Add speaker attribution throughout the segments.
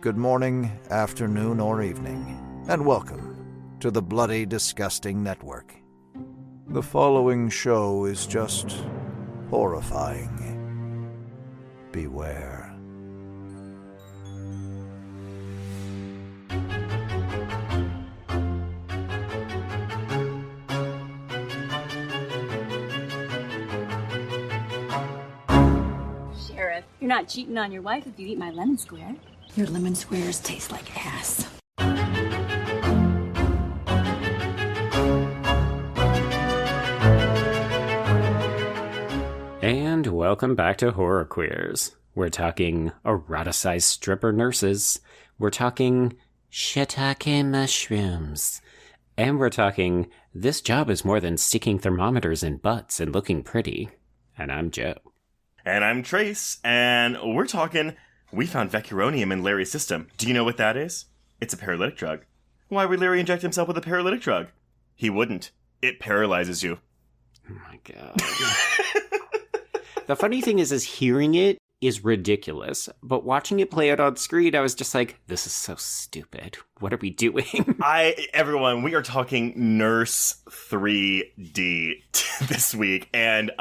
Speaker 1: good morning, afternoon, or evening, and welcome to the Bloody Disgusting Network. The following show is just horrifying. Beware.
Speaker 2: Sheriff, you're not cheating on your wife if you eat my lemon square.
Speaker 3: Your lemon squares taste like ass.
Speaker 4: And welcome back to Horror Queers. We're talking eroticized stripper nurses. We're talking shiitake mushrooms. And we're talking this job is more than sticking thermometers in butts and looking pretty. And I'm Joe.
Speaker 5: And I'm Trace, and we're talking, we found vecuronium in Larry's system. Do you know what that is? It's a paralytic drug. Why would Larry inject himself with a paralytic drug? He wouldn't. It paralyzes you.
Speaker 4: Oh my god. The funny thing is hearing it is ridiculous, but watching it play out on screen, I was just like, this is so stupid. What are we doing?
Speaker 5: Everyone, we are talking Nurse 3D this week, and,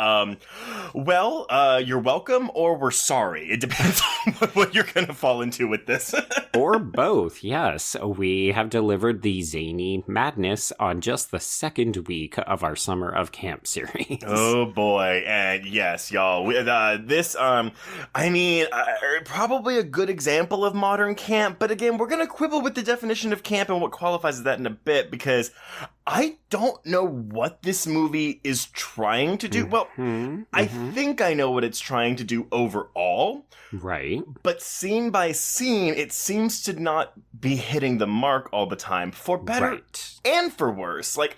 Speaker 5: you're welcome or we're sorry. It depends on what you're gonna fall into with this.
Speaker 4: Or both, yes. We have delivered the zany madness on just the second week of our Summer of Camp series.
Speaker 5: Oh boy, and yes, y'all, probably a good example of modern camp, but again, we're gonna quibble with the definition of camp and what qualifies as that in a bit, because I don't know what this movie is trying to do. Well, I think I know what it's trying to do overall.
Speaker 4: Right.
Speaker 5: But scene by scene, it seems to not be hitting the mark all the time, for better and for worse. Like,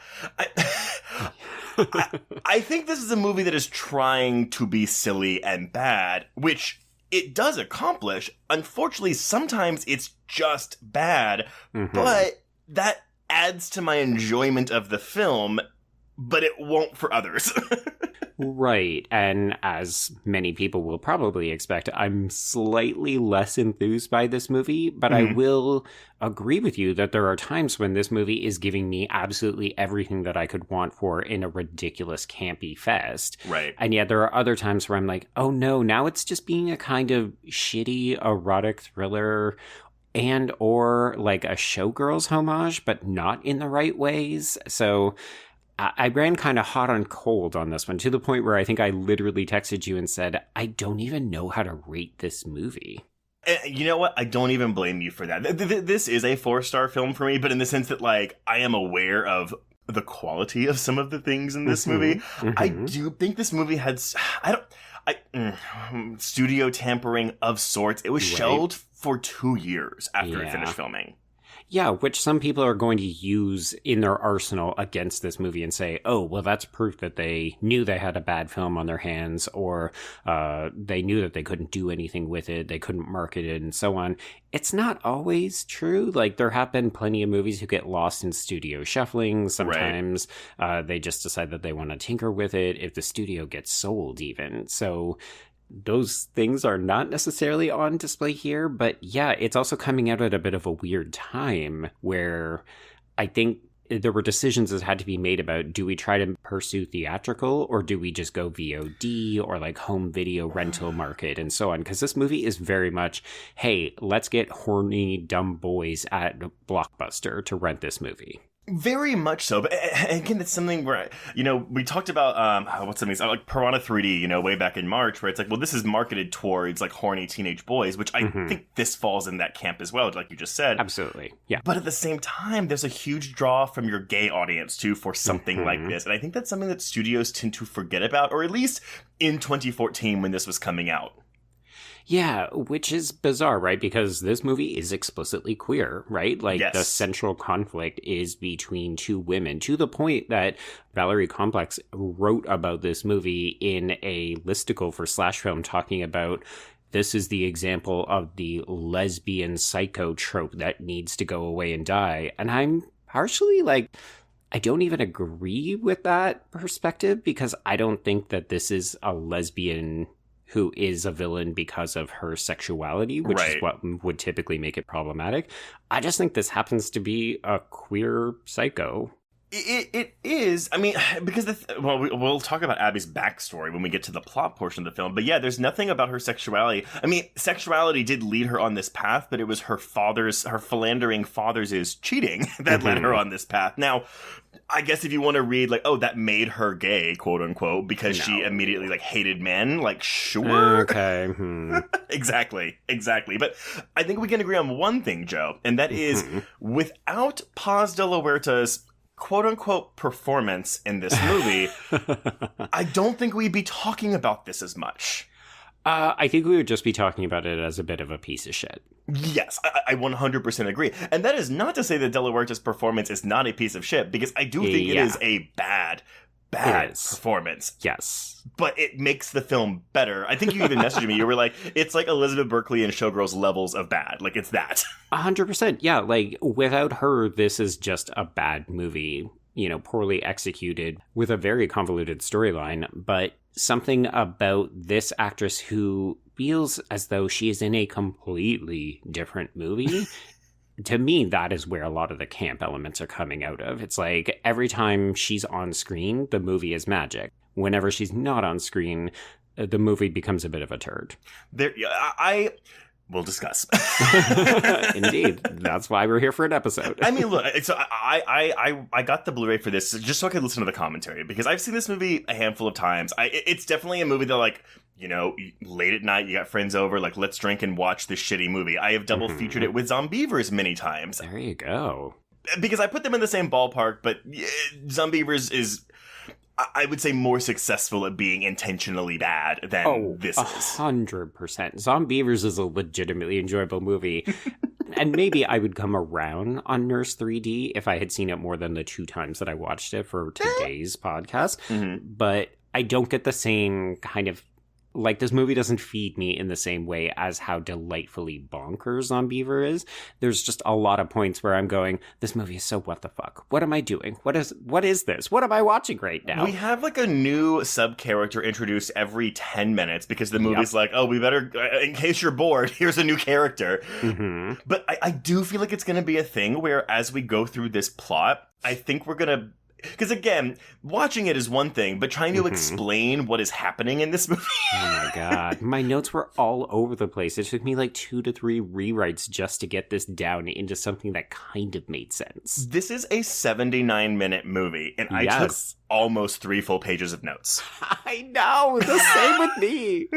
Speaker 5: I think this is a movie that is trying to be silly and bad, which it does accomplish. Unfortunately, sometimes it's just bad, but that adds to my enjoyment of the film, but it won't for others.
Speaker 4: Right, and as many people will probably expect, I'm slightly less enthused by this movie, but I will agree with you that there are times when this movie is giving me absolutely everything that I could want for in a ridiculous campy fest.
Speaker 5: Right.
Speaker 4: And yet there are other times where I'm like, oh no, now it's just being a kind of shitty erotic thriller and or like a Showgirls homage, but not in the right ways. So I ran kind of hot on cold on this one, to the point where I think I literally texted you and said, I don't even know how to rate this movie.
Speaker 5: You know what? I don't even blame you for that. This is a 4-star film for me, but in the sense that, like, I am aware of the quality of some of the things in this movie. I do think this movie had, studio tampering of sorts. It was shelved for 2 years after it finished filming.
Speaker 4: Yeah, which some people are going to use in their arsenal against this movie and say, oh, well, that's proof that they knew they had a bad film on their hands, or they knew that they couldn't do anything with it, they couldn't market it, and so on. It's not always true. Like, there have been plenty of movies who get lost in studio shuffling. Sometimes they just decide that they want to tinker with it if the studio gets sold even. So those things are not necessarily on display here, but yeah, it's also coming out at a bit of a weird time where I think there were decisions that had to be made about, do we try to pursue theatrical or do we just go VOD or like home video rental market and so on? Because this movie is very much, hey, let's get horny, dumb boys at Blockbuster to rent this movie.
Speaker 5: Very much so, but again, it's something where, we talked about, what's something, like Piranha 3D, way back in March, where it's like, well, this is marketed towards, like, horny teenage boys, which I think this falls in that camp as well, like you just said.
Speaker 4: Absolutely, yeah.
Speaker 5: But at the same time, there's a huge draw from your gay audience, too, for something like this, and I think that's something that studios tend to forget about, or at least in 2014 when this was coming out.
Speaker 4: Yeah, which is bizarre, right? Because this movie is explicitly queer, right? Like, the central conflict is between two women, to the point that Valerie Complex wrote about this movie in a listicle for Slash Film, talking about this is the example of the lesbian psycho trope that needs to go away and die. And I'm partially like, I don't even agree with that perspective, because I don't think that this is a lesbian who is a villain because of her sexuality, which
Speaker 5: Right.
Speaker 4: is what would typically make it problematic. I just think this happens to be a queer psycho.
Speaker 5: It is. I mean, because we'll talk about Abby's backstory when we get to the plot portion of the film. But yeah, there's nothing about her sexuality. I mean, sexuality did lead her on this path, but it was her philandering father's cheating that led her on this path. Now, I guess if you want to read like, oh, that made her gay, quote unquote, because she immediately like hated men, like, sure.
Speaker 4: Okay.
Speaker 5: Exactly. But I think we can agree on one thing, Joe, and that is without Paz de la Huerta's quote-unquote performance in this movie, I don't think we'd be talking about this as much.
Speaker 4: I think we would just be talking about it as a bit of a piece of shit.
Speaker 5: Yes, I 100% agree. And that is not to say that De La Huerta's performance is not a piece of shit, because I do think it is a bad performance.
Speaker 4: Yes.
Speaker 5: But it makes the film better. I think you even messaged me. You were like, it's like Elizabeth Berkley and Showgirls levels of bad. Like, it's that.
Speaker 4: 100%. Yeah, like, without her, this is just a bad movie, you know, poorly executed with a very convoluted storyline. But something about this actress who feels as though she is in a completely different movie. To me, that is where a lot of the camp elements are coming out of. It's like every time she's on screen, the movie is magic. Whenever she's not on screen, the movie becomes a bit of a turd. We'll discuss. Indeed. That's why we're here for an episode.
Speaker 5: I mean, look, so I got the Blu-ray for this just so I could listen to the commentary, because I've seen this movie a handful of times. It's definitely a movie that, like, you know, late at night, you got friends over, like, let's drink and watch this shitty movie. I have double featured it with Zombievers many times.
Speaker 4: There you go.
Speaker 5: Because I put them in the same ballpark, but Zombievers is, I would say, more successful at being intentionally bad than this is.
Speaker 4: 100%. Zombievers is a legitimately enjoyable movie. And maybe I would come around on Nurse 3D if I had seen it more than the 2 times that I watched it for today's podcast. But I don't get the same kind of, like, this movie doesn't feed me in the same way as how delightfully bonkers Zombiever is. There's just a lot of points where I'm going, this movie is so what the fuck? What am I doing? What is this? What am I watching right now?
Speaker 5: We have, like, a new sub-character introduced every 10 minutes because the movie's like, oh, we better, in case you're bored, here's a new character. But I do feel like it's going to be a thing where as we go through this plot, I think we're going to... Because, again, watching it is one thing, but trying to explain what is happening in this movie...
Speaker 4: Oh, my God. My notes were all over the place. It took me, like, 2 to 3 rewrites just to get this down into something that kind of made sense.
Speaker 5: This is a 79-minute movie, and I took almost 3 full pages of notes.
Speaker 4: I know! The same with me!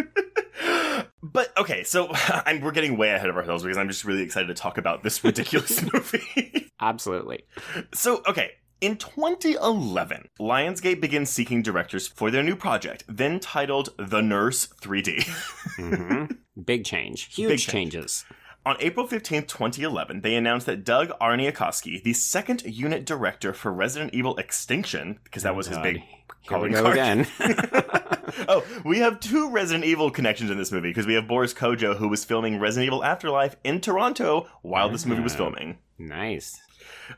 Speaker 5: But, okay, so we're getting way ahead of ourselves because I'm just really excited to talk about this ridiculous movie.
Speaker 4: Absolutely.
Speaker 5: So, okay. In 2011, Lionsgate begins seeking directors for their new project, then titled The Nurse 3D.
Speaker 4: Big change. Huge changes.
Speaker 5: On April 15th, 2011, they announced that Doug Aarniokoski, the second unit director for Resident Evil Extinction, because that was his big calling card.
Speaker 4: Again.
Speaker 5: Oh, we have 2 Resident Evil connections in this movie, because we have Boris Kojo, who was filming Resident Evil Afterlife in Toronto while this movie was filming.
Speaker 4: Nice.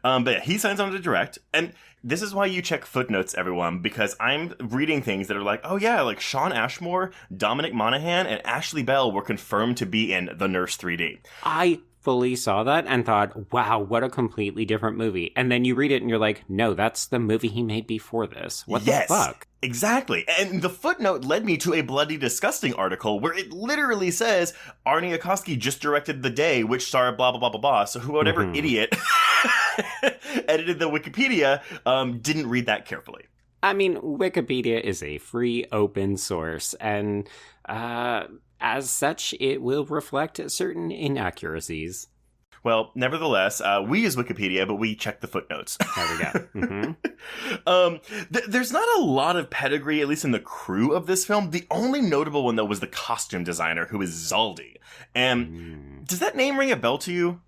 Speaker 5: But yeah, he signs on to direct, and this is why you check footnotes, everyone, because I'm reading things that are like, oh yeah, like Sean Ashmore, Dominic Monaghan, and Ashley Bell were confirmed to be in The Nurse 3D.
Speaker 4: I fully saw that and thought, wow, what a completely different movie. And then you read it and you're like, no, that's the movie he made before this. What the fuck?
Speaker 5: Exactly. And the footnote led me to a Bloody Disgusting article where it literally says Aarniokoski just directed The Day, which starred blah, blah, blah, blah, blah. So whatever idiot edited the Wikipedia didn't read that carefully.
Speaker 4: I mean, Wikipedia is a free, open source, and as such, it will reflect certain inaccuracies.
Speaker 5: Well, nevertheless, we use Wikipedia, but we check the footnotes.
Speaker 4: There we go.
Speaker 5: There's not a lot of pedigree, at least in the crew of this film. The only notable one, though, was the costume designer, who is Zaldi. And does that name ring a bell to you?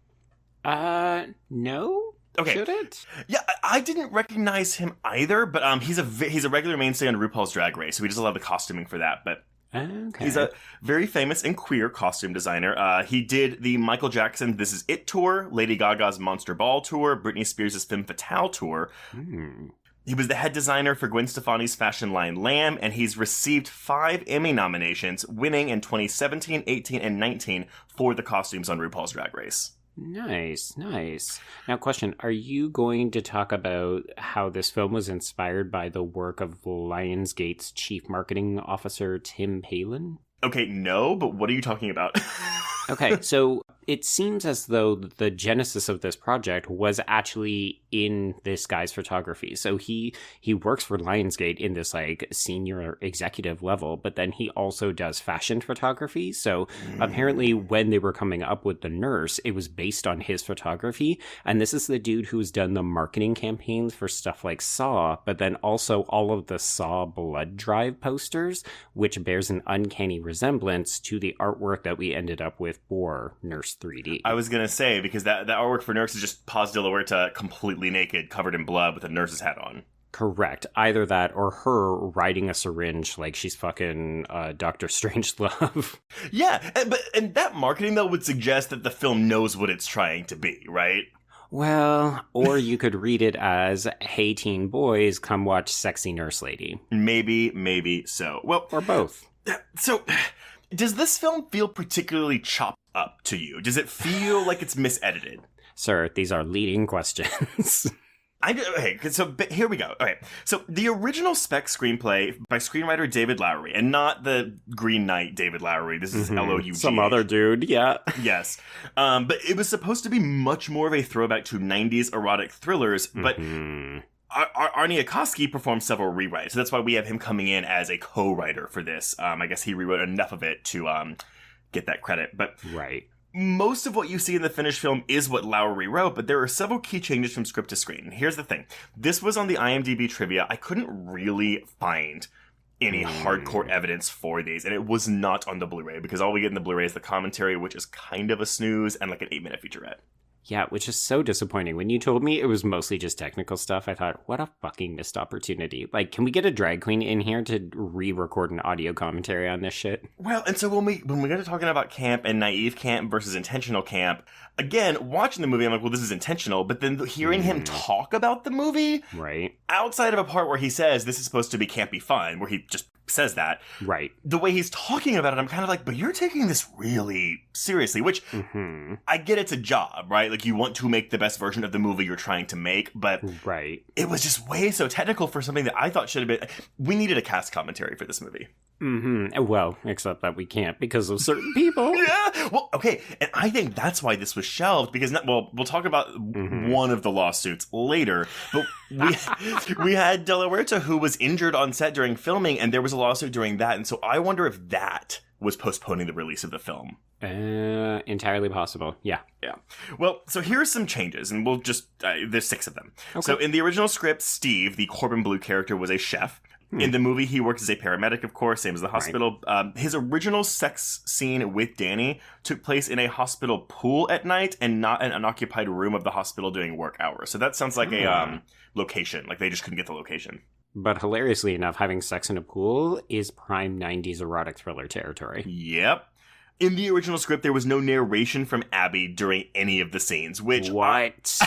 Speaker 4: No.
Speaker 5: Okay.
Speaker 4: Should it?
Speaker 5: Yeah, I didn't recognize him either, but he's a regular mainstay on RuPaul's Drag Race, so he does a lot of the costuming for that, but...
Speaker 4: Okay.
Speaker 5: He's a very famous and queer costume designer. He did the Michael Jackson This Is It tour, Lady Gaga's Monster Ball tour, Britney Spears' Femme Fatale tour. He was the head designer for Gwen Stefani's fashion line Lamb, and he's received 5 Emmy nominations, winning in 2017, 18, and 19 for the costumes on RuPaul's Drag Race.
Speaker 4: Nice. Now, question, are you going to talk about how this film was inspired by the work of Lionsgate's chief marketing officer, Tim Palin?
Speaker 5: Okay, no, but what are you talking about?
Speaker 4: Okay, so it seems as though the genesis of this project was actually in this guy's photography. So he works for Lionsgate in this like senior executive level, but then he also does fashion photography. So apparently when they were coming up with the nurse, it was based on his photography. And this is the dude who's done the marketing campaigns for stuff like Saw, but then also all of the Saw blood drive posters, which bears an uncanny resemblance to the artwork that we ended up with for Nurse 3D.
Speaker 5: I was going to say, because that artwork for Nurse is just Paz de la Huerta completely naked, covered in blood with a nurse's hat on.
Speaker 4: Correct. Either that or her riding a syringe like she's fucking Dr. Strangelove.
Speaker 5: Yeah, and that marketing, though, would suggest that the film knows what it's trying to be, right?
Speaker 4: Well, or you could read it as, hey, teen boys, come watch Sexy Nurse Lady.
Speaker 5: Maybe so. Well,
Speaker 4: or both.
Speaker 5: So, does this film feel particularly chopped up to you? Does it feel like it's misedited?
Speaker 4: Sir, these are leading questions.
Speaker 5: But here we go. Okay, so the original spec screenplay by screenwriter David Lowery, and not the Green Knight David Lowery. This is Loug.
Speaker 4: Some other dude, yeah.
Speaker 5: Yes. But it was supposed to be much more of a throwback to 90s erotic thrillers, but Aarniokoski performed several rewrites, so that's why we have him coming in as a co-writer for this. I guess he rewrote enough of it to get that credit. But
Speaker 4: right.
Speaker 5: Most of what you see in the finished film is what Lowery wrote, but there are several key changes from script to screen. Here's the thing. This was on the IMDb trivia. I couldn't really find any hardcore evidence for these, and it was not on the Blu-ray, because all we get in the Blu-ray is the commentary, which is kind of a snooze, and like an 8-minute featurette.
Speaker 4: Yeah, which is so disappointing. When you told me it was mostly just technical stuff, I thought, what a fucking missed opportunity. Like, can we get a drag queen in here to re-record an audio commentary on this shit?
Speaker 5: Well, and so when we get to talking about camp and naive camp versus intentional camp, again, watching the movie, I'm like, well, this is intentional, but then hearing him talk about the movie,
Speaker 4: right,
Speaker 5: outside of a part where he says this is supposed to be campy fun, where he just says that,
Speaker 4: right,
Speaker 5: the way he's talking about it, I'm kind of like, but you're taking this really seriously, which I get it's a job, right? Like, you want to make the best version of the movie you're trying to make, but
Speaker 4: right,
Speaker 5: it was just way so technical for something that I thought should have been. We needed a cast commentary for this movie.
Speaker 4: Well, except that we can't because of certain people.
Speaker 5: Yeah. Well, okay. And I think that's why this was shelved, because, we'll talk about one of the lawsuits later, but we had De La Huerta, who was injured on set during filming, and there was a lawsuit during that. And so I wonder if that was postponing the release of the film.
Speaker 4: Entirely possible. Yeah.
Speaker 5: Well, so here's some changes, and we'll just, there's 6 of them. Okay. So in the original script, Steve, the Corbin Bleu character, was a chef. In the movie, he works as a paramedic, of course, same as the hospital. Right. His original sex scene with Danny took place in a hospital pool at night and not an unoccupied room of the hospital during work hours. So that sounds like a location. Like, they just couldn't get the location.
Speaker 4: But hilariously enough, having sex in a pool is prime 90s erotic thriller territory.
Speaker 5: Yep. In the original script, there was no narration from Abby during any of the scenes, which...
Speaker 4: What?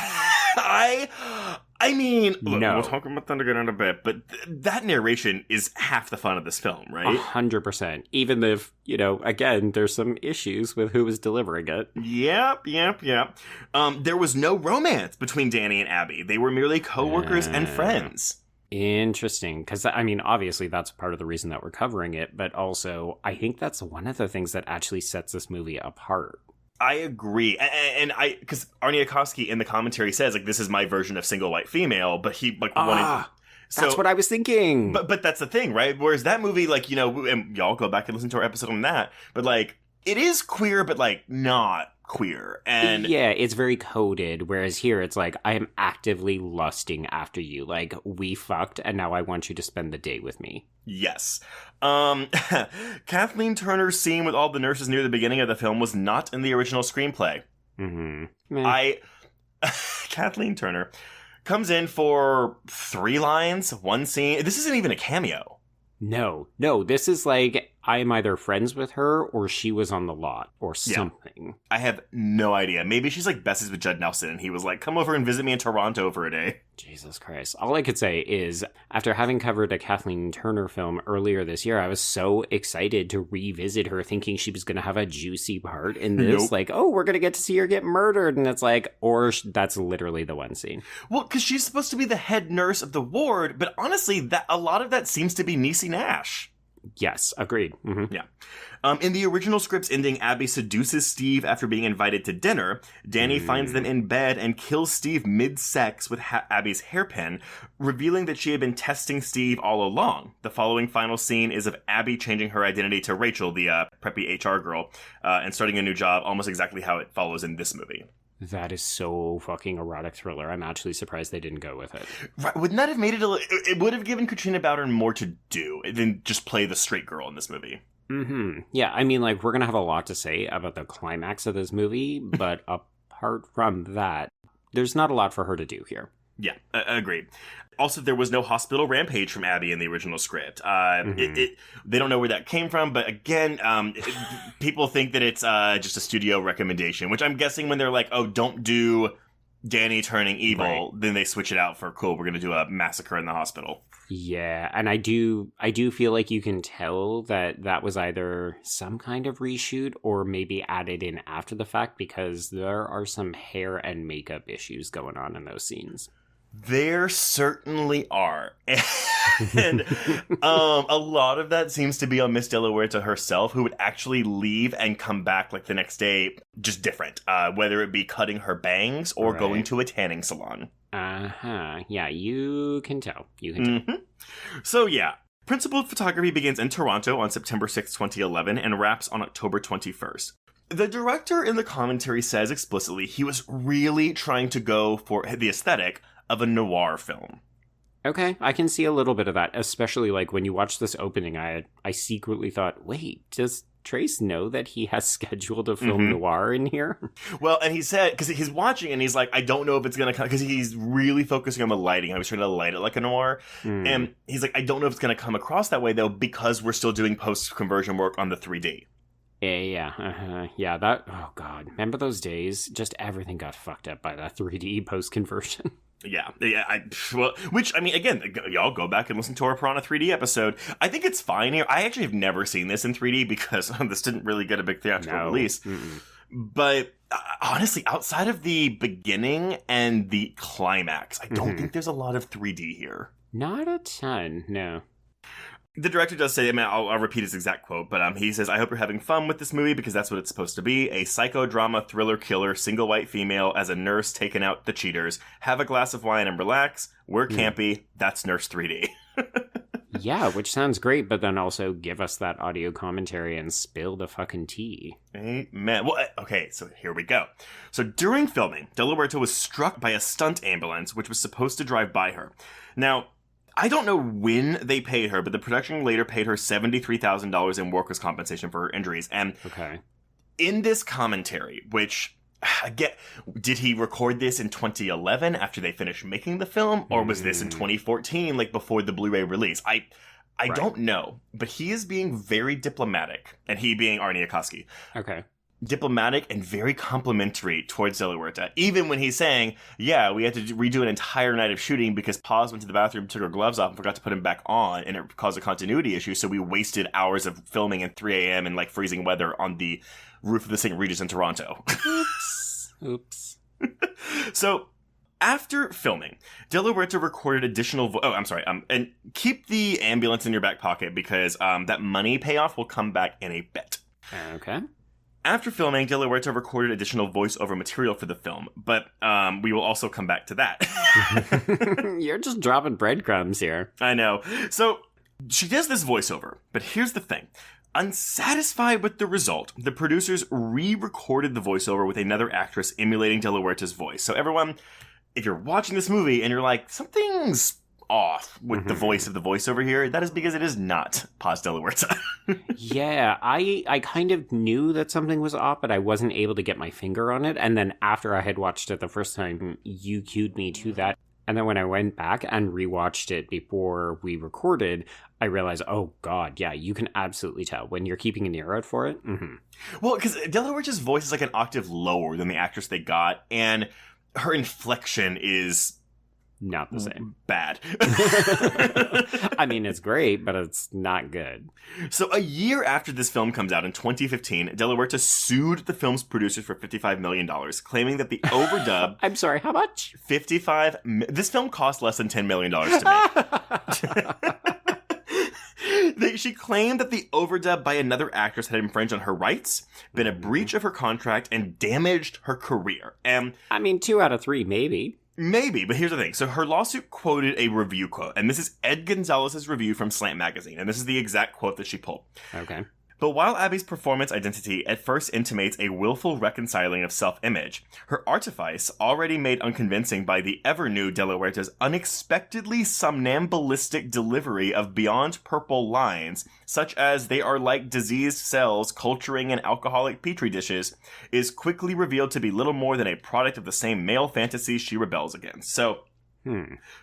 Speaker 5: I mean, look,
Speaker 4: no.
Speaker 5: We'll talk about that again in a bit, but that narration is half the fun of this film, right?
Speaker 4: 100%. Even if, again, there's some issues with who was delivering it.
Speaker 5: Yep. There was no romance between Danny and Abby. They were merely co-workers and friends.
Speaker 4: Interesting, because, obviously that's part of the reason that we're covering it, but also I think that's one of the things that actually sets this movie apart.
Speaker 5: I agree, and because Aarniokoski in the commentary says, like, this is my version of single white female, but he, like, wanted... So,
Speaker 4: that's what I was thinking.
Speaker 5: But that's the thing, right? Whereas that movie, like, and y'all go back and listen to our episode on that, but, like, it is queer, but, like, not queer. And
Speaker 4: yeah, it's very coded, whereas here it's like, I am actively lusting after you. Like, we fucked, and now I want you to spend the day with me.
Speaker 5: Yes. Kathleen Turner's scene with all the nurses near the beginning of the film was not in the original screenplay. Kathleen Turner comes in for 3 lines, 1 scene. This isn't even a cameo.
Speaker 4: No, this is like I'm either friends with her or she was on the lot or something.
Speaker 5: I have no idea. Maybe she's like besties with Judd Nelson and he was like, come over and visit me in Toronto for a day.
Speaker 4: Jesus Christ. All I could say is, after having covered a Kathleen Turner film earlier this year, I was so excited to revisit her, thinking she was going to have a juicy part in this.
Speaker 5: Nope.
Speaker 4: Like, oh, we're going to get to see her get murdered. And it's like, that's literally the one scene.
Speaker 5: Well, because she's supposed to be the head nurse of the ward, but honestly, that a lot of that seems to be Niecy Nash.
Speaker 4: Yes, agreed. Mm-hmm.
Speaker 5: Yeah. In the original script's ending, Abby seduces Steve after being invited to dinner. Danny finds them in bed and kills Steve mid-sex with Abby's hairpin, revealing that she had been testing Steve all along. The following final scene is of Abby changing her identity to Rachel, the preppy HR girl, and starting a new job, almost exactly how it follows in this movie.
Speaker 4: That is so fucking erotic thriller. I'm actually surprised they didn't go with it.
Speaker 5: Right, wouldn't that have made it it would have given Katrina Bowden more to do than just play the straight girl in this movie.
Speaker 4: Mm-hmm. Yeah, I mean, like, we're going to have a lot to say about the climax of this movie, but apart from that, there's not a lot for her to do here. Yeah,
Speaker 5: agreed. Also, there was no hospital rampage from Abby in the original script. They don't know where that came from, but again, people think that it's just a studio recommendation, which I'm guessing when they're like, oh, don't do Danny turning evil, right, then they switch it out for, cool, we're going to do a massacre in the hospital.
Speaker 4: Yeah, and I do feel like you can tell that was either some kind of reshoot or maybe added in after the fact, because there are some hair and makeup issues going on in those scenes.
Speaker 5: There certainly are. And a lot of that seems to be on Miss De La Huerta herself, who would actually leave and come back like the next day just different, whether it be cutting her bangs or going to a tanning salon.
Speaker 4: Uh-huh. Yeah, you can tell.
Speaker 5: So yeah, principal photography begins in Toronto on September 6, 2011 and wraps on October 21st. The director in the commentary says explicitly he was really trying to go for the aesthetic of a noir film.
Speaker 4: Okay, I can see a little bit of that, especially like when you watch this opening, I secretly thought, wait, does Trace know that he has scheduled a film noir in here?
Speaker 5: Well, and he said, because he's watching and he's like, I don't know if it's going to come, because he's really focusing on the lighting. I was trying to light it like a noir. And he's like, I don't know if it's going to come across that way, though, because we're still doing post-conversion work on the 3D.
Speaker 4: Yeah, that, oh God, remember those days? Just everything got fucked up by that 3D post-conversion.
Speaker 5: Yeah. Which, I mean, again, y'all go back and listen to our Piranha 3D episode. I think it's fine here. I actually have never seen this in 3D because this didn't really get a big theatrical release. But honestly, outside of the beginning and the climax, I don't think there's a lot of 3D here.
Speaker 4: Not a ton, no.
Speaker 5: The director does say, I mean, I'll repeat his exact quote, but he says, I hope you're having fun with this movie because that's what it's supposed to be. A psychodrama thriller killer, single white female as a nurse taking out the cheaters. Have a glass of wine and relax. We're campy. That's Nurse 3D.
Speaker 4: Yeah, which sounds great, but then also give us that audio commentary and spill the fucking tea.
Speaker 5: Amen. Well, okay, so here we go. So during filming, De La Huerta was struck by a stunt ambulance, which was supposed to drive by her. Now, I don't know when they paid her, but the production later paid her $73,000 in workers' compensation for her injuries. And in this commentary, which, again, did he record this in 2011 after they finished making the film? Or was this in 2014, like before the Blu-ray release? I don't know, but he is being very diplomatic, and he being Aarniokoski.
Speaker 4: Okay.
Speaker 5: Diplomatic and very complimentary towards De La Huerta, even when he's saying, yeah, we had to redo an entire night of shooting because Paz went to the bathroom, took her gloves off, and forgot to put them back on, and it caused a continuity issue, so we wasted hours of filming at 3 a.m. in, like, freezing weather on the roof of the St. Regis in Toronto.
Speaker 4: Oops.
Speaker 5: So, after filming, De La Huerta recorded additional and keep the ambulance in your back pocket because that money payoff will come back in a bit.
Speaker 4: Okay.
Speaker 5: After filming, De La Huerta recorded additional voiceover material for the film, but we will also come back to that.
Speaker 4: You're just dropping breadcrumbs here.
Speaker 5: I know. So, she does this voiceover, but here's the thing. Unsatisfied with the result, the producers re-recorded the voiceover with another actress emulating De La Huerta's voice. So everyone, if you're watching this movie and you're like, something's off with the voice of the voiceover here, that is because it is not Paz De La Huerta.
Speaker 4: Yeah, I kind of knew that something was off, but I wasn't able to get my finger on it. And then after I had watched it the first time, you cued me to that. And then when I went back and rewatched it before we recorded, I realized, oh God, yeah, you can absolutely tell when you're keeping an ear out for it. Mm-hmm.
Speaker 5: Well, because Delawitch's voice is like an octave lower than the actress they got, and her inflection is
Speaker 4: not the same.
Speaker 5: Bad.
Speaker 4: I mean, it's great, but it's not good.
Speaker 5: So a year after this film comes out in 2015, De La Huerta sued the film's producers for $55 million, claiming that the overdub...
Speaker 4: I'm sorry, how much?
Speaker 5: This film cost less than $10 million to make. She claimed that the overdub by another actress had infringed on her rights, been a breach of her contract, and damaged her career. And
Speaker 4: I mean, 2 out of 3, maybe.
Speaker 5: Maybe, but here's the thing. So her lawsuit quoted a review quote, and this is Ed Gonzalez's review from Slant Magazine, and this is the exact quote that she pulled.
Speaker 4: Okay.
Speaker 5: But while Abby's performance identity at first intimates a willful reconciling of self-image, her artifice, already made unconvincing by the ever-new De La Huerta's unexpectedly somnambulistic delivery of beyond purple lines, such as they are like diseased cells culturing in alcoholic petri dishes, is quickly revealed to be little more than a product of the same male fantasies she rebels against. So...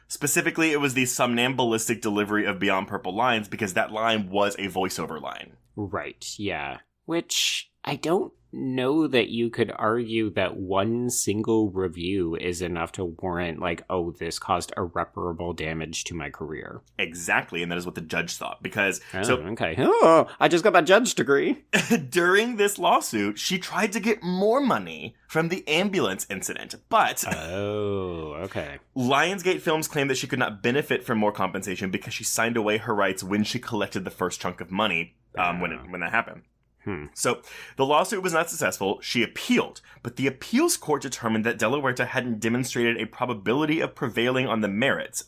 Speaker 5: Specifically, it was the somnambulistic delivery of Beyond Purple Lines because that line was a voiceover line.
Speaker 4: Right, yeah. Which I don't know that you could argue that one single review is enough to warrant, like, oh, this caused irreparable damage to my career.
Speaker 5: Exactly, and that is what the judge thought, because...
Speaker 4: Okay. Oh, I just got my judge degree.
Speaker 5: During this lawsuit, she tried to get more money from the ambulance incident, but...
Speaker 4: Oh, okay.
Speaker 5: Lionsgate Films claimed that she could not benefit from more compensation because she signed away her rights when she collected the first chunk of money when that happened. So, the lawsuit was not successful. She appealed, but the appeals court determined that De La Huerta hadn't demonstrated a probability of prevailing on the merits.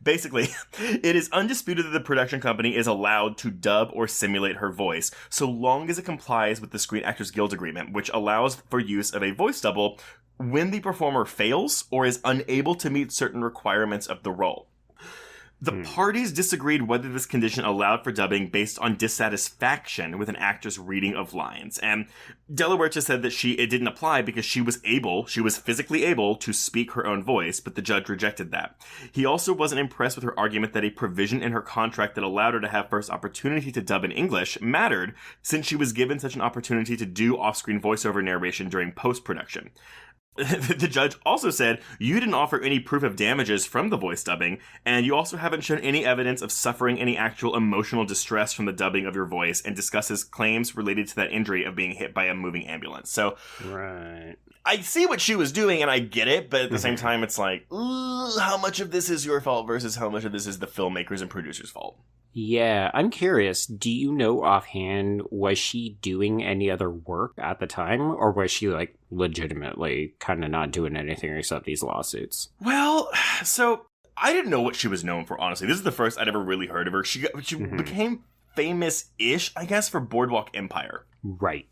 Speaker 5: Basically, it is undisputed that the production company is allowed to dub or simulate her voice, so long as it complies with the Screen Actors Guild Agreement, which allows for use of a voice double when the performer fails or is unable to meet certain requirements of the role. The parties disagreed whether this condition allowed for dubbing based on dissatisfaction with an actor's reading of lines. And De La Huerta said that it didn't apply because she was physically able to speak her own voice, but the judge rejected that. He also wasn't impressed with her argument that a provision in her contract that allowed her to have first opportunity to dub in English mattered, since she was given such an opportunity to do off-screen voiceover narration during post-production. The judge also said, you didn't offer any proof of damages from the voice dubbing, and you also haven't shown any evidence of suffering any actual emotional distress from the dubbing of your voice, and discusses claims related to that injury of being hit by a moving ambulance. So,
Speaker 4: right.
Speaker 5: I see what she was doing, and I get it, but at the same time, it's like, how much of this is your fault versus how much of this is the filmmakers and producers' fault?
Speaker 4: Yeah, I'm curious. Do you know offhand, was she doing any other work at the time? Or was she, like, legitimately kind of not doing anything except these lawsuits?
Speaker 5: Well, so I didn't know what she was known for, honestly. This is the first I'd ever really heard of her. She became famous-ish, I guess, for Boardwalk Empire.
Speaker 4: Right.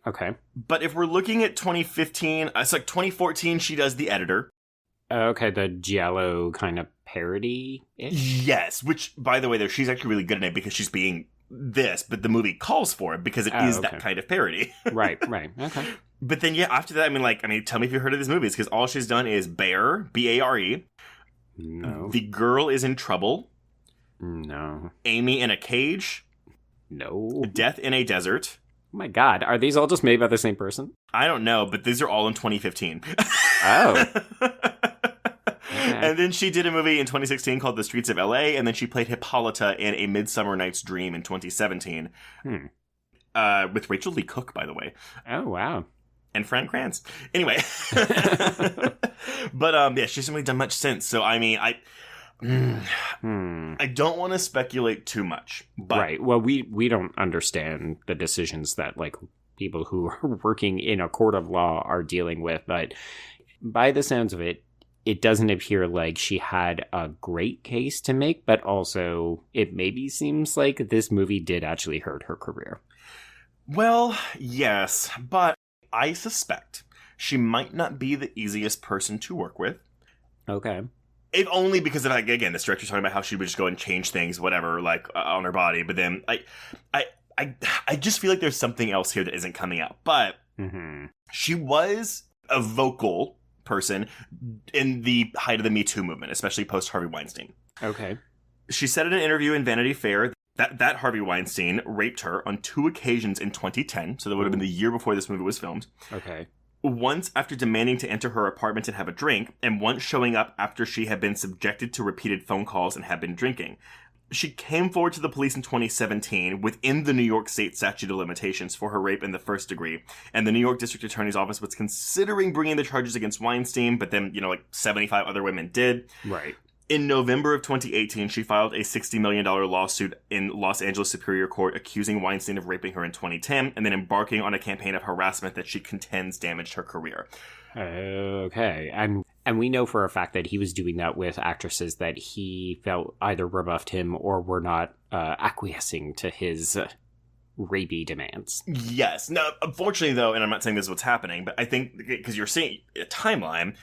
Speaker 4: Okay.
Speaker 5: But if we're looking at 2015, it's like 2014, she does The Editor.
Speaker 4: Okay, the Giallo kind of parody-ish?
Speaker 5: Yes, which, by the way, though, she's actually really good at it because she's being this, but the movie calls for it because it is that kind of parody.
Speaker 4: Right, okay.
Speaker 5: But then, yeah, after that, I mean, tell me if you've heard of these movies, because all she's done is Bear, B-A-R-E.
Speaker 4: No.
Speaker 5: The Girl is in Trouble.
Speaker 4: No.
Speaker 5: Amy in a Cage.
Speaker 4: No.
Speaker 5: Death in a Desert.
Speaker 4: Oh my god, are these all just made by the same person?
Speaker 5: I don't know, but these are all in 2015.
Speaker 4: Oh.
Speaker 5: And then she did a movie in 2016 called The Streets of LA, and then she played Hippolyta in A Midsummer Night's Dream in 2017. With Rachel Lee Cook, by the way.
Speaker 4: Oh, wow.
Speaker 5: And Fran Kranz. Anyway. But, yeah, she hasn't really done much since. So, I mean, I don't want to speculate too much. But
Speaker 4: right. Well, we don't understand the decisions that, like, people who are working in a court of law are dealing with. But by the sounds of it, it doesn't appear like she had a great case to make, but also it maybe seems like this movie did actually hurt her career.
Speaker 5: Well, yes, but I suspect she might not be the easiest person to work with.
Speaker 4: Okay.
Speaker 5: If only because of, like, again, this director's talking about how she would just go and change things, whatever, like, on her body. But then I just feel like there's something else here that isn't coming out. But she was a vocal person in the height of the Me Too movement, especially post Harvey Weinstein.
Speaker 4: Okay.
Speaker 5: She said in an interview in Vanity Fair that Harvey Weinstein raped her on 2 occasions in 2010, so that would have been the year before this movie was filmed.
Speaker 4: Okay.
Speaker 5: Once after demanding to enter her apartment and have a drink, and once showing up after she had been subjected to repeated phone calls and had been drinking. She came forward to the police in 2017 within the New York State statute of limitations for her rape in the first degree, and the New York District Attorney's Office was considering bringing the charges against Weinstein, but then, 75 other women did.
Speaker 4: Right.
Speaker 5: In November of 2018, she filed a $60 million lawsuit in Los Angeles Superior Court accusing Weinstein of raping her in 2010 and then embarking on a campaign of harassment that she contends damaged her career.
Speaker 4: Okay. And we know for a fact that he was doing that with actresses that he felt either rebuffed him or were not acquiescing to his rapey demands.
Speaker 5: Yes. Now, unfortunately, though, and I'm not saying this is what's happening, but I think because you're seeing a timeline,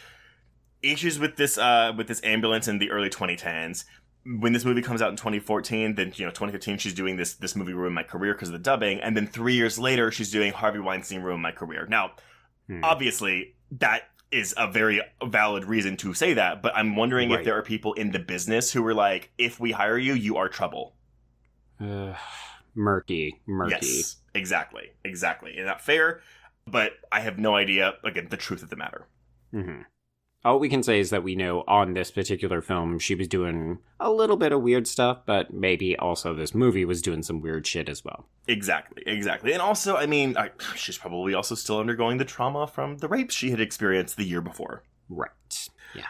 Speaker 5: issues with this ambulance in the early 2010s. When this movie comes out in 2014, then 2015 she's doing this movie ruined my career because of the dubbing, and then 3 years later she's doing Harvey Weinstein ruined my career. Now, obviously that is a very valid reason to say that, but I'm wondering if there are people in the business who were like, if we hire you, you are trouble.
Speaker 4: Murky.
Speaker 5: Yes, exactly. And not fair, but I have no idea, again, the truth of the matter.
Speaker 4: Mm-hmm. All we can say is that we know on this particular film, she was doing a little bit of weird stuff, but maybe also this movie was doing some weird shit as well. Exactly.
Speaker 5: And also, she's probably also still undergoing the trauma from the rapes she had experienced the year before.
Speaker 4: Right. Yeah.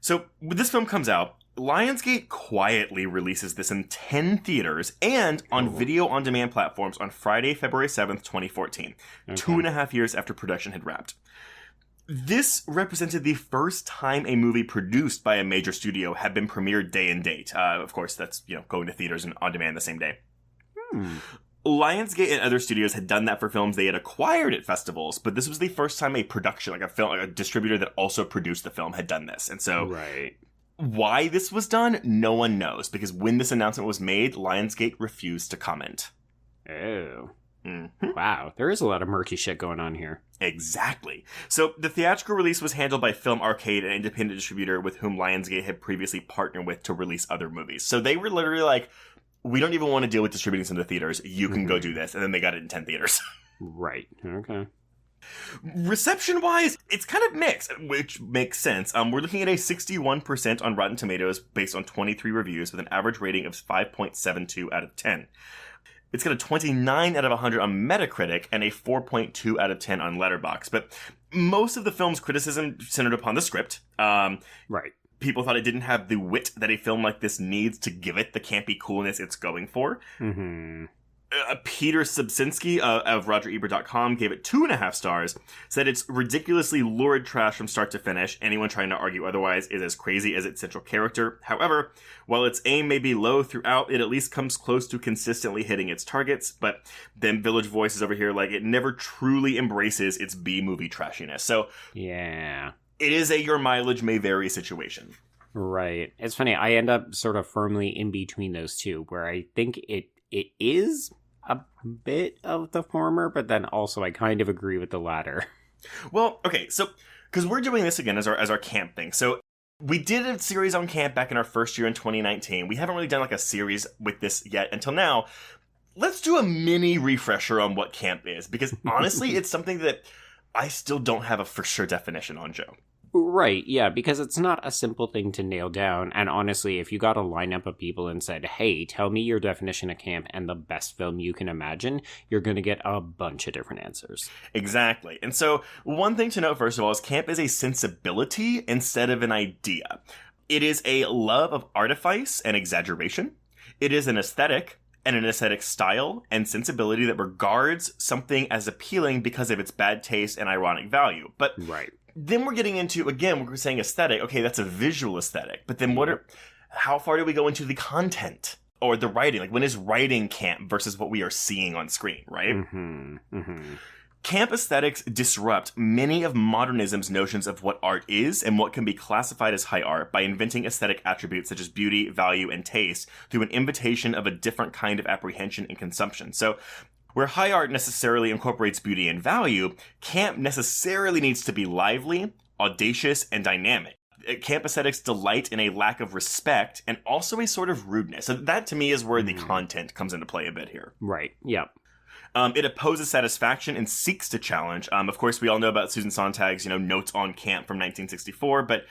Speaker 5: So, when this film comes out, Lionsgate quietly releases this in 10 theaters and on video-on-demand platforms on Friday, February 7th, 2014, 2.5 years after production had wrapped. This represented the first time a movie produced by a major studio had been premiered day and date. Of course, that's, going to theaters and on demand the same day. Lionsgate and other studios had done that for films they had acquired at festivals, but this was the first time a production, like a distributor that also produced the film had done this. And so why this was done, no one knows, because when this announcement was made, Lionsgate refused to comment.
Speaker 4: Oh. Mm-hmm. Wow, there is a lot of murky shit going on here.
Speaker 5: Exactly. So the theatrical release was handled by Film Arcade, an independent distributor with whom Lionsgate had previously partnered with to release other movies. So they were literally like, we don't even want to deal with distributing some of the theaters. You can go do this. And then they got it in 10 theaters.
Speaker 4: Right. Okay.
Speaker 5: Reception-wise, it's kind of mixed, which makes sense. We're looking at a 61% on Rotten Tomatoes based on 23 reviews with an average rating of 5.72 out of 10. It's got a 29 out of 100 on Metacritic and a 4.2 out of 10 on Letterboxd. But most of the film's criticism centered upon the script.
Speaker 4: Right.
Speaker 5: People thought it didn't have the wit that a film like this needs to give it the campy coolness it's going for.
Speaker 4: Mm-hmm.
Speaker 5: Peter Subsinski of RogerEbert.com gave it 2.5 stars, said it's ridiculously lurid trash from start to finish. Anyone trying to argue otherwise is as crazy as its central character. However, while its aim may be low throughout, it at least comes close to consistently hitting its targets. But then Village Voice is over here like it never truly embraces its B-movie trashiness. So
Speaker 4: yeah,
Speaker 5: it is a your mileage may vary situation.
Speaker 4: Right. It's funny. I end up sort of firmly in between those two, where I think it is a bit of the former, but then also I kind of agree with the latter.
Speaker 5: Well, okay, so because we're doing this again as our camp thing. So we did a series on camp back in our first year in 2019. We haven't really done like a series with this yet until now. Let's do a mini refresher on what camp is, because honestly, it's something that I still don't have a for sure definition on, Joe.
Speaker 4: Right, yeah, because it's not a simple thing to nail down, and honestly, if you got a lineup of people and said, hey, tell me your definition of camp and the best film you can imagine, you're going to get a bunch of different answers.
Speaker 5: Exactly. And so, one thing to note, first of all, is camp is a sensibility instead of an idea. It is a love of artifice and exaggeration. It is an aesthetic and an aesthetic style and sensibility that regards something as appealing because of its bad taste and ironic value. But
Speaker 4: right.
Speaker 5: Then we're getting into, again, we're saying aesthetic. Okay, that's a visual aesthetic. But then how far do we go into the content or the writing? Like, when is writing camp versus what we are seeing on screen, right?
Speaker 4: Mm-hmm. Mm-hmm.
Speaker 5: Camp aesthetics disrupt many of modernism's notions of what art is and what can be classified as high art by inventing aesthetic attributes such as beauty, value, and taste through an invitation of a different kind of apprehension and consumption. So, where high art necessarily incorporates beauty and value, camp necessarily needs to be lively, audacious, and dynamic. Camp aesthetics delight in a lack of respect and also a sort of rudeness. So that, to me, is where the content comes into play a bit here.
Speaker 4: Right, yeah.
Speaker 5: It opposes satisfaction and seeks to challenge. Of course, we all know about Susan Sontag's, notes on camp from 1964, but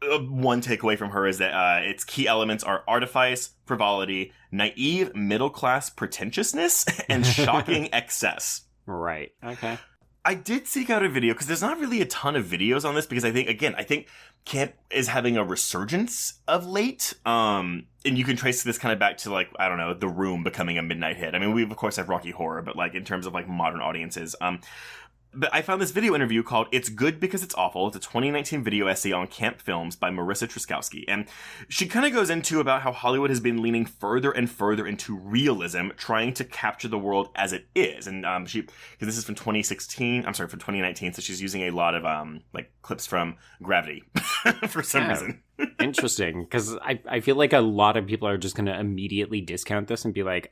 Speaker 5: one takeaway from her is that its key elements are artifice, frivolity, naive middle-class pretentiousness, and shocking excess.
Speaker 4: Right, okay.
Speaker 5: I did seek out a video because there's not really a ton of videos on this because I think camp is having a resurgence of late. And you can trace this kind of back to like, I don't know, The Room becoming a midnight hit. I mean, we of course have Rocky Horror, but like in terms of like modern audiences, but I found this video interview called It's Good Because It's Awful. It's a 2019 video essay on camp films by Marissa Truskowski. And she kind of goes into about how Hollywood has been leaning further and further into realism, trying to capture the world as it is. And because this is from 2019, so she's using a lot of like clips from Gravity for some reason.
Speaker 4: Interesting, because I feel like a lot of people are just going to immediately discount this and be like,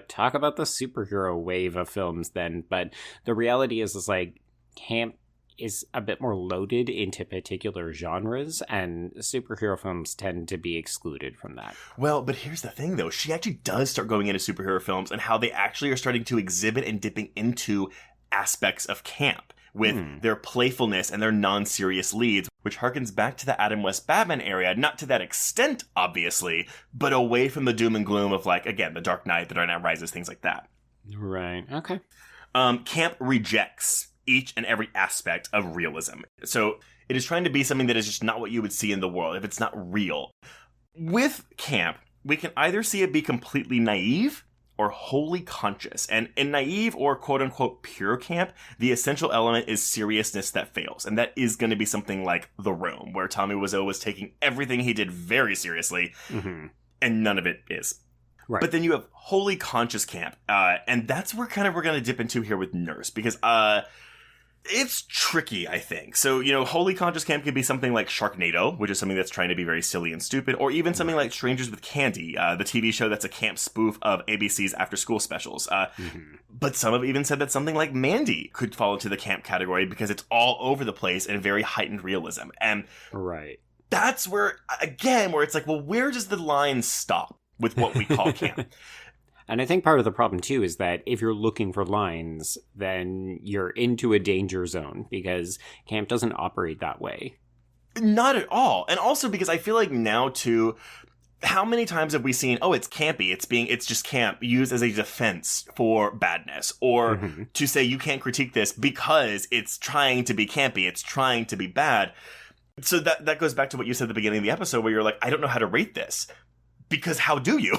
Speaker 4: talk about the superhero wave of films then. But the reality is like, camp is a bit more loaded into particular genres, and superhero films tend to be excluded from that.
Speaker 5: Well, but here's the thing, though. She actually does start going into superhero films and how they actually are starting to exhibit and dipping into aspects of camp with their playfulness and their non-serious leads, which harkens back to the Adam West Batman area, not to that extent, obviously, but away from the doom and gloom of, like, again, The Dark Knight, The Dark Knight Rises, things like that.
Speaker 4: Right, okay.
Speaker 5: Camp rejects each and every aspect of realism. So it is trying to be something that is just not what you would see in the world, if it's not real. With camp, we can either see it be completely naive or wholly conscious. And in naive or quote-unquote pure camp, the essential element is seriousness that fails. And that is going to be something like The Room, where Tommy Wiseau was taking everything he did very seriously, and none of it is.
Speaker 4: Right.
Speaker 5: But then you have wholly conscious camp, and that's where kind of we're going to dip into here with Nurse, because it's tricky, I think. So, wholly conscious camp could be something like Sharknado, which is something that's trying to be very silly and stupid, or even something like Strangers with Candy, the TV show that's a camp spoof of ABC's after-school specials. But some have even said that something like Mandy could fall into the camp category because it's all over the place and very heightened realism. And that's where, again, where it's like, well, where does the line stop with what we call camp?
Speaker 4: And I think part of the problem, too, is that if you're looking for lines, then you're into a danger zone, because camp doesn't operate that way.
Speaker 5: Not at all. And also because I feel like now, too, how many times have we seen, oh, it's campy, it's just camp, used as a defense for badness, or to say you can't critique this because it's trying to be campy, it's trying to be bad. So that goes back to what you said at the beginning of the episode, where you're like, I don't know how to rate this. Because how do you?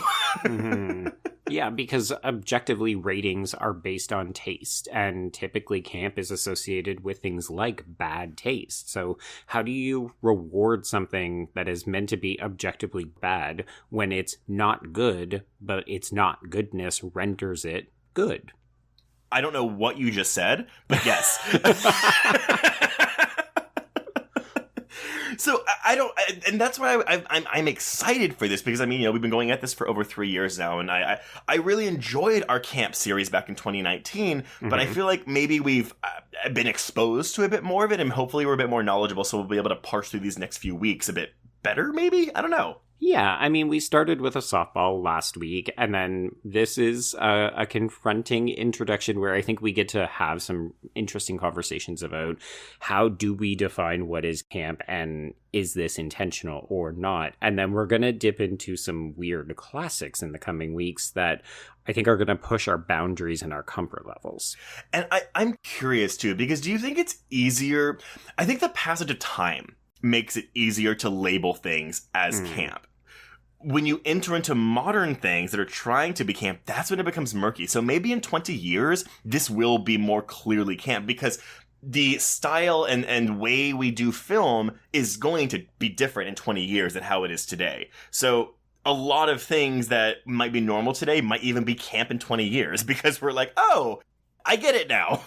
Speaker 4: Yeah, because objectively ratings are based on taste, and typically camp is associated with things like bad taste. So how do you reward something that is meant to be objectively bad when it's not good, but its not goodness renders it good?
Speaker 5: I don't know what you just said, but yes. So and that's why I'm excited for this, because we've been going at this for over 3 years now, and I really enjoyed our camp series back in 2019, but I feel like maybe we've been exposed to a bit more of it, and hopefully we're a bit more knowledgeable, so we'll be able to parse through these next few weeks a bit better, maybe? I don't know.
Speaker 4: Yeah, we started with a softball last week, and then this is a confronting introduction where I think we get to have some interesting conversations about how do we define what is camp, and is this intentional or not? And then we're going to dip into some weird classics in the coming weeks that I think are going to push our boundaries and our comfort levels.
Speaker 5: And I'm curious, too, because do you think it's easier? I think the passage of time makes it easier to label things as camp. When you enter into modern things that are trying to be camp, that's when it becomes murky. So maybe in 20 years, this will be more clearly camp, because the style and way we do film is going to be different in 20 years than how it is today. So a lot of things that might be normal today might even be camp in 20 years, because we're like, oh, I get it now.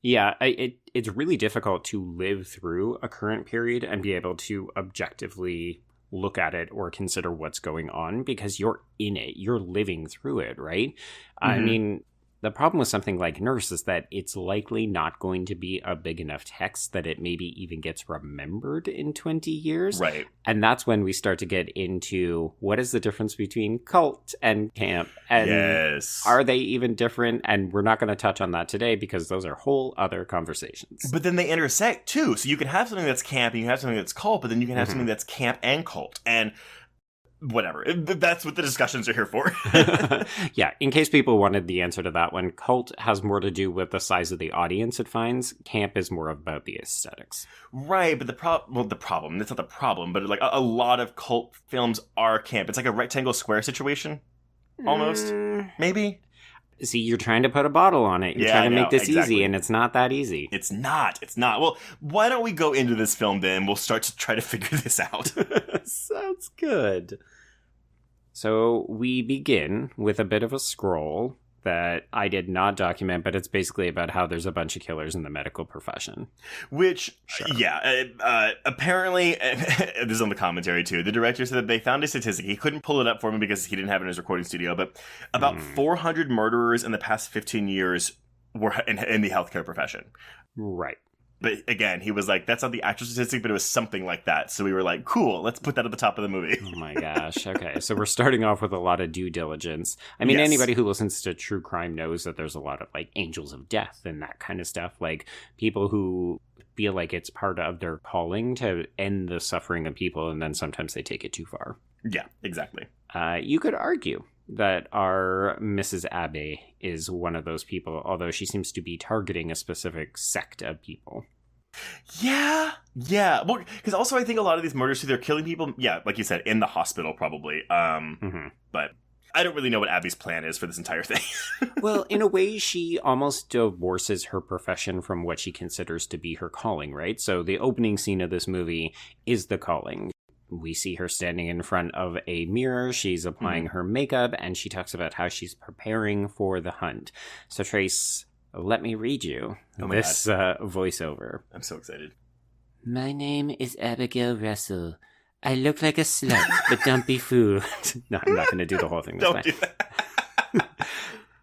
Speaker 4: Yeah, it's really difficult to live through a current period and be able to objectively look at it or consider what's going on, because you're in it, you're living through it, right? The problem with something like Nurse is that it's likely not going to be a big enough text that it maybe even gets remembered in 20 years.
Speaker 5: Right.
Speaker 4: And that's when we start to get into what is the difference between cult and camp? And
Speaker 5: yes.
Speaker 4: Are they even different? And we're not going to touch on that today because those are whole other conversations.
Speaker 5: But then they intersect too. So you can have something that's camp and you can have something that's cult, but then you can have something that's camp and cult. And whatever. That's what the discussions are here for.
Speaker 4: Yeah, in case people wanted the answer to that one, cult has more to do with the size of the audience it finds. Camp is more about the aesthetics.
Speaker 5: Right, but that's not the problem, but like a lot of cult films are camp. It's like a rectangle square situation, almost. Maybe?
Speaker 4: See, you're trying to put a bottle on it. You're trying to make this easy, and it's not that easy.
Speaker 5: It's not. Well, why don't we go into this film then? We'll start to try to figure this out.
Speaker 4: Sounds good. So we begin with a bit of a scroll that I did not document, but it's basically about how there's a bunch of killers in the medical profession.
Speaker 5: Which, apparently, this is on the commentary too, the director said that they found a statistic. He couldn't pull it up for me because he didn't have it in his recording studio, but about 400 murderers in the past 15 years were in the healthcare profession.
Speaker 4: Right.
Speaker 5: But again, he was like, that's not the actual statistic, but it was something like that. So we were like, cool, let's put that at the top of the movie.
Speaker 4: Oh my gosh. Okay. So we're starting off with a lot of due diligence. I mean, Anybody who listens to true crime knows that there's a lot of like angels of death and that kind of stuff. Like people who feel like it's part of their calling to end the suffering of people. And then sometimes they take it too far.
Speaker 5: Yeah, exactly.
Speaker 4: You could argue that our Mrs. Abbey is one of those people, although she seems to be targeting a specific sect of people.
Speaker 5: Yeah. Well, because also I think a lot of these murders, they're killing people, like you said, in the hospital probably. But I don't really know what Abby's plan is for this entire thing.
Speaker 4: Well, in a way, she almost divorces her profession from what she considers to be her calling, right? So the opening scene of this movie is the calling. We see her standing in front of a mirror. She's applying her makeup, and she talks about how she's preparing for the hunt. So, Trace, let me read you this voiceover.
Speaker 5: I'm so excited.
Speaker 4: My name is Abigail Russell. I look like a slut, but don't be fooled. No, I'm not going to do the whole thing this way.
Speaker 5: Don't do that.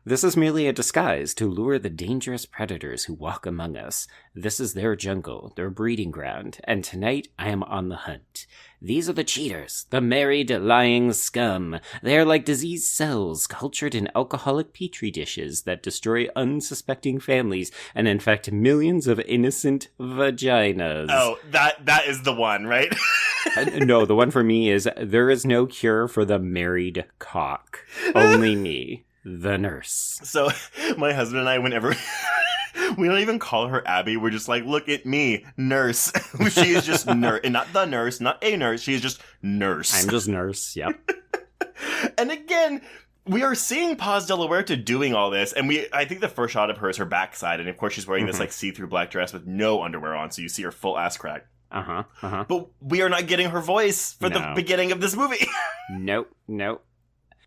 Speaker 4: This is merely a disguise to lure the dangerous predators who walk among us. This is their jungle, their breeding ground, and tonight I am on the hunt. These are the cheaters, the married, lying scum. They are like diseased cells cultured in alcoholic petri dishes that destroy unsuspecting families and infect millions of innocent vaginas.
Speaker 5: Oh, that is the one, right?
Speaker 4: No, the one for me is, there is no cure for the married cock. Only me. The nurse.
Speaker 5: So, my husband and I, whenever... we don't even call her Abby. We're just like, look at me, nurse. She is just nurse. And not the nurse, not a nurse. She is just nurse.
Speaker 4: I'm just nurse, yep.
Speaker 5: And again, we are seeing Paz de la Huerta doing all this. And I think the first shot of her is her backside. And of course, she's wearing this like see-through black dress with no underwear on. So you see her full ass crack. But we are not getting her voice for the beginning of this movie. Nope.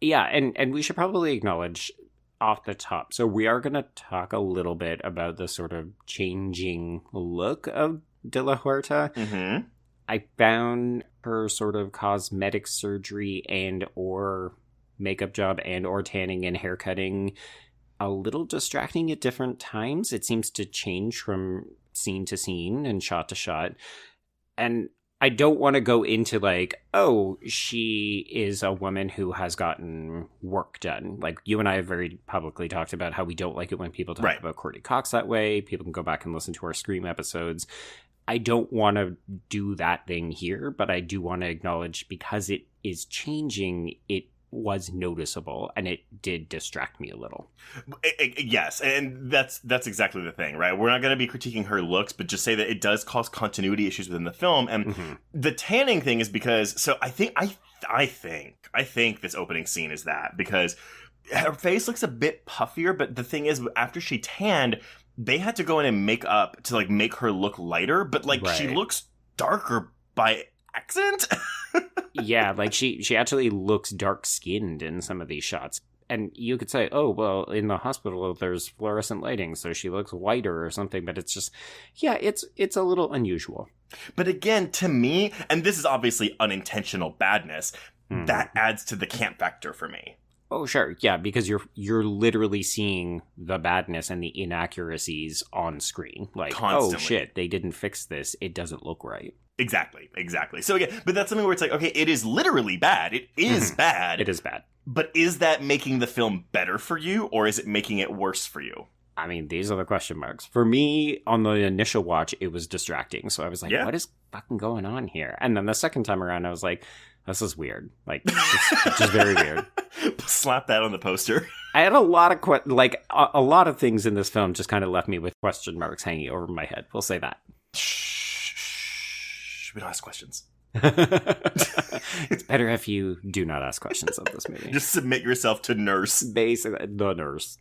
Speaker 4: Yeah, and we should probably acknowledge off the top. So we are going to talk a little bit about the sort of changing look of De La Huerta.
Speaker 5: Mm-hmm.
Speaker 4: I found her sort of cosmetic surgery and or makeup job and or tanning and haircutting a little distracting at different times. It seems to change from scene to scene and shot to shot. And I don't want to go into like, oh, she is a woman who has gotten work done. Like you and I have very publicly talked about how we don't like it when people talk about Courtney Cox that way. People can go back and listen to our Scream episodes. I don't want to do that thing here, but I do want to acknowledge because it is changing, it was noticeable and it did distract me a little.
Speaker 5: Yes, and that's exactly the thing, right? We're not going to be critiquing her looks, but just say that it does cause continuity issues within the film. And the tanning thing is because, so I think this opening scene is that, because her face looks a bit puffier, but the thing is, after she tanned, they had to go in and make up to like make her look lighter, but like she looks darker by accident.
Speaker 4: Yeah, like she actually looks dark-skinned in some of these shots. And you could say, oh, well, in the hospital there's fluorescent lighting, so she looks whiter or something, but it's just, yeah, it's a little unusual.
Speaker 5: But again, to me, and this is obviously unintentional badness, that adds to the camp factor for me.
Speaker 4: Oh, sure. Yeah, because you're literally seeing the badness and the inaccuracies on screen. Like,
Speaker 5: Constantly.
Speaker 4: Oh, shit, they didn't fix this. It doesn't look right.
Speaker 5: Exactly. So again, but that's something where it's like, okay, it is literally bad. It is bad.
Speaker 4: It is bad.
Speaker 5: But is that making the film better for you, or is it making it worse for you?
Speaker 4: I mean, these are the question marks. For me, on the initial watch, it was distracting. So I was like, What is fucking going on here? And then the second time around, I was like, this is weird. Like, it's just very weird.
Speaker 5: Slap that on the poster.
Speaker 4: I had a lot of a lot of things in this film just kind of left me with question marks hanging over my head. We'll say that.
Speaker 5: Shh. We don't ask questions.
Speaker 4: It's better if you do not ask questions of this movie.
Speaker 5: Just submit yourself to nurse.
Speaker 4: Basically, the nurse.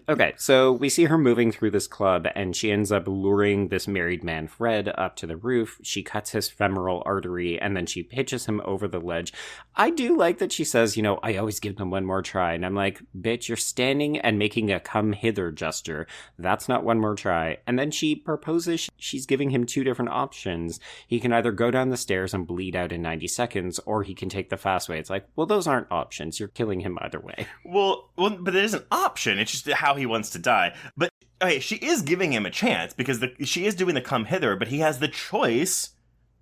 Speaker 4: Okay, so we see her moving through this club, and she ends up luring this married man, Fred, up to the roof. She cuts his femoral artery, and then she pitches him over the ledge. I do like that she says, I always give them one more try. And I'm like, bitch, you're standing and making a come hither gesture. That's not one more try. And then she proposes she's giving him two different options. He can either go down the stairs and bleed out in 90 seconds, or he can take the fast way. It's like, well, those aren't options. You're killing him either way.
Speaker 5: Well, but it is an option. It's just how he wants to die. But okay, she is giving him a chance because she is doing the come hither, but he has the choice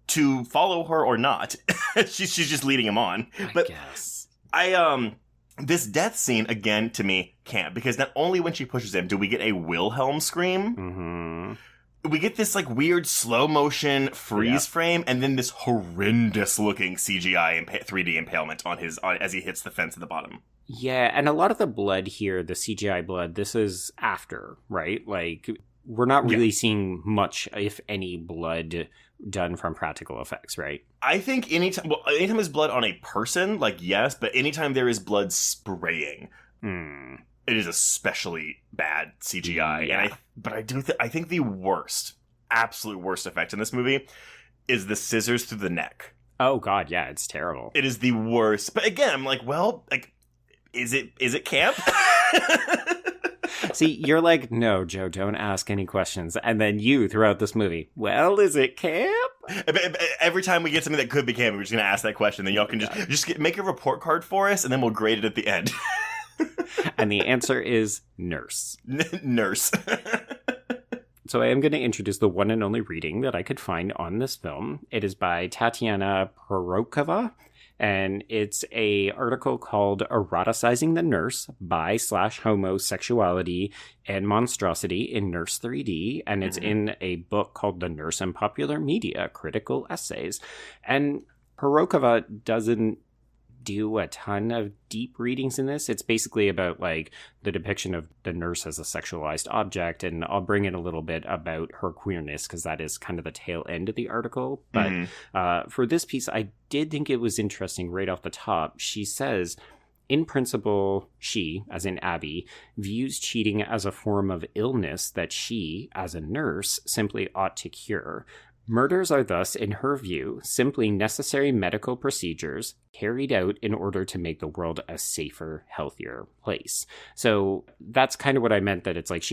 Speaker 5: to follow her or not. she's just leading him on.
Speaker 4: I guess.
Speaker 5: This death scene again to me can't, because not only when she pushes him do we get a Wilhelm scream. We get this like weird slow motion freeze frame, and then this horrendous looking CGI 3D impalement on as he hits the fence at the bottom.
Speaker 4: Yeah, and a lot of the blood here, the CGI blood, this is after, right? Like, we're not really seeing much, if any, blood done from practical effects, right?
Speaker 5: I think anytime there's blood on a person, like, yes, but anytime there is blood spraying, it is especially bad CGI.
Speaker 4: Yeah.
Speaker 5: I think the absolute worst effect in this movie is the scissors through the neck.
Speaker 4: Oh, God, yeah, it's terrible.
Speaker 5: It is the worst. But again, I'm like, well, like, is it camp?
Speaker 4: See, you're like, no, Joe, don't ask any questions. And then you, throughout this movie, well, is it camp?
Speaker 5: Every time we get something that could be camp, we're just going to ask that question. Then y'all can make a report card for us, and then we'll grade it at the end.
Speaker 4: And the answer is nurse.
Speaker 5: Nurse.
Speaker 4: So I am going to introduce the one and only reading that I could find on this film. It is by Tatiana Prorokova. And it's a article called Eroticizing the Nurse by/Homo, Sexuality, and Monstrosity in Nurse 3D. And it's in a book called The Nurse and Popular Media, Critical Essays. And Prorokova doesn't do a ton of deep readings in this. It's basically about like the depiction of the nurse as a sexualized object, and I'll bring in a little bit about her queerness because that is kind of the tail end of the article. But for this piece, I did think it was interesting right off the top. She says, in principle, she, as in Abby, views cheating as a form of illness that she, as a nurse, simply ought to cure. Murders are thus, in her view, simply necessary medical procedures carried out in order to make the world a safer, healthier place. So that's kind of what I meant, that it's like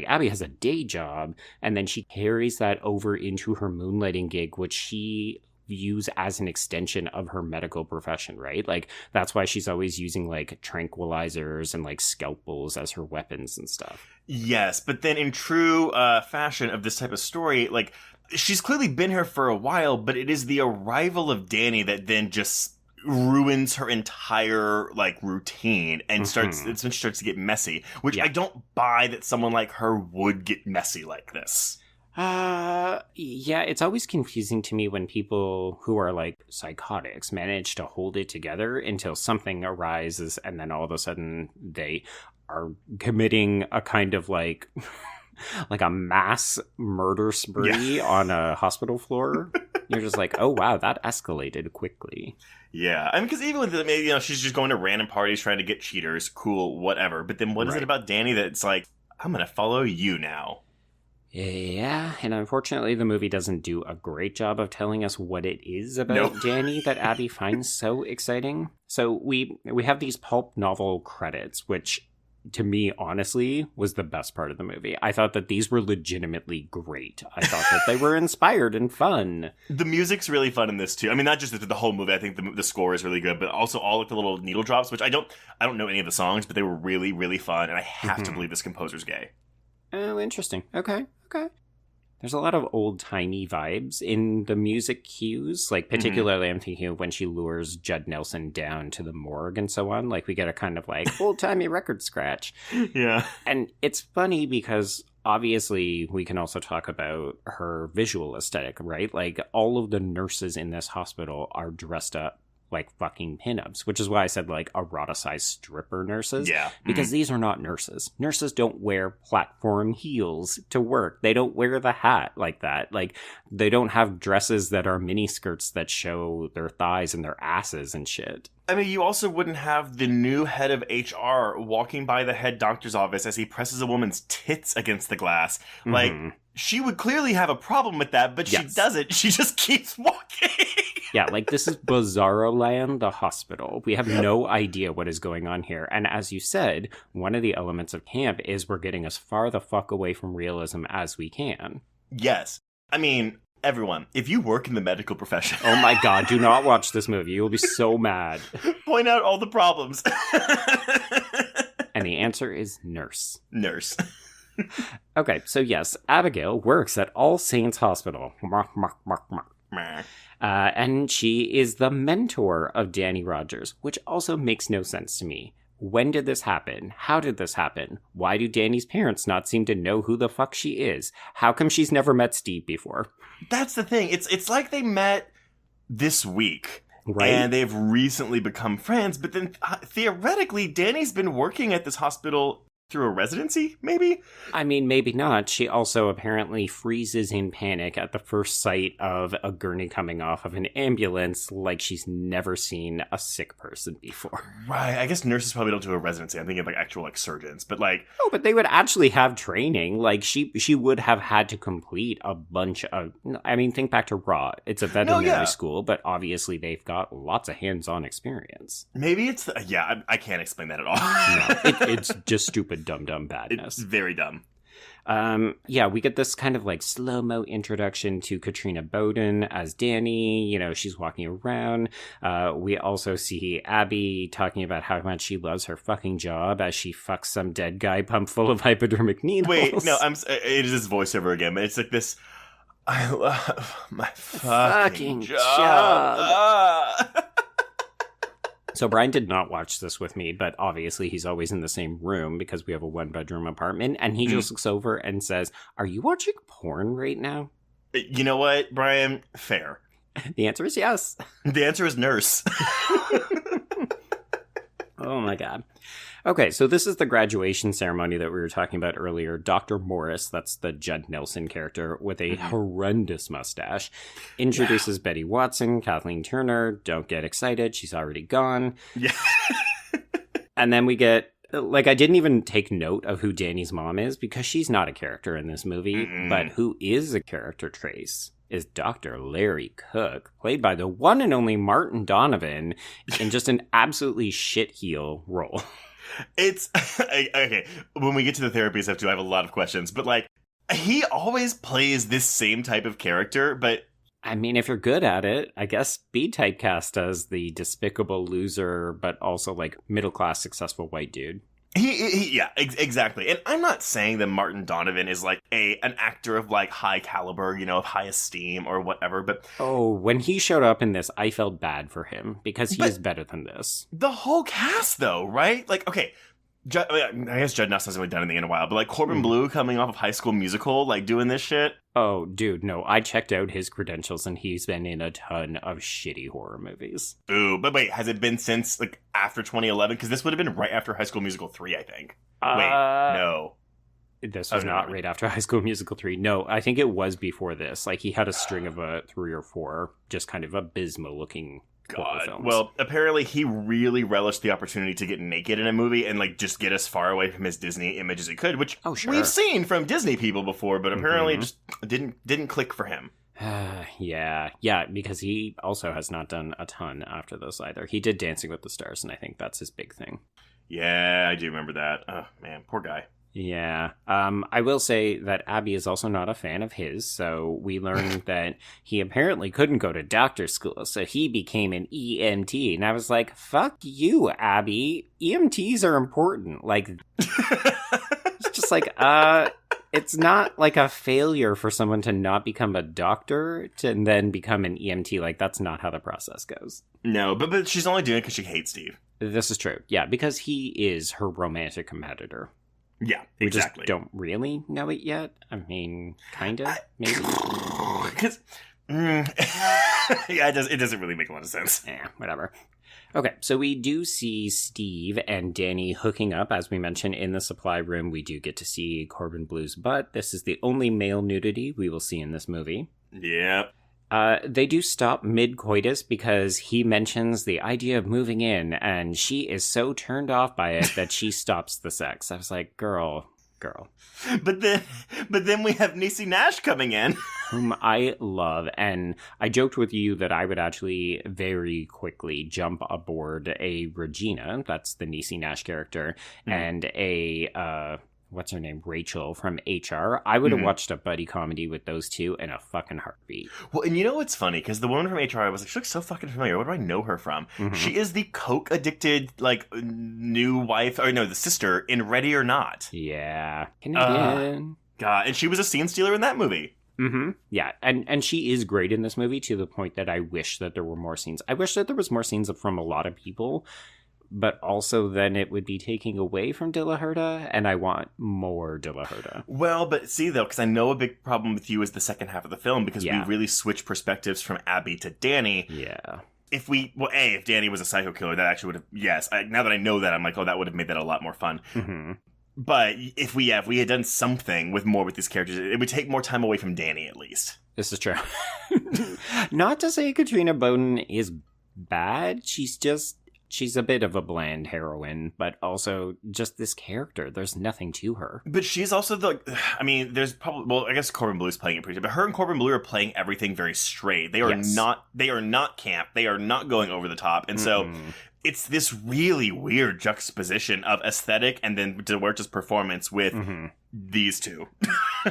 Speaker 4: Abby has a day job, and then she carries that over into her moonlighting gig, which she views as an extension of her medical profession, right? Like, that's why she's always using like tranquilizers and like scalpels as her weapons and stuff.
Speaker 5: Yes, but then in true fashion of this type of story, like, she's clearly been here for a while, but it is the arrival of Danny that then just ruins her entire like routine and starts to get messy, which I don't buy that someone like her would get messy like this.
Speaker 4: Yeah, it's always confusing to me when people who are like psychotics manage to hold it together until something arises, and then all of a sudden they are committing a kind of like like a mass murder spree on a hospital floor. You're just like, oh wow, that escalated quickly.
Speaker 5: Yeah, I mean, because even with she's just going to random parties trying to get cheaters, cool, whatever. But then what is it about Danny that's like, I'm gonna follow you now?
Speaker 4: Yeah, and unfortunately the movie doesn't do a great job of telling us what it is about Danny that Abby finds so exciting. So we have these pulp novel credits, which to me, honestly, was the best part of the movie. I thought that these were legitimately great. I thought that they were inspired and fun.
Speaker 5: The music's really fun in this too. I mean, not just the whole movie. I think the score is really good, but also all of the little needle drops, which I don't know any of the songs, but they were really, really fun. And I have to believe this composer's gay.
Speaker 4: Oh, interesting. Okay. There's a lot of old-timey vibes in the music cues. Like, particularly I'm thinking of when she lures Judd Nelson down to the morgue and so on. Like, we get a kind of, like, old-timey record scratch.
Speaker 5: Yeah.
Speaker 4: And it's funny because, obviously, we can also talk about her visual aesthetic, right? Like, all of the nurses in this hospital are dressed up like fucking pinups, which is why I said like eroticized stripper nurses.
Speaker 5: Yeah.
Speaker 4: Because these are not nurses. Nurses don't wear platform heels to work. They don't wear the hat like that. Like, they don't have dresses that are mini skirts that show their thighs and their asses and shit.
Speaker 5: I mean, you also wouldn't have the new head of HR walking by the head doctor's office as he presses a woman's tits against the glass. Like, she would clearly have a problem with that, but she doesn't. She just keeps walking.
Speaker 4: Yeah, like, this is Bizarro Land, the hospital. We have no idea what is going on here. And as you said, one of the elements of camp is we're getting as far the fuck away from realism as we can.
Speaker 5: Yes. I mean, everyone, if you work in the medical profession...
Speaker 4: Oh my god, do not watch this movie. You will be so mad.
Speaker 5: Point out all the problems.
Speaker 4: And the answer is nurse.
Speaker 5: Nurse.
Speaker 4: Okay, so yes, Abigail works at All Saints Hospital. And she is the mentor of Danny Rogers, which also makes no sense to me. When did this happen? How did this happen? Why do Danny's parents not seem to know who the fuck she is? How come she's never met Steve before?
Speaker 5: That's the thing. It's like they met this week.
Speaker 4: Right.
Speaker 5: And they've recently become friends, but then theoretically, Danny's been working at this hospital through a residency, maybe?
Speaker 4: I mean, maybe not. She also apparently freezes in panic at the first sight of a gurney coming off of an ambulance, like she's never seen a sick person before.
Speaker 5: Right. I guess nurses probably don't do a residency. I'm thinking of like actual like surgeons, but like...
Speaker 4: Oh, but they would actually have training. Like, she would have had to complete a bunch of... I mean, think back to Raw. It's a veterinary school, but obviously they've got lots of hands-on experience.
Speaker 5: Maybe it's... I can't explain that at all.
Speaker 4: No, it's just stupid dumb badness.
Speaker 5: It's very dumb.
Speaker 4: We get this kind of like slow-mo introduction to Katrina Bowden as Danny. You know, she's walking around. We also see Abby talking about how much she loves her fucking job as she fucks some dead guy pumped full of hypodermic needles.
Speaker 5: Wait, no, it is this voiceover again, but it's like this, I love my fucking job.
Speaker 4: So Brian did not watch this with me, but obviously he's always in the same room because we have a one-bedroom apartment, and he just looks over and says, "Are you watching porn right now?"
Speaker 5: You know what, Brian? Fair.
Speaker 4: The answer is yes.
Speaker 5: The answer is nurse.
Speaker 4: Oh my god. Okay, so this is the graduation ceremony that we were talking about earlier. Dr. Morris, that's the Judd Nelson character, with a horrendous mustache, introduces Betty Watson, Kathleen Turner. Don't get excited, she's already gone.
Speaker 5: Yeah.
Speaker 4: And then we get, like, I didn't even take note of who Danny's mom is because she's not a character in this movie, but who is a character trace is Dr. Larry Cook, played by the one and only Martin Donovan, in just an absolutely shitheel role.
Speaker 5: It's okay. When we get to the therapy stuff too, I have a lot of questions. But like, he always plays this same type of character. But
Speaker 4: I mean, if you're good at it, I guess be typecast as the despicable loser, but also like middle class successful white dude.
Speaker 5: Exactly. And I'm not saying that Martin Donovan is like an actor of like high caliber, you know, of high esteem or whatever. But
Speaker 4: when he showed up in this, I felt bad for him because he is better than this.
Speaker 5: The whole cast, though, right? Like, okay, I guess Judd Nelson hasn't really done anything in a while, but like Corbin Bleu coming off of High School Musical, like doing this shit.
Speaker 4: Oh, dude, no, I checked out his credentials and he's been in a ton of shitty horror movies.
Speaker 5: Ooh, but wait, has it been since like after 2011? Because this would have been right after High School Musical 3, I think. Wait, no.
Speaker 4: This was not right after High School Musical 3. No, I think it was before this. Like, he had a string of 3 or 4 just kind of abysmal looking horror films.
Speaker 5: Well, apparently he really relished the opportunity to get naked in a movie and like just get as far away from his Disney image as he could, which we've seen from Disney people before, but apparently just didn't click for him.
Speaker 4: Yeah, because he also has not done a ton after this either. He did Dancing with the Stars, and I think that's his big thing.
Speaker 5: Yeah, I do remember that. Oh, man, poor guy.
Speaker 4: Yeah. I will say that Abby is also not a fan of his, so we learned that he apparently couldn't go to doctor school, so he became an EMT. And I was like, fuck you, Abby. EMTs are important. Like, it's just like, it's not like a failure for someone to not become a doctor to then become an EMT. Like, that's not how the process goes.
Speaker 5: No, but she's only doing it because she hates Steve.
Speaker 4: This is true. Yeah, because he is her romantic competitor.
Speaker 5: Yeah, exactly.
Speaker 4: We just don't really know it yet. I mean, kind of, maybe.
Speaker 5: Because, yeah, it doesn't really make a lot of sense.
Speaker 4: Yeah, whatever. Okay, so we do see Steve and Danny hooking up, as we mentioned, in the supply room. We do get to see Corbin Blue's butt. This is the only male nudity we will see in this movie.
Speaker 5: Yep.
Speaker 4: They do stop mid-coitus because he mentions the idea of moving in, and she is so turned off by it that she stops the sex. I was like, girl.
Speaker 5: But then we have Niecy Nash coming in.
Speaker 4: Whom I love, and I joked with you that I would actually very quickly jump aboard a Regina, that's the Niecy Nash character, and a, what's her name, Rachel from HR. I would have watched a buddy comedy with those two in a fucking heartbeat.
Speaker 5: Well, and you know what's funny? Because the woman from HR, I was like, she looks so fucking familiar. What do I know her from? Mm-hmm. She is the coke-addicted, like, new wife, or no, the sister in Ready or Not.
Speaker 4: Yeah. Canadian.
Speaker 5: God, and she was a scene stealer in that movie.
Speaker 4: Mm-hmm. Yeah, and she is great in this movie to the point that I wish that there were more scenes. I wish that there was more scenes from a lot of people, but also then it would be taking away from De La Huerta, and I want more De La Huerta.
Speaker 5: Well, but see, though, because I know a big problem with you is the second half of the film, because we really switch perspectives from Abby to Danny.
Speaker 4: Yeah.
Speaker 5: If Danny was a psycho killer, that actually would have, now that I know that, I'm like, oh, that would have made that a lot more fun.
Speaker 4: Mm-hmm.
Speaker 5: But if we had done something with these characters, it would take more time away from Danny, at least.
Speaker 4: This is true. Not to say Katrina Bowden is bad, she's a bit of a bland heroine, but also just this character. There's nothing to her.
Speaker 5: But she's also there's probably, well, I guess Corbin Bleu's playing it pretty good, but her and Corbin Bleu are playing everything very straight. They are not camp. They are not going over the top. And so it's this really weird juxtaposition of aesthetic and then De Huerta's performance with these two.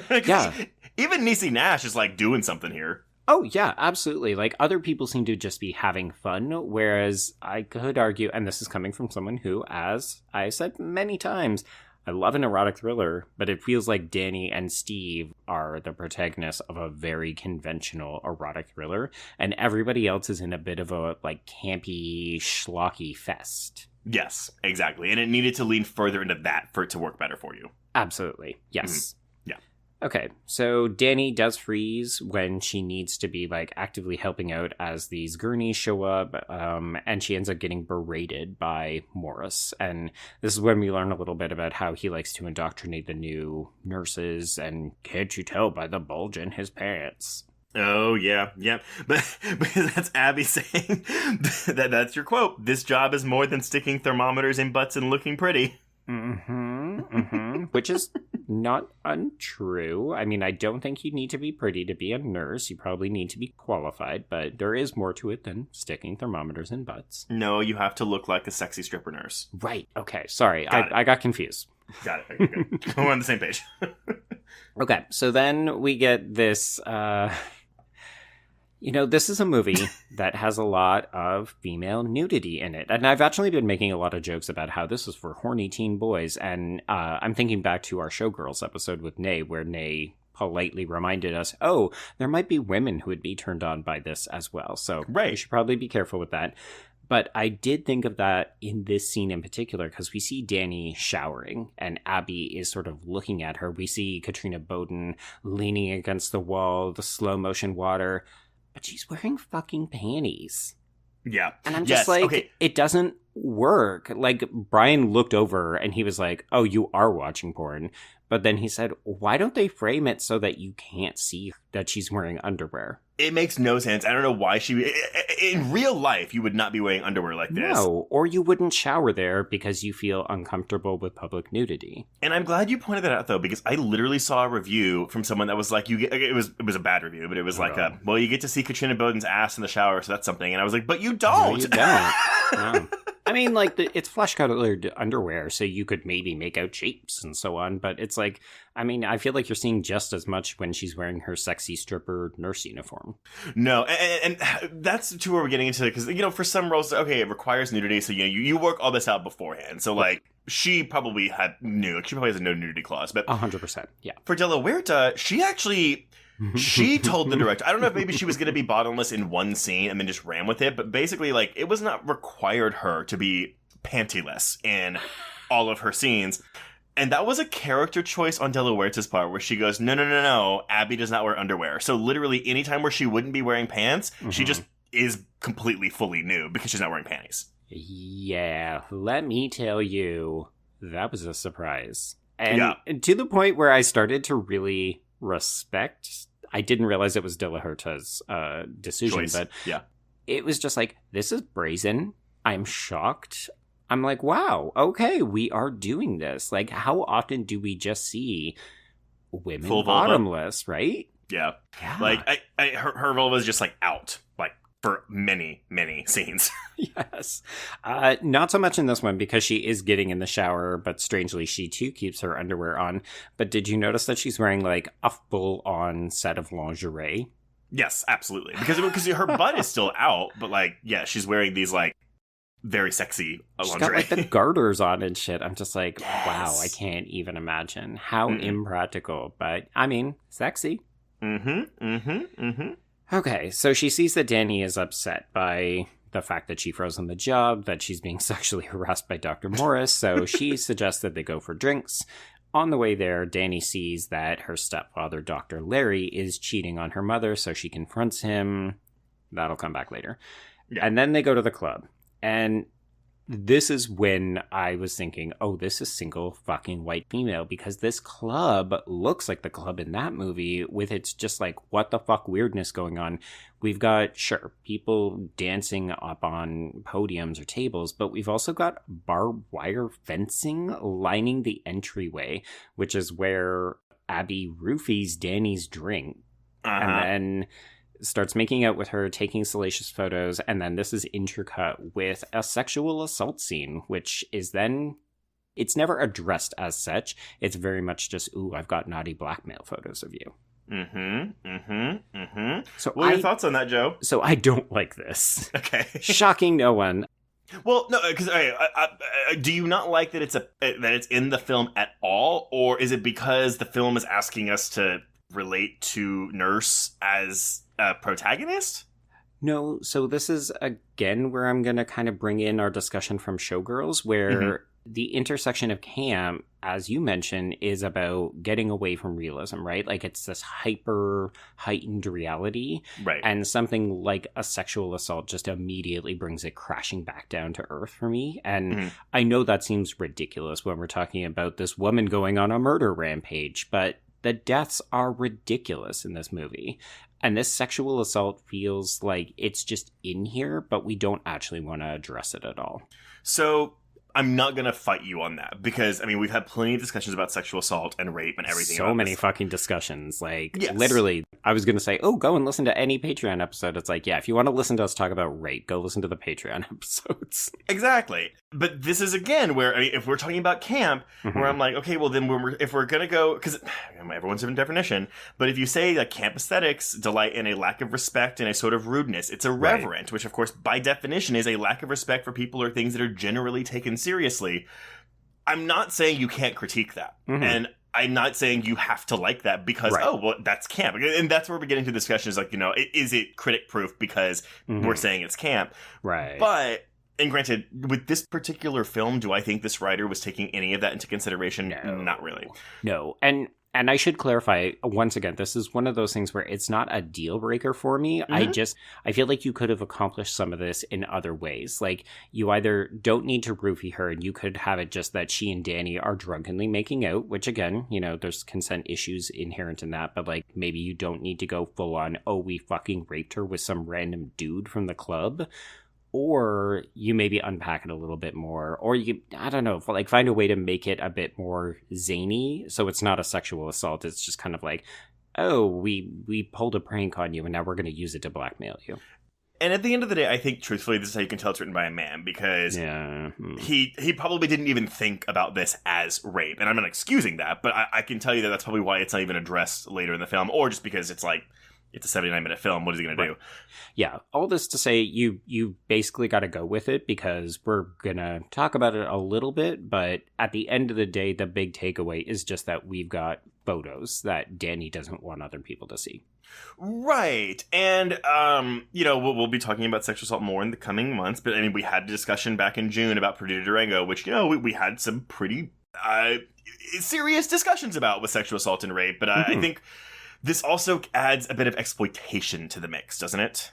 Speaker 4: Yeah.
Speaker 5: Even Niecy Nash is like doing something here.
Speaker 4: Oh, yeah, absolutely. Like, other people seem to just be having fun, whereas I could argue, and this is coming from someone who, as I said many times, I love an erotic thriller, but it feels like Danny and Steve are the protagonists of a very conventional erotic thriller, and everybody else is in a bit of a, like, campy, schlocky fest.
Speaker 5: Yes, exactly. And it needed to lean further into that for it to work better for you.
Speaker 4: Absolutely. Yes.
Speaker 5: Mm-hmm.
Speaker 4: Okay, so Danny does freeze when she needs to be, like, actively helping out as these gurneys show up, and she ends up getting berated by Morris. And this is when we learn a little bit about how he likes to indoctrinate the new nurses, and can't you tell by the bulge in his pants?
Speaker 5: Oh, yeah. But that's Abby saying, that's your quote, "This job is more than sticking thermometers in butts and looking pretty."
Speaker 4: Which is not untrue. I mean, I don't think you need to be pretty to be a nurse. You probably need to be qualified, but there is more to it than sticking thermometers in butts.
Speaker 5: No, you have to look like a sexy stripper nurse.
Speaker 4: Right. Okay. Sorry. I got confused.
Speaker 5: Got it. Okay, good. We're on the same page.
Speaker 4: Okay. So then we get this, this is a movie that has a lot of female nudity in it. And I've actually been making a lot of jokes about how this is for horny teen boys. And I'm thinking back to our Showgirls episode with Nay, where Nay politely reminded us, oh, there might be women who would be turned on by this as well. So we should probably be careful with that. But I did think of that in this scene in particular, because we see Danny showering and Abby is sort of looking at her. We see Katrina Bowden leaning against the wall, the slow motion water. But she's wearing fucking panties.
Speaker 5: Yeah.
Speaker 4: And I'm just It doesn't work. Like, Brian looked over and he was like, oh, you are watching porn. But then he said, why don't they frame it so that you can't see that she's wearing underwear?
Speaker 5: It makes no sense. I don't know why in real life, you would not be wearing underwear like this.
Speaker 4: No, or you wouldn't shower there because you feel uncomfortable with public nudity.
Speaker 5: And I'm glad you pointed that out, though, because I literally saw a review from someone that was like, it was a bad review, but it was you get to see Katrina Bowden's ass in the shower, so that's something. And I was like, but you don't.
Speaker 4: No, you don't. No. I mean, like, it's flesh-colored underwear, so you could maybe make out shapes and so on, but it's like, I mean, I feel like you're seeing just as much when she's wearing her sexy stripper nurse uniform.
Speaker 5: No, and that's to where we're getting into it, because, you know, for some roles, okay, it requires nudity, so, you know, you work all this out beforehand. So, like, she probably has a no nudity clause, but
Speaker 4: 100%, yeah.
Speaker 5: For De La Huerta, she told the director, I don't know if maybe she was going to be bottomless in one scene and then just ran with it, but basically, like, it was not required her to be pantyless in all of her scenes. And that was a character choice on De La Huerta's part, where she goes, no, Abby does not wear underwear. So literally anytime where she wouldn't be wearing pants, she just is completely fully nude because she's not wearing panties.
Speaker 4: Yeah, let me tell you, that was a surprise. And to the point where I started to really respect, I didn't realize it was De La Huerta's decision, choice. But it was just like, this is brazen. I'm shocked. I'm like, wow, okay, we are doing this. Like, how often do we just see women full bottomless, right?
Speaker 5: Yeah. Like, her vulva is just, like, out, like, for many, many scenes.
Speaker 4: Yes. Not so much in this one, because she is getting in the shower, but strangely, she, too, keeps her underwear on. But did you notice that she's wearing, like, a full-on set of lingerie?
Speaker 5: Yes, absolutely. Because her butt is still out, but, like, yeah, she's wearing these, like, very sexy lingerie.
Speaker 4: She's got, like, the garters on and shit. I'm just like, wow, I can't even imagine. How impractical. But, I mean, sexy. Okay, so she sees that Danny is upset by the fact that she froze on the job, that she's being sexually harassed by Dr. Morris, so she suggests that they go for drinks. On the way there, Danny sees that her stepfather, Dr. Larry, is cheating on her mother, so she confronts him. That'll come back later. Yeah. And then they go to the club. And this is when I was thinking, oh, this is single fucking white female, because this club looks like the club in that movie with its just like, what the fuck weirdness going on. We've got, sure, people dancing up on podiums or tables, but we've also got barbed wire fencing lining the entryway, which is where Abby roofies Danny's drink. And then starts making out with her, taking salacious photos, and then this is intercut with a sexual assault scene, which is then, it's never addressed as such. It's very much just, ooh, I've got naughty blackmail photos of you. So
Speaker 5: what are your thoughts on that, Joe?
Speaker 4: So I don't like this.
Speaker 5: Okay.
Speaker 4: Shocking no one.
Speaker 5: Well, no, because do you not like that it's in the film at all, or is it because the film is asking us to relate to Nurse as a protagonist?
Speaker 4: No, so this is again where I'm going to kind of bring in our discussion from Showgirls, where the intersection of camp, as you mentioned, is about getting away from realism, right? Like, it's this hyper heightened reality,
Speaker 5: right?
Speaker 4: And something like a sexual assault just immediately brings it crashing back down to earth for me. And I know that seems ridiculous when we're talking about this woman going on a murder rampage, but the deaths are ridiculous in this movie. And this sexual assault feels like it's just in here, but we don't actually want to address it at all.
Speaker 5: So I'm not going to fight you on that, because, I mean, we've had plenty of discussions about sexual assault and rape and everything.
Speaker 4: So many fucking discussions. Like, literally, I was going to say, oh, go and listen to any Patreon episode. It's like, yeah, if you want to listen to us talk about rape, go listen to the Patreon episodes.
Speaker 5: Exactly. But this is, again, where, I mean, if we're talking about camp, where I'm like, okay, well, then if we're going to go, because everyone's different definition, but if you say that camp aesthetics delight in a lack of respect and a sort of rudeness, it's irreverent, which, of course, by definition is a lack of respect for people or things that are generally taken seriously. I'm not saying you can't critique that. And I'm not saying you have to like that because, oh, well, that's camp. And that's where we get into discussions like, you know, is it critic proof because we're saying it's camp?
Speaker 4: Right.
Speaker 5: But, and granted, with this particular film, do I think this writer was taking any of that into consideration? No. Not really.
Speaker 4: No. And I should clarify, once again, this is one of those things where it's not a deal breaker for me. I feel like you could have accomplished some of this in other ways. Like, you either don't need to roofie her, and you could have it just that she and Danny are drunkenly making out, which again, you know, there's consent issues inherent in that, but like, maybe you don't need to go full on, oh, we fucking raped her with some random dude from the club. Or you maybe unpack it a little bit more, or you, I don't know, like find a way to make it a bit more zany, so it's not a sexual assault. It's just kind of like, oh, we pulled a prank on you, and now we're going to use it to blackmail you.
Speaker 5: And at the end of the day, I think, truthfully, this is how you can tell it's written by a man, because he probably didn't even think about this as rape. And I'm not excusing that, but I can tell you that that's probably why it's not even addressed later in the film, or just because it's like, it's a 79-minute film. What is he going to do?
Speaker 4: Yeah, all this to say, you basically got to go with it, because we're going to talk about it a little bit, but at the end of the day, the big takeaway is just that we've got photos that Danny doesn't want other people to see.
Speaker 5: Right. And, we'll be talking about sexual assault more in the coming months, but I mean, we had a discussion back in June about Perdita Durango, which, we had some pretty serious discussions about with sexual assault and rape, but I think this also adds a bit of exploitation to the mix, doesn't it?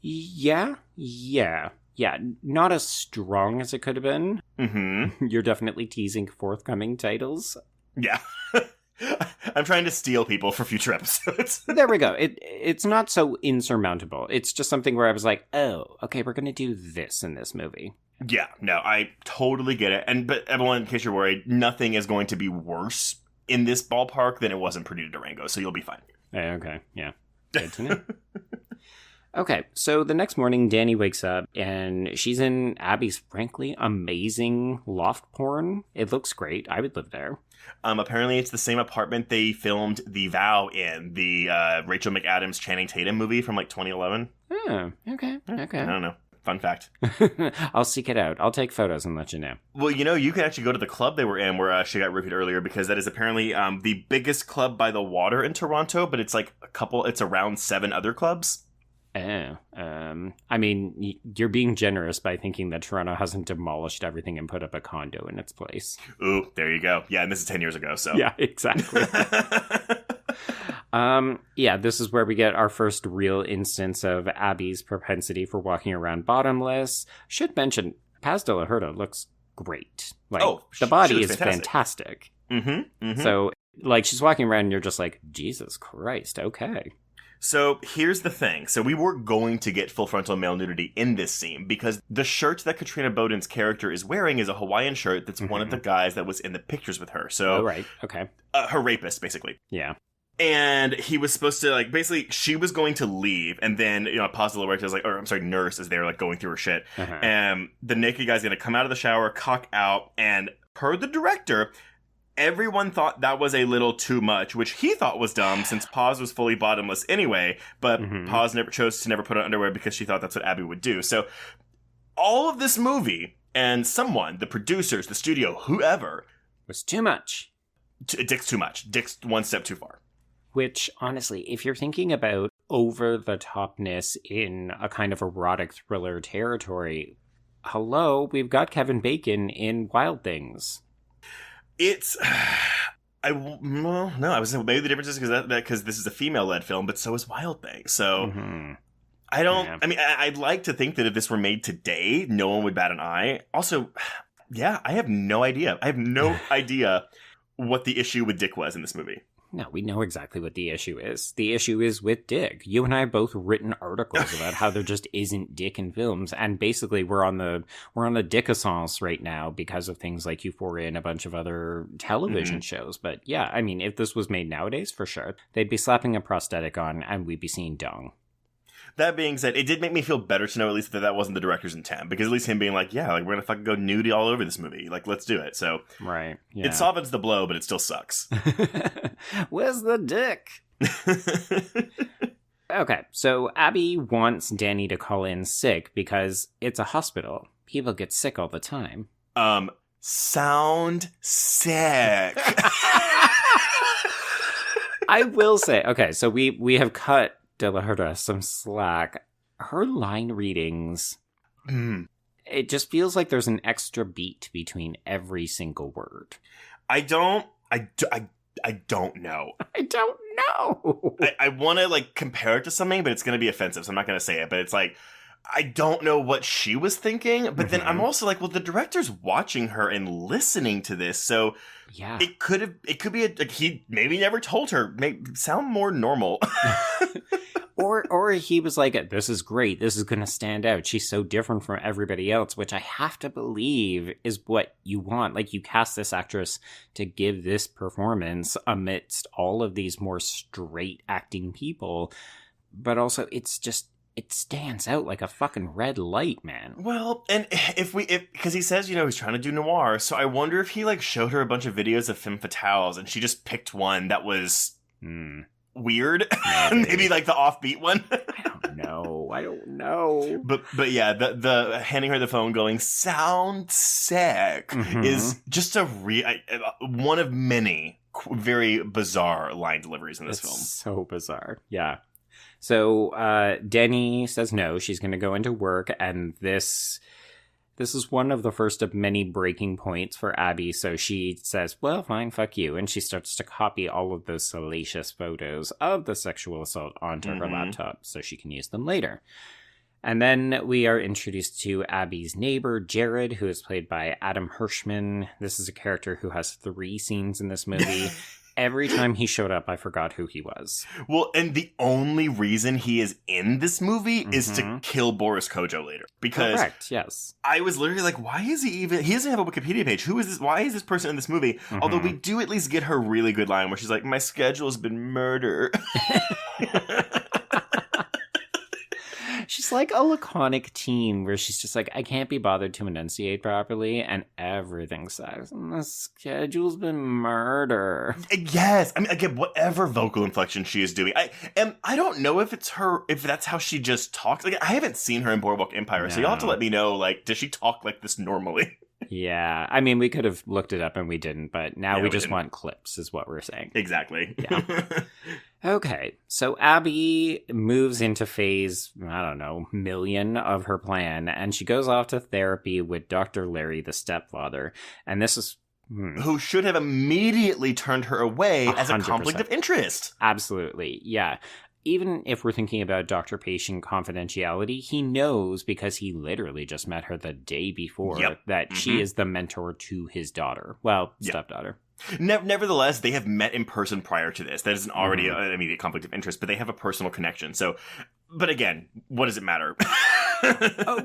Speaker 4: Yeah. Not as strong as it could have been.
Speaker 5: Mm-hmm.
Speaker 4: You're definitely teasing forthcoming titles.
Speaker 5: Yeah. I'm trying to steal people for future episodes.
Speaker 4: There we go. It's not so insurmountable. It's just something where I was like, oh, okay, we're going to do this in this movie.
Speaker 5: Yeah, no, I totally get it. But everyone, in case you're worried, nothing is going to be worse in this ballpark than it was in Perdita Durango, so you'll be fine.
Speaker 4: Okay, yeah. Good to know. Okay, so the next morning, Danny wakes up, and she's in Abby's frankly amazing loft porn. It looks great. I would live there.
Speaker 5: Apparently, it's the same apartment they filmed The Vow in, the Rachel McAdams Channing Tatum movie from, 2011.
Speaker 4: Oh, okay.
Speaker 5: I don't know. Fun fact.
Speaker 4: I'll seek it out. I'll take photos and let you know.
Speaker 5: Well, you can actually go to the club they were in where she got roofied earlier, because that is apparently the biggest club by the water in Toronto, but it's it's around 7 other clubs.
Speaker 4: Oh, I mean, you're being generous by thinking that Toronto hasn't demolished everything and put up a condo in its place.
Speaker 5: Ooh, there you go. Yeah, and this is 10 years ago, so.
Speaker 4: Yeah, exactly. This is where we get our first real instance of Abby's propensity for walking around bottomless. Should mention, Paz de la Huerta looks great. The body is fantastic.
Speaker 5: Mm-hmm, mm-hmm.
Speaker 4: So, she's walking around and you're just like, Jesus Christ, okay.
Speaker 5: So here's the thing. So we were going to get full frontal male nudity in this scene, because the shirt that Katrina Bowden's character is wearing is a Hawaiian shirt that's one of the guys that was in the pictures with her. So,
Speaker 4: oh, right. Okay.
Speaker 5: Her rapist, basically.
Speaker 4: Yeah.
Speaker 5: And he was supposed to, basically, she was going to leave, and then, Paz de la Huerta is nurse is there, going through her shit.
Speaker 4: Uh-huh.
Speaker 5: And the naked guy's going to come out of the shower, cock out, and per the director, everyone thought that was a little too much, which he thought was dumb since Paz was fully bottomless anyway, but Paz chose to never put on underwear because she thought that's what Abby would do. So all of this movie, and someone, the producers, the studio, whoever,
Speaker 4: was too much.
Speaker 5: Dick's too much. Dick's one step too far.
Speaker 4: Which, honestly, if you're thinking about over-the-topness in a kind of erotic thriller territory, hello, we've got Kevin Bacon in Wild Things.
Speaker 5: It's... I was saying maybe the difference is because this is a female-led film, but so is Wild Things. So I don't... Yeah. I mean, I'd like to think that if this were made today, no one would bat an eye. Also, yeah, I have no idea. I have no idea what the issue with Dick was in this movie.
Speaker 4: No, we know exactly what the issue is. The issue is with Dick. You and I have both written articles about how there just isn't Dick in films, and basically we're on the Dick-assance right now because of things like Euphoria and a bunch of other television shows. But yeah, I mean, if this was made nowadays, for sure, they'd be slapping a prosthetic on, and we'd be seeing dong.
Speaker 5: That being said, it did make me feel better to know at least that wasn't the director's intent, because at least him being like, yeah, we're gonna fucking go nudie all over this movie, let's do it. So
Speaker 4: right, yeah.
Speaker 5: It softens the blow, but it still sucks.
Speaker 4: Where's the dick? Okay, so Abby wants Danny to call in sick because it's a hospital. People get sick all the time.
Speaker 5: Sound sick.
Speaker 4: I will say, okay, so we have cut De La Huerta some slack. Her line readings, it just feels like there's an extra beat between every single word.
Speaker 5: I don't know.
Speaker 4: I don't know.
Speaker 5: I want to compare it to something, but it's going to be offensive, so I'm not going to say it. But it's I don't know what she was thinking. But then I'm also well, the director's watching her and listening to this, so yeah, it could be he maybe never told her. Sound more normal.
Speaker 4: Or he was like, this is great. This is going to stand out. She's so different from everybody else, which I have to believe is what you want. You cast this actress to give this performance amidst all of these more straight acting people. But also, it's just, it stands out like a fucking red light, man.
Speaker 5: Well, and because he says, he's trying to do noir, so I wonder if he, showed her a bunch of videos of femme fatales, and she just picked one that was weird. Maybe, the offbeat one.
Speaker 4: I don't know.
Speaker 5: But yeah, the handing her the phone going, sound sick, is just one of many very bizarre line deliveries in this film.
Speaker 4: So bizarre. Yeah. So Dani says no, she's going to go into work, and this is one of the first of many breaking points for Abby, so she says, well, fine, fuck you, and she starts to copy all of those salacious photos of the sexual assault onto her laptop so she can use them later. And then we are introduced to Abby's neighbor, Jared, who is played by Adam Hirschman. This is a character who has 3 scenes in this movie. Every time he showed up, I forgot who he was.
Speaker 5: Well, and the only reason he is in this movie is to kill Boris Kojo later. Because
Speaker 4: correct, yes.
Speaker 5: I was literally like, why is he even... He doesn't have a Wikipedia page. Who is this? Why is this person in this movie? Although we do at least get her really good line where she's like, my schedule's been murder.
Speaker 4: She's like a laconic teen where she's just like, I can't be bothered to enunciate properly, and everything sucks. And the schedule's been murder.
Speaker 5: Yes. I mean, again, whatever vocal inflection she is doing. I don't know if that's how she just talks. I haven't seen her in Boardwalk Empire, so you'll have to let me know, does she talk like this normally?
Speaker 4: Yeah. I mean, we could have looked it up and we didn't, but now we just want clips is what we're saying.
Speaker 5: Exactly.
Speaker 4: Yeah. Okay, so Abby moves into phase, million of her plan, and she goes off to therapy with Dr. Larry, the stepfather, and this is...
Speaker 5: Who should have immediately turned her away 100%. As a conflict of interest.
Speaker 4: Absolutely, yeah. Even if we're thinking about doctor-patient confidentiality, he knows, because he literally just met her the day before, that she is the mentor to his daughter. Well, stepdaughter.
Speaker 5: Nevertheless, they have met in person prior to this. That isn't already an immediate conflict of interest, but they have a personal connection. So, but again, what does it matter?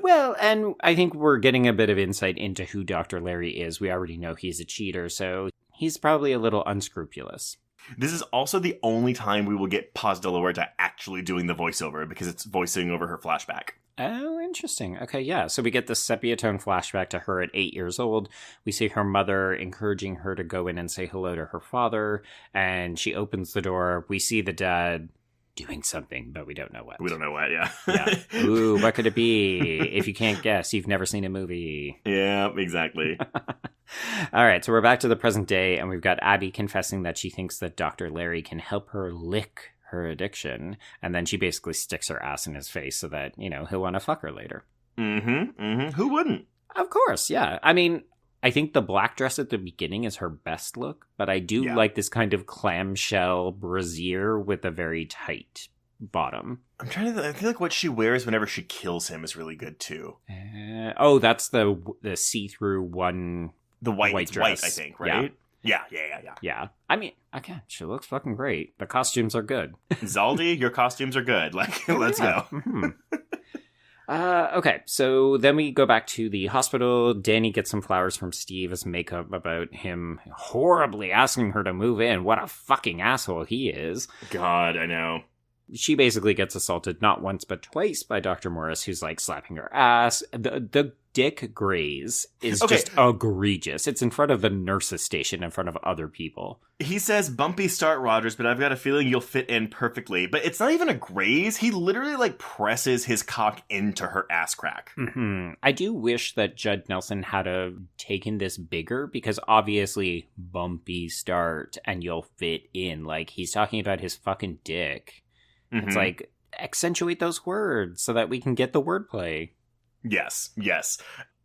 Speaker 4: Well, and I think we're getting a bit of insight into who Dr. Larry is. We already know he's a cheater, so he's probably a little unscrupulous.
Speaker 5: This is also the only time we will get Paz de la Huerta actually doing the voiceover, because it's voicing over her flashback.
Speaker 4: Oh, interesting. Okay, yeah. So we get this sepia tone flashback to her at 8 years old. We see her mother encouraging her to go in and say hello to her father, and she opens the door. We see the dad doing something, but we don't know what.
Speaker 5: We don't know what, yeah.
Speaker 4: Yeah. Ooh, what could it be? If you can't guess, you've never seen a movie.
Speaker 5: Yeah, exactly.
Speaker 4: All right, so we're back to the present day, and we've got Abby confessing that she thinks that Dr. Larry can help her lick her addiction, and then she basically sticks her ass in his face so that, he'll want to fuck her later.
Speaker 5: Who wouldn't?
Speaker 4: Of course, yeah. I mean, I think the black dress at the beginning is her best look, but I do like this kind of clamshell brassiere with a very tight bottom.
Speaker 5: I'm trying to I feel like what she wears whenever she kills him is really good, too.
Speaker 4: That's the see-through one...
Speaker 5: The white
Speaker 4: dress.
Speaker 5: White, I think, right? Yeah.
Speaker 4: Yeah. I mean, again, she looks fucking great. The costumes are good.
Speaker 5: Zaldi, your costumes are good. Let's go.
Speaker 4: Okay, so then we go back to the hospital. Dani gets some flowers from Steve as makeup about him horribly asking her to move in. What a fucking asshole he is.
Speaker 5: God, I know.
Speaker 4: She basically gets assaulted not once but twice by Dr. Morris, who's slapping her ass. The dick graze is just egregious. It's in front of the nurse's station, in front of other people.
Speaker 5: He says, bumpy start, Rogers, but I've got a feeling you'll fit in perfectly. But it's not even a graze. He literally presses his cock into her ass crack.
Speaker 4: I do wish that Judd Nelson had taken this bigger, because obviously bumpy start and you'll fit in. He's talking about his fucking dick. It's accentuate those words so that we can get the wordplay.
Speaker 5: Yes.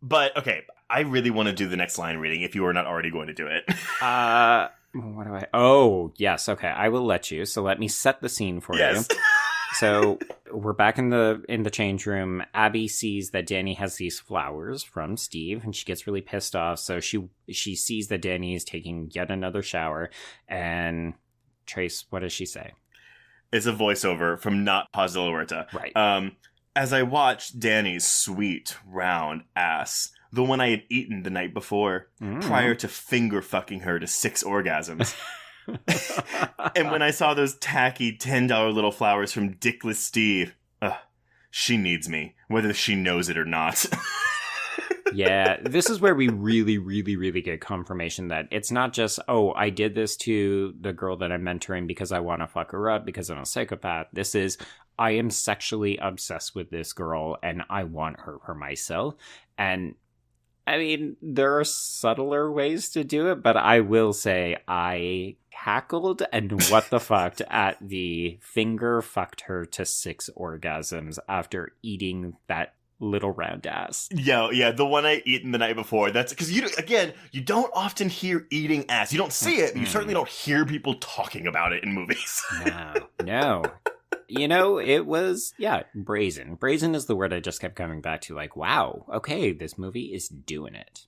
Speaker 5: But, okay, I really want to do the next line reading if you are not already going to do it.
Speaker 4: What do I... Oh, yes, okay, I will let you. So let me set the scene for you. So we're back in the change room. Abby sees that Dani has these flowers from Steve, and she gets really pissed off. So she sees that Dani is taking yet another shower. And Trace, what does she say?
Speaker 5: It's a voiceover from not Paz de la Huerta.
Speaker 4: Right.
Speaker 5: As I watched Dani's sweet, round ass, the one I had eaten the night before, prior to finger fucking her to 6 orgasms. And when I saw those tacky $10 little flowers from Dickless Steve, she needs me, whether she knows it or not.
Speaker 4: Yeah, this is where we really, really, really get confirmation that it's not just, oh, I did this to the girl that I'm mentoring because I want to fuck her up because I'm a psychopath. This is, I am sexually obsessed with this girl and I want her for myself. And I mean, there are subtler ways to do it, but I will say I cackled and what the fuck at the finger fucked her to 6 orgasms after eating that little round ass.
Speaker 5: Yeah, the one I eaten the night before. That's because you don't often hear eating ass. You don't see it, but you certainly don't hear people talking about it in movies.
Speaker 4: No. You know, it was, brazen. Brazen is the word I just kept coming back to. Like, wow, okay, this movie is doing it.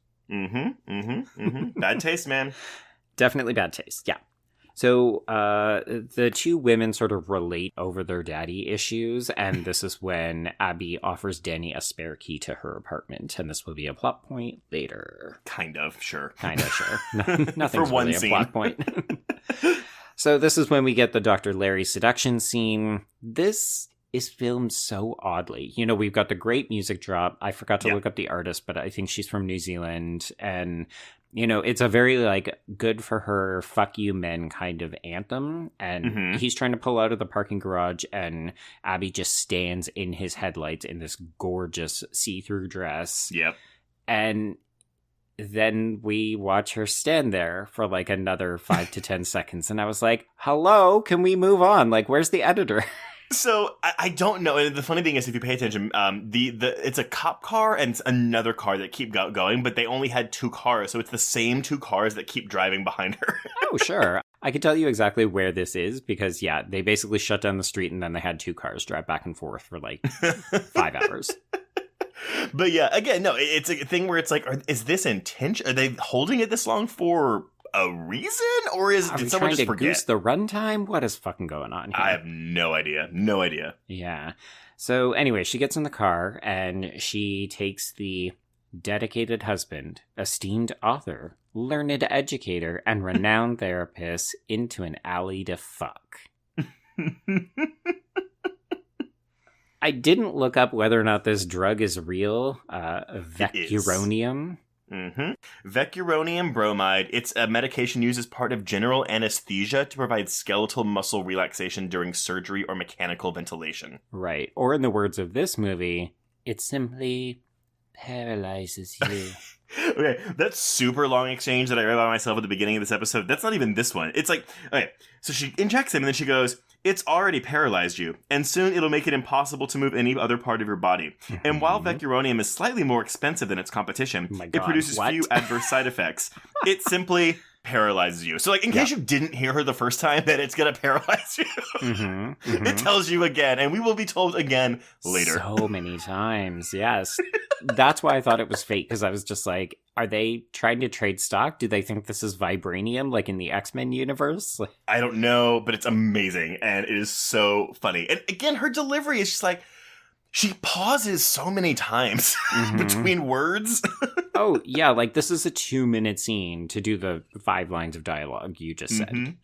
Speaker 5: Bad taste, man.
Speaker 4: Definitely bad taste, yeah. So the two women sort of relate over their daddy issues, and this is when Abby offers Danny a spare key to her apartment, and this will be a plot point later.
Speaker 5: Kind of, sure.
Speaker 4: Nothing's
Speaker 5: For one
Speaker 4: really
Speaker 5: scene.
Speaker 4: A plot point. So this is when we get the Dr. Larry seduction scene. This is filmed so oddly. You know, we've got the great music drop. I forgot to look up the artist, but I think she's from New Zealand, and you know, it's a very, like, good for her, fuck you men kind of anthem. And he's trying to pull out of the parking garage, and Abby just stands in his headlights in this gorgeous see-through dress.
Speaker 5: Yep.
Speaker 4: And then we watch her stand there for, like, another 5 to 10 seconds. And I was like, hello, can we move on? Like, where's the editor?
Speaker 5: So I don't know. And the funny thing is, if you pay attention, it's a cop car and it's another car that keep going, but they only had 2 cars, so it's the same 2 cars that keep driving behind her.
Speaker 4: Oh, sure. I can tell you exactly where this is because, they basically shut down the street and then they had 2 cars drive back and forth for like 5 hours.
Speaker 5: But yeah, again, no, it's a thing where it's like, is this intention? Are they holding it this long for a reason, or did someone just forget?
Speaker 4: Goose the runtime? What is fucking going on here?
Speaker 5: I have no idea.
Speaker 4: Yeah. So anyway, she gets in the car and she takes the dedicated husband, esteemed author, learned educator, and renowned therapist into an alley to fuck. I didn't look up whether or not this drug is real. Vecuronium.
Speaker 5: Vecuronium bromide. It's a medication used as part of general anesthesia to provide skeletal muscle relaxation during surgery or mechanical ventilation.
Speaker 4: Right. Or in the words of this movie, it simply paralyzes you.
Speaker 5: Okay, that super long exchange that I read by myself at the beginning of this episode, that's not even this one. It's like, okay, so she injects him and then she goes, it's already paralyzed you, and soon it'll make it impossible to move any other part of your body. And while vecuronium is slightly more expensive than its competition, it produces few adverse side effects. It simply paralyzes you. So, like, in case you didn't hear her the first time that it's going to paralyze you, it tells you again, and we will be told again later.
Speaker 4: So many times, yes. That's why I thought it was fake, because I was just like, are they trying to trade stock? Do they think this is vibranium, like in the X-Men universe?
Speaker 5: I don't know, but it's amazing, and it is so funny. And again, her delivery is just like, she pauses so many times between words.
Speaker 4: Oh, yeah, like this is a 2-minute scene to do the 5 lines of dialogue you just said.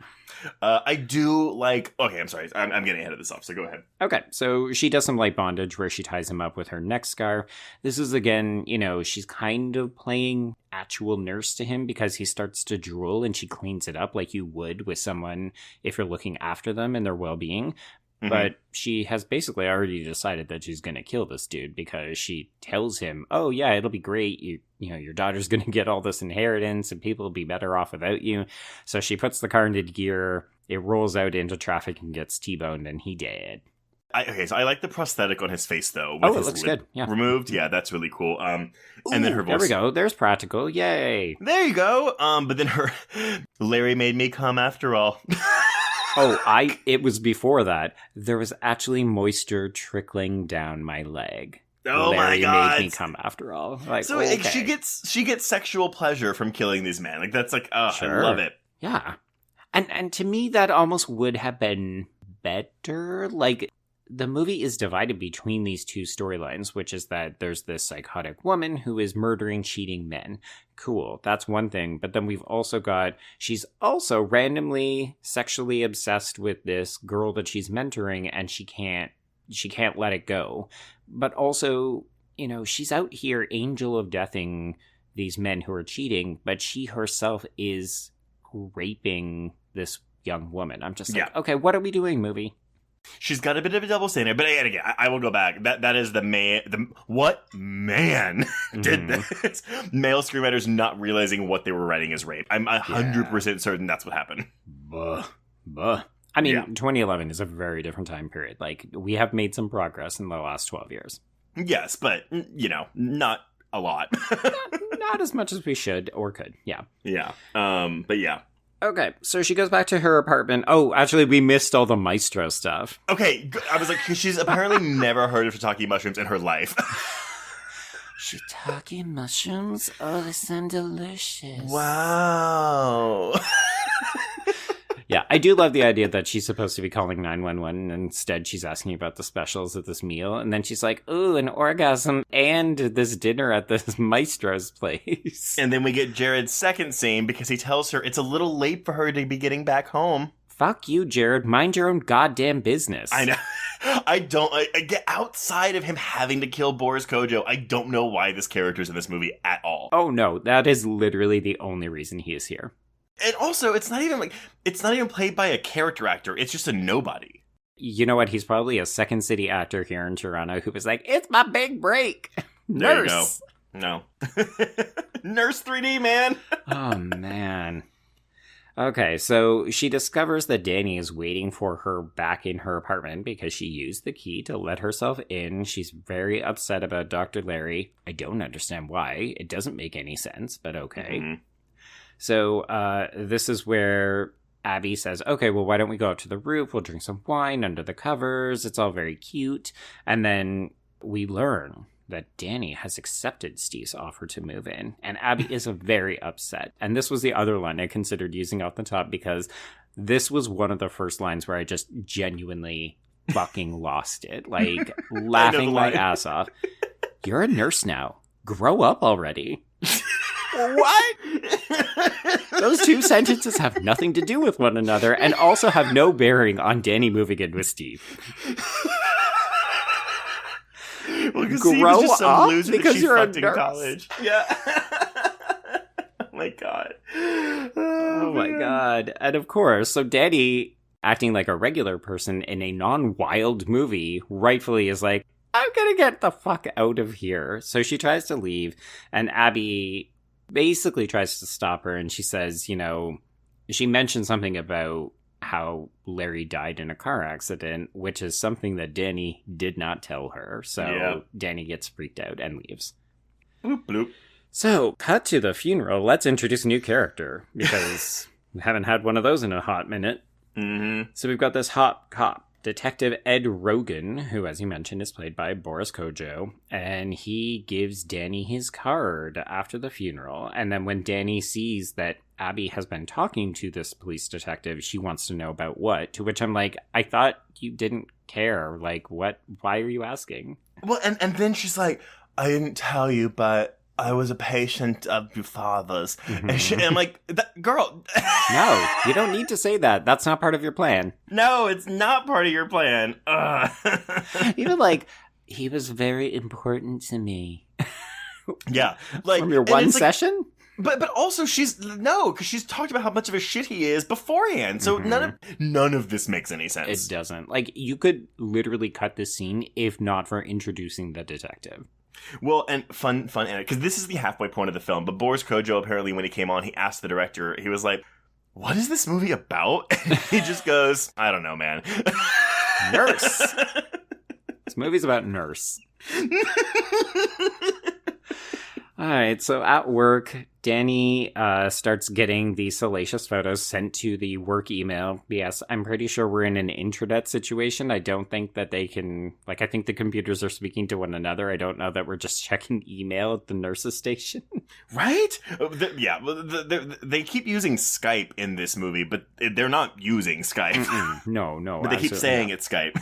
Speaker 5: I do like... Okay, I'm sorry. I'm getting ahead of this off, so go ahead.
Speaker 4: Okay, so she does some light bondage where she ties him up with her neck scarf. This is, again, you know, she's kind of playing actual nurse to him because he starts to drool and she cleans it up like you would with someone if you're looking after them and their well-being. But she has basically already decided that she's going to kill this dude because she tells him, oh, yeah, it'll be great. You know, your daughter's going to get all this inheritance and people will be better off without you. So she puts the car into gear. It rolls out into traffic and gets T-boned and he dead.
Speaker 5: So I like the prosthetic on his face, though.
Speaker 4: With his looks good. Yeah.
Speaker 5: Removed. Yeah, that's really cool. And then her voice.
Speaker 4: There we go. There's practical. Yay.
Speaker 5: There you go. But then her... Larry made me come after all.
Speaker 4: It was before that. There was actually moisture trickling down my leg.
Speaker 5: Oh
Speaker 4: Larry
Speaker 5: my God.
Speaker 4: made me come after all. Like,
Speaker 5: so
Speaker 4: okay.
Speaker 5: she gets sexual pleasure from killing these men. Like, that's like,
Speaker 4: Sure.
Speaker 5: I love it.
Speaker 4: Yeah. And to me, that almost would have been better. Like, the movie is divided between these two storylines, which is that there's this psychotic woman who is murdering, cheating men. Cool, that's one thing. But then we've also got, she's also randomly sexually obsessed with this girl that she's mentoring, and she can't, she can't let it go. But also, you know, she's out here angel of deathing these men who are cheating, but she herself is raping this young woman. I'm just like, okay, what are we doing, movie?
Speaker 5: She's got a bit of a double standard, but again, I will go back. That is what man did this? Male screenwriters not realizing what they were writing as rape. I'm 100% certain that's what happened.
Speaker 4: Buh. I mean, 2011 is a very different time period. Like, we have made some progress in the last 12 years.
Speaker 5: Yes, but, you know, not a lot.
Speaker 4: not as much as we should or could. Yeah.
Speaker 5: Yeah. But yeah.
Speaker 4: Okay, so she goes back to her apartment. Oh, actually, we missed all the maestro stuff.
Speaker 5: Okay, I was like, she's apparently never heard of shiitake mushrooms in her life.
Speaker 4: Shiitake mushrooms? Oh, they sound delicious.
Speaker 5: Wow.
Speaker 4: Yeah, I do love the idea that she's supposed to be calling 911, and instead she's asking about the specials at this meal, and then she's like, ooh, an orgasm and this dinner at this maestro's place.
Speaker 5: And then we get Jared's second scene because he tells her it's a little late for her to be getting back home.
Speaker 4: Fuck you, Jared. Mind your own goddamn business.
Speaker 5: I know. I get outside of him having to kill Boris Kojo, I don't know why this character's in this movie at all.
Speaker 4: Oh, no, that is literally the only reason he is here.
Speaker 5: And also, it's not even played by a character actor. It's just a nobody.
Speaker 4: You know what? He's probably a Second City actor here in Toronto who was like, it's my big break. Nurse.
Speaker 5: There you go. No. Nurse 3D, man.
Speaker 4: Oh, man. Okay, so she discovers that Danny is waiting for her back in her apartment because she used the key to let herself in. She's very upset about Dr. Larry. I don't understand why. It doesn't make any sense, but okay. Mm-hmm. So this is where Abby says, okay, well, why don't we go up to the roof? We'll drink some wine under the covers. It's all very cute. And then we learn that Danny has accepted Steve's offer to move in. And Abby is very upset. And this was the other line I considered using off the top because this was one of the first lines where I just genuinely fucking lost it. Like, laughing my ass off. You're a nurse now. Grow up already.
Speaker 5: What?
Speaker 4: Those two sentences have nothing to do with one another and also have no bearing on Danny moving in with Steve.
Speaker 5: Well,
Speaker 4: grow
Speaker 5: just some
Speaker 4: up
Speaker 5: loser
Speaker 4: because
Speaker 5: that she
Speaker 4: you're a
Speaker 5: fucked in
Speaker 4: nurse.
Speaker 5: college. Yeah. Oh my god.
Speaker 4: Oh my god. And of course, so Danny, acting like a regular person in a non-wild movie, rightfully is like, I'm gonna get the fuck out of here. So she tries to leave, and Abby basically tries to stop her, and she says, you know, she mentioned something about how Larry died in a car accident, which is something that Danny did not tell her. So Danny gets freaked out and leaves.
Speaker 5: Bloop, bloop.
Speaker 4: So, cut to the funeral. Let's introduce a new character, because we haven't had one of those in a hot minute.
Speaker 5: Mm-hmm.
Speaker 4: So we've got this hot cop, Detective Ed Rogan, who, as you mentioned, is played by Boris Kojo, and he gives Danny his card after the funeral. And then when Danny sees that Abby has been talking to this police detective, she wants to know about what, to which I'm like, I thought you didn't care. Like, what? Why are you asking?
Speaker 5: Well, and then she's like, I didn't tell you, but I was a patient of your father's.
Speaker 4: Mm-hmm.
Speaker 5: And I'm like, girl.
Speaker 4: No, you don't need to say that. That's not part of your plan.
Speaker 5: No, it's not part of your plan.
Speaker 4: Even like, he was very important to me.
Speaker 5: Yeah. Like,
Speaker 4: from your one session?
Speaker 5: Like, but also because she's talked about how much of a shit he is beforehand. So none of this makes any sense.
Speaker 4: It doesn't. Like, you could literally cut this scene if not for introducing the detective.
Speaker 5: Well, and fun, because this is the halfway point of the film, but Boris Kojo, apparently, when he came on, he asked the director, he was like, what is this movie about? And he just goes, I don't know, man.
Speaker 4: Nurse. This movie's about nurse. All right, so at work, Danny starts getting the salacious photos sent to the work email. Yes, I'm pretty sure we're in an intranet situation. I don't think that they can, like, I think the computers are speaking to one another. I don't know that we're just checking email at the nurse's station.
Speaker 5: Right? Yeah, they keep using Skype in this movie, but they're not using Skype.
Speaker 4: No.
Speaker 5: But they keep saying it's Skype.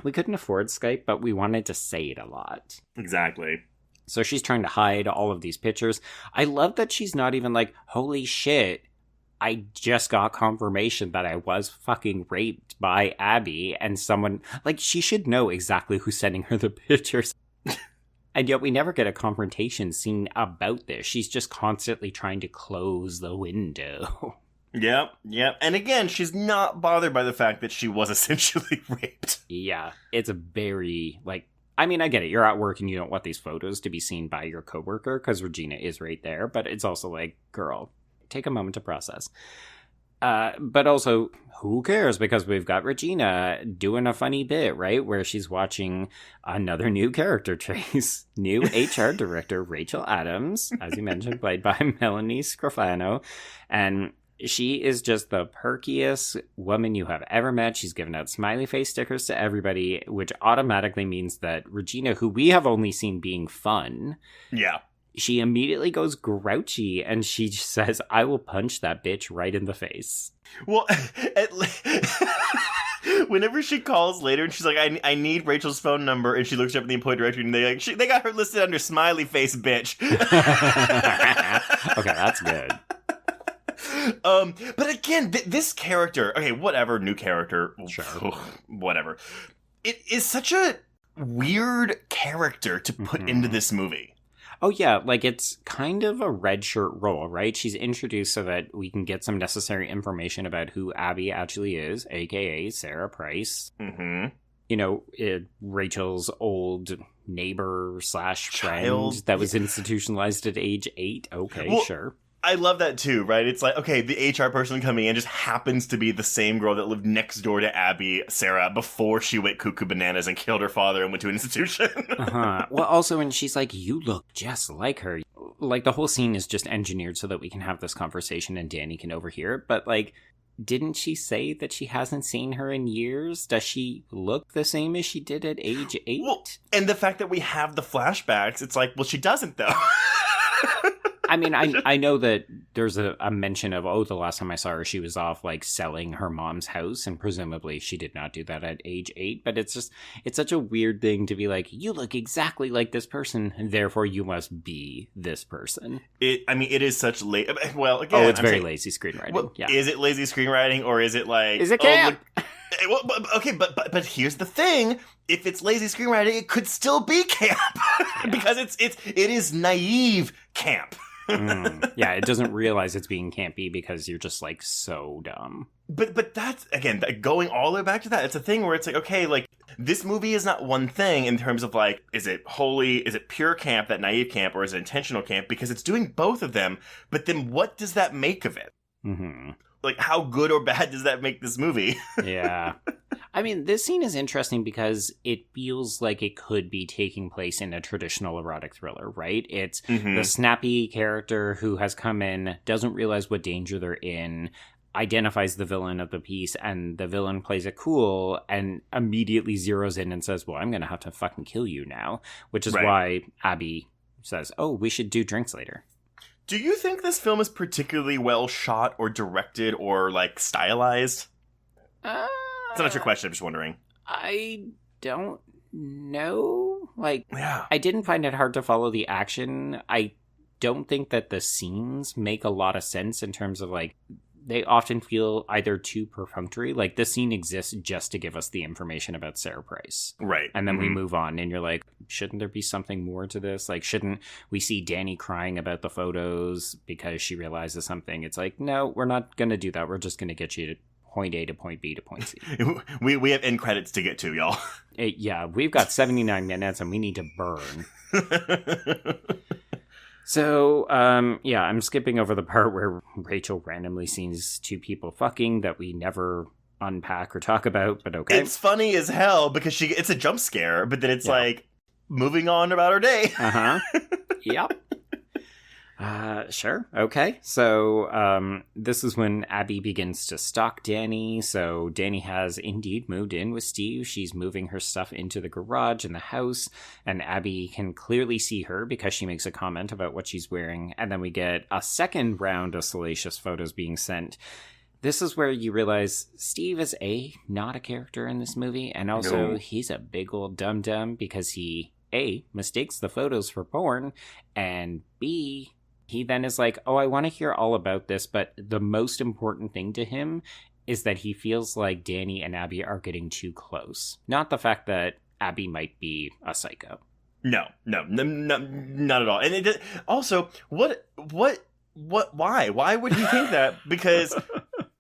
Speaker 4: We couldn't afford Skype, but we wanted to say it a lot.
Speaker 5: Exactly.
Speaker 4: So she's trying to hide all of these pictures. I love that she's not even like, holy shit, I just got confirmation that I was fucking raped by Abby, and someone, like, she should know exactly who's sending her the pictures. And yet we never get a confrontation scene about this. She's just constantly trying to close the window.
Speaker 5: Yep. And again, she's not bothered by the fact that she was essentially raped.
Speaker 4: Yeah, it's a very, like, I mean, I get it. You're at work and you don't want these photos to be seen by your coworker because Regina is right there. But it's also like, girl, take a moment to process. But also, who cares? Because we've got Regina doing a funny bit, right? Where she's watching another new character trace. New HR director, Rachel Adams, as you mentioned, played by Melanie Scrofano. And she is just the perkiest woman you have ever met. She's given out smiley face stickers to everybody, which automatically means that Regina, who we have only seen being fun...
Speaker 5: Yeah.
Speaker 4: She immediately goes grouchy and she just says, I will punch that bitch right in the face.
Speaker 5: Well, whenever she calls later and she's like, I need Rachel's phone number, and she looks up in the employee directory and they got her listed under smiley face bitch.
Speaker 4: Okay, that's good.
Speaker 5: But again, this character, okay, whatever, new character,
Speaker 4: sure.
Speaker 5: Whatever. It is such a weird character to put into this movie.
Speaker 4: Oh, yeah, like, it's kind of a red shirt role, right? She's introduced so that we can get some necessary information about who Abby actually is, a.k.a. Sarah Price.
Speaker 5: Mm-hmm.
Speaker 4: You know, Rachel's old neighbor / friend that was institutionalized at age 8. Okay, well, sure.
Speaker 5: I love that too, right? It's like, okay, the HR person coming in just happens to be the same girl that lived next door to Abby, Sarah, before she went cuckoo bananas and killed her father and went to an institution.
Speaker 4: Well, also, when she's like, you look just like her. Like, the whole scene is just engineered so that we can have this conversation and Danny can overhear it. But, like, didn't she say that she hasn't seen her in years? Does she look the same as she did at age 8?
Speaker 5: Well, and the fact that we have the flashbacks, it's like, well, she doesn't, though.
Speaker 4: I mean, I know that there's a mention of, the last time I saw her, she was off, like, selling her mom's house, and presumably she did not do that at age 8, but it's such a weird thing to be like, you look exactly like this person, and therefore you must be this person.
Speaker 5: It is such well, again...
Speaker 4: it's very lazy screenwriting.
Speaker 5: Well,
Speaker 4: yeah.
Speaker 5: Is it lazy screenwriting, or is it like...
Speaker 4: Is it camp?
Speaker 5: Well, okay, but here's the thing. If it's lazy screenwriting, it could still be camp. Because it is naive camp.
Speaker 4: Yeah, it doesn't realize it's being campy because you're just, like, so dumb.
Speaker 5: But that's, again, going all the way back to that, it's a thing where it's like, okay, like, this movie is not one thing in terms of, like, is it pure camp, that naive camp, or is it intentional camp? Because it's doing both of them, but then what does that make of it?
Speaker 4: Mm-hmm.
Speaker 5: Like, how good or bad does that make this movie?
Speaker 4: Yeah. I mean, this scene is interesting because it feels like it could be taking place in a traditional erotic thriller, right? It's the snappy character who has come in, doesn't realize what danger they're in, identifies the villain of the piece, and the villain plays it cool and immediately zeroes in and says, well, I'm going to have to fucking kill you now, which is why Abby says, we should do drinks later.
Speaker 5: Do you think this film is particularly well shot or directed or, like, stylized? It's not your question, I'm just wondering.
Speaker 4: I don't know. Like,
Speaker 5: yeah.
Speaker 4: I didn't find it hard to follow the action. I don't think that the scenes make a lot of sense in terms of, like, they often feel either too perfunctory. Like, this scene exists just to give us the information about Sarah Price.
Speaker 5: Right.
Speaker 4: And then we move on, and you're like, shouldn't there be something more to this? Like, shouldn't we see Danny crying about the photos because she realizes something? It's like, no, we're not going to do that. We're just going to get you to point A to point B to point C.
Speaker 5: We have end credits to get to, y'all.
Speaker 4: Yeah, we've got 79 minutes, and we need to burn. So, I'm skipping over the part where Rachel randomly sees two people fucking that we never unpack or talk about, but okay.
Speaker 5: It's funny as hell because it's a jump scare, but then it's like moving on about her day.
Speaker 4: Yep. Sure. Okay. So, this is when Abby begins to stalk Danny. So Danny has indeed moved in with Steve. She's moving her stuff into the garage in the house, and Abby can clearly see her because she makes a comment about what she's wearing. And then we get a second round of salacious photos being sent. This is where you realize Steve is not a character in this movie, and also he's a big old dum-dum because he, mistakes the photos for porn, and B, He then is like, oh, I want to hear all about this, but the most important thing to him is that he feels like Danny and Abby are getting too close. Not the fact that Abby might be a psycho.
Speaker 5: No, not at all. And also, why? Why would he think that? Because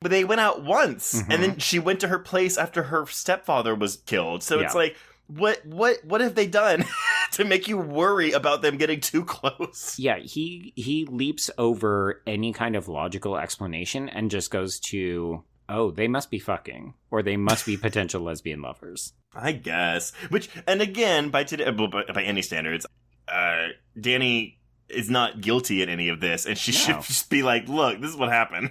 Speaker 5: they went out once, and then she went to her place after her stepfather was killed. So it's like, what have they done to make you worry about them getting too close?
Speaker 4: Yeah, he leaps over any kind of logical explanation and just goes to, oh, they must be fucking, or they must be potential lesbian lovers.
Speaker 5: I guess. And again, by any standards, Danny is not guilty in any of this, and she should just be like, look, this is what happened.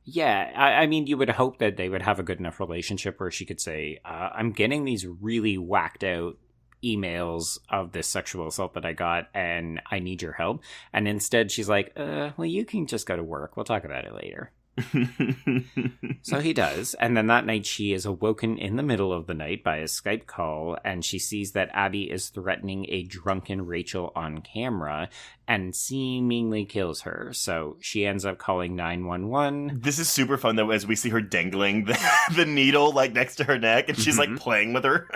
Speaker 4: Yeah, I mean, you would hope that they would have a good enough relationship where she could say, I'm getting these really whacked out emails of this sexual assault that I got, and I need your help. And instead, she's like, well, you can just go to work. We'll talk about it later. So he does, and then that night she is awoken in the middle of the night by a Skype call, and she sees that Abby is threatening a drunken Rachel on camera and seemingly kills her. So she ends up calling 911.
Speaker 5: This is super fun though, as we see her dangling the needle like next to her neck, and she's like playing with her.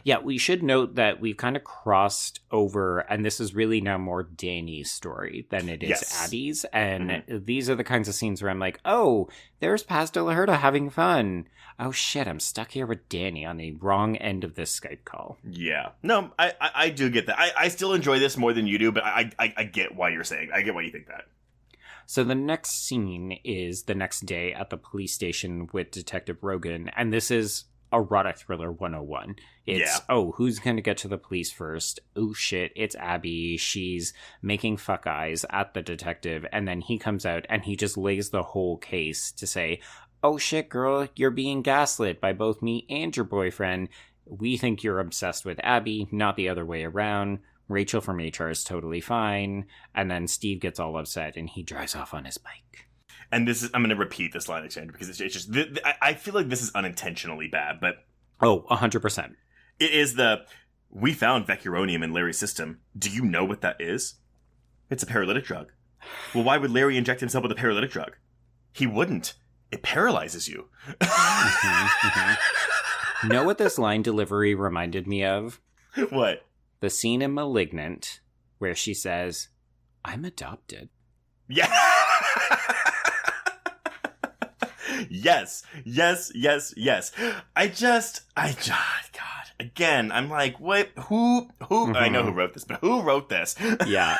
Speaker 4: Yeah, we should note that we've kind of crossed over, and this is really now more Danny's story than it is Abby's. And these are the kinds of scenes where I'm like, oh, there's Pastor Huerta having fun. Oh shit, I'm stuck here with Danny on the wrong end of this Skype call. Yeah.
Speaker 5: No, I do get that. I still enjoy this more than you do, but I get why you're saying. I get why you think that.
Speaker 4: So the next scene is the next day at the police station with Detective Rogan, and this is erotic thriller 101. It's, oh, who's going to get to the police first? Oh shit, it's Abby. She's making fuck eyes at the detective, and then he comes out and he just lays the whole case to say, oh shit, girl, you're being gaslit by both me and your boyfriend. We think you're obsessed with Abby, not the other way around. Rachel from HR is totally fine. And then Steve gets all upset and he drives off on his bike.
Speaker 5: And this is, I'm going to repeat this line exchange because it's just, I feel like this is unintentionally bad, but...
Speaker 4: Oh, 100%.
Speaker 5: It is we found vecuronium in Larry's system. Do you know what that is? It's a paralytic drug. Well, why would Larry inject himself with a paralytic drug? He wouldn't. It paralyzes you.
Speaker 4: Know what this line delivery reminded me of?
Speaker 5: What?
Speaker 4: The scene in Malignant where she says, I'm adopted.
Speaker 5: Yeah. Yes. God, again, I'm like, what? Who? I know who wrote this, but who wrote this?
Speaker 4: Yeah.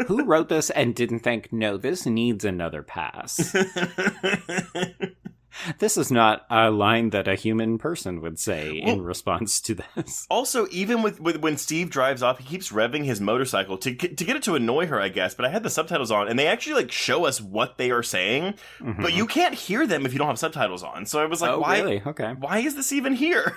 Speaker 4: Who wrote this and didn't think, no, this needs another pass? This is not a line that a human person would say in response to this.
Speaker 5: Also, even with when Steve drives off, he keeps revving his motorcycle to get it to annoy her, I guess. But I had the subtitles on, and they actually like show us what they are saying, but you can't hear them if you don't have subtitles on. So I was like, why?
Speaker 4: Really? Okay.
Speaker 5: Why is this even here?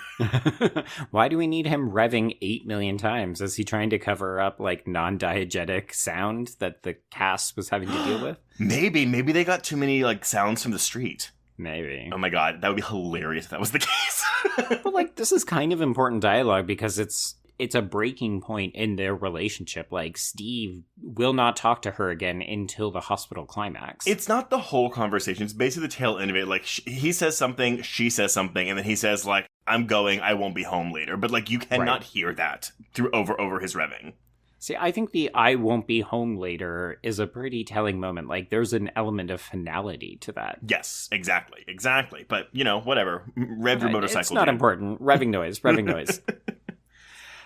Speaker 4: Why do we need him revving 8 million times? Is he trying to cover up like non-diegetic sound that the cast was having to deal with?
Speaker 5: Maybe they got too many like sounds from the street.
Speaker 4: Maybe.
Speaker 5: Oh my god, that would be hilarious if that was the case.
Speaker 4: But like, this is kind of important dialogue because it's a breaking point in their relationship. Like, Steve will not talk to her again until the hospital climax.
Speaker 5: It's not the whole conversation. It's basically the tail end of it. Like, he says something, she says something, and then he says like, I'm going, I won't be home later. But like, you cannot hear that through over his revving.
Speaker 4: See, I think the I won't be home later is a pretty telling moment. Like, there's an element of finality to that.
Speaker 5: Yes, exactly. But, you know, whatever. Rev your motorcycle.
Speaker 4: It's not important. Revving noise.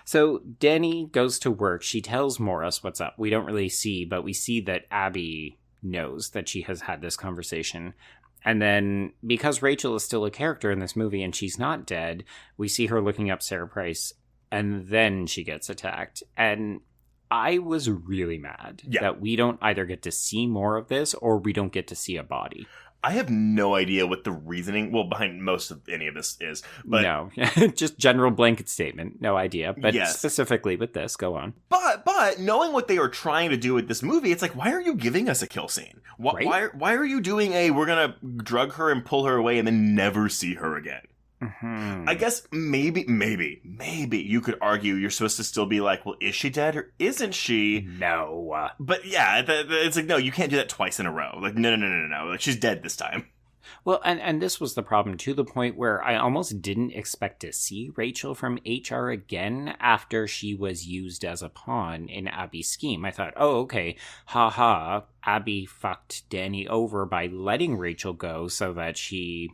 Speaker 4: So Danny goes to work. She tells Morris what's up. We don't really see, but we see that Abby knows that she has had this conversation. And then, because Rachel is still a character in this movie and she's not dead, we see her looking up Sarah Price, and then she gets attacked. And I was really mad that we don't either get to see more of this or we don't get to see a body.
Speaker 5: I have no idea what the reasoning, behind most of any of this is. But
Speaker 4: no, just general blanket statement. No idea. But specifically with this, go on.
Speaker 5: But knowing what they are trying to do with this movie, it's like, why are you giving us a kill scene? Why are you doing we're going to drug her and pull her away and then never see her again? I guess maybe you could argue you're supposed to still be like, well, is she dead or isn't she?
Speaker 4: No.
Speaker 5: But yeah, it's like, no, you can't do that twice in a row. Like, no. Like, she's dead this time.
Speaker 4: Well, and this was the problem, to the point where I almost didn't expect to see Rachel from HR again after she was used as a pawn in Abby's scheme. I thought, oh, okay, haha, Abby fucked Danny over by letting Rachel go so that she...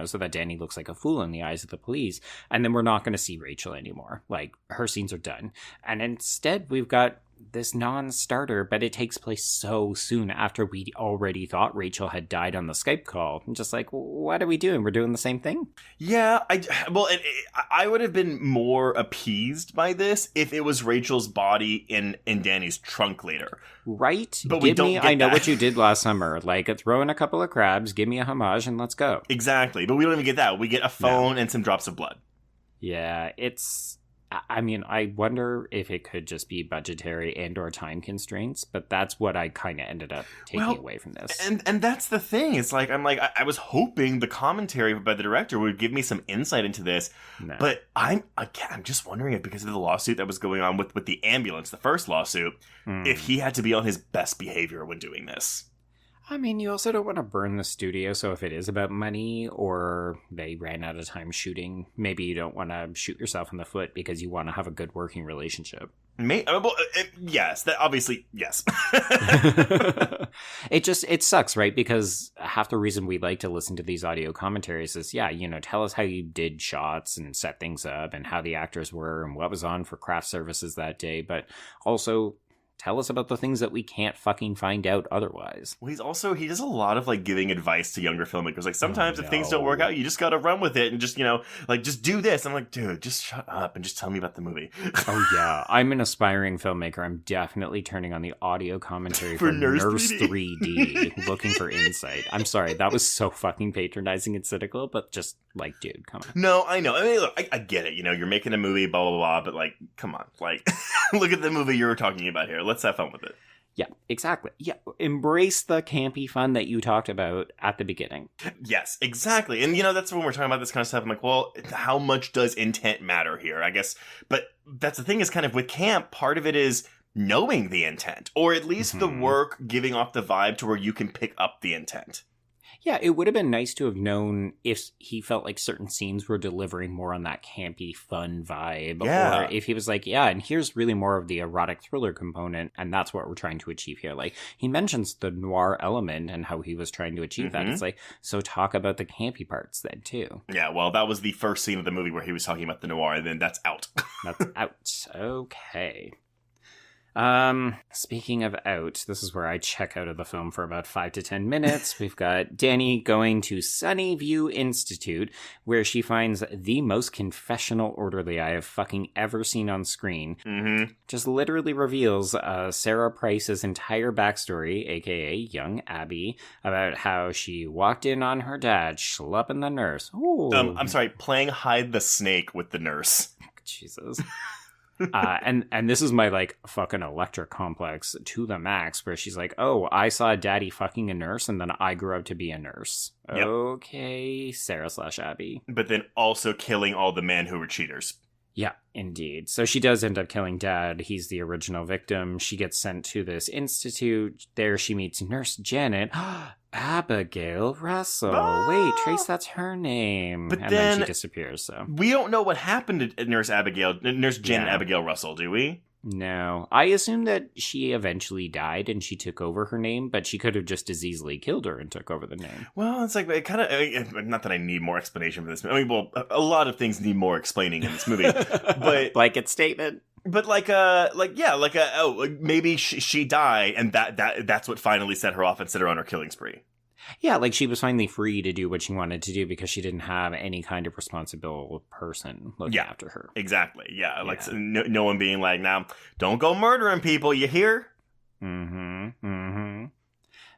Speaker 4: so that Danny looks like a fool in the eyes of the police, and then we're not going to see Rachel anymore. Like, her scenes are done. And instead, we've got this non-starter, but it takes place so soon after we already thought Rachel had died on the Skype call. I'm just like, what are we doing? We're doing the same thing?
Speaker 5: Yeah, I would have been more appeased by this if it was Rachel's body in Danny's trunk later.
Speaker 4: Right?
Speaker 5: But we don't get
Speaker 4: I know
Speaker 5: that.
Speaker 4: what you did last summer. Like, throw in a couple of crabs, give me a homage, and let's go.
Speaker 5: Exactly, but we don't even get that. We get a phone and some drops of blood.
Speaker 4: Yeah, I wonder if it could just be budgetary and or time constraints, but that's what I kind of ended up taking away from this.
Speaker 5: And that's the thing. It's like, I was hoping the commentary by the director would give me some insight into this, but I'm just wondering if because of the lawsuit that was going on with the ambulance, the first lawsuit, if he had to be on his best behavior when doing this.
Speaker 4: I mean, you also don't want to burn the studio, so if it is about money or they ran out of time shooting, maybe you don't want to shoot yourself in the foot because you want to have a good working relationship.
Speaker 5: Yes, that obviously, yes.
Speaker 4: It sucks, right? Because half the reason we like to listen to these audio commentaries is, tell us how you did shots and set things up and how the actors were and what was on for craft services that day, but also... tell us about the things that we can't fucking find out otherwise.
Speaker 5: Well, he does a lot of, giving advice to younger filmmakers. Like, sometimes if things don't work out, you just gotta run with it and just, just do this. I'm like, dude, just shut up and just tell me about the movie.
Speaker 4: Oh, yeah. I'm an aspiring filmmaker. I'm definitely turning on the audio commentary for Nurse 3D, looking for insight. I'm sorry, that was so fucking patronizing and cynical, but just, dude, come on.
Speaker 5: No, I know. I mean, look, I get it. You're making a movie, blah, blah, blah, but, come on. Look at the movie you were talking about here. Let's have fun with it.
Speaker 4: Yeah, exactly. Yeah, embrace the campy fun that you talked about at the beginning.
Speaker 5: Yes, exactly. And, that's when we're talking about this kind of stuff. I'm like, well, how much does intent matter here, I guess? But that's the thing is kind of with camp, part of it is knowing the intent, or at least the work giving off the vibe to where you can pick up the intent.
Speaker 4: Yeah, it would have been nice to have known if he felt like certain scenes were delivering more on that campy, fun vibe.
Speaker 5: Yeah.
Speaker 4: Or if he was like, yeah, and here's really more of the erotic thriller component, and that's what we're trying to achieve here. Like, he mentions the noir element and how he was trying to achieve that. It's like, so talk about the campy parts then, too.
Speaker 5: Yeah, well, that was the first scene of the movie where he was talking about the noir, and then that's out.
Speaker 4: That's out. Okay. Speaking of out, this is where I check out of the film for about 5 to 10 minutes. We've got Danny going to Sunnyview Institute, where she finds the most confessional orderly I have fucking ever seen on screen. Just literally reveals Sarah Price's entire backstory, aka young Abby, about how she walked in on her dad schlepping the nurse. Ooh.
Speaker 5: I'm sorry, playing hide the snake with the nurse.
Speaker 4: Jesus. And this is my fucking Electra complex to the max, where she's like, oh, I saw daddy fucking a nurse and then I grew up to be a nurse. Yep. Okay, Sarah/Abby.
Speaker 5: But then also killing all the men who were cheaters.
Speaker 4: Yeah, indeed. So she does end up killing dad. He's the original victim. She gets sent to this institute. There she meets Nurse Janet. Abigail Russell.
Speaker 5: Oh!
Speaker 4: Wait, Trace, that's her name.
Speaker 5: But
Speaker 4: and
Speaker 5: then
Speaker 4: she disappears, so.
Speaker 5: We don't know what happened to Nurse Janet Abigail Russell, do we?
Speaker 4: No. I assume that she eventually died and she took over her name, but she could have just as easily killed her and took over the name.
Speaker 5: Well, it's it kind of, not that I need more explanation for this. I mean, well, a lot of things need more explaining in this movie, but
Speaker 4: blanket statement.
Speaker 5: But maybe she died, and that's what finally set her off and set her on her killing spree.
Speaker 4: Yeah, she was finally free to do what she wanted to do because she didn't have any kind of responsible person looking after her.
Speaker 5: Exactly. Yeah, no one being like, now don't go murdering people. You hear?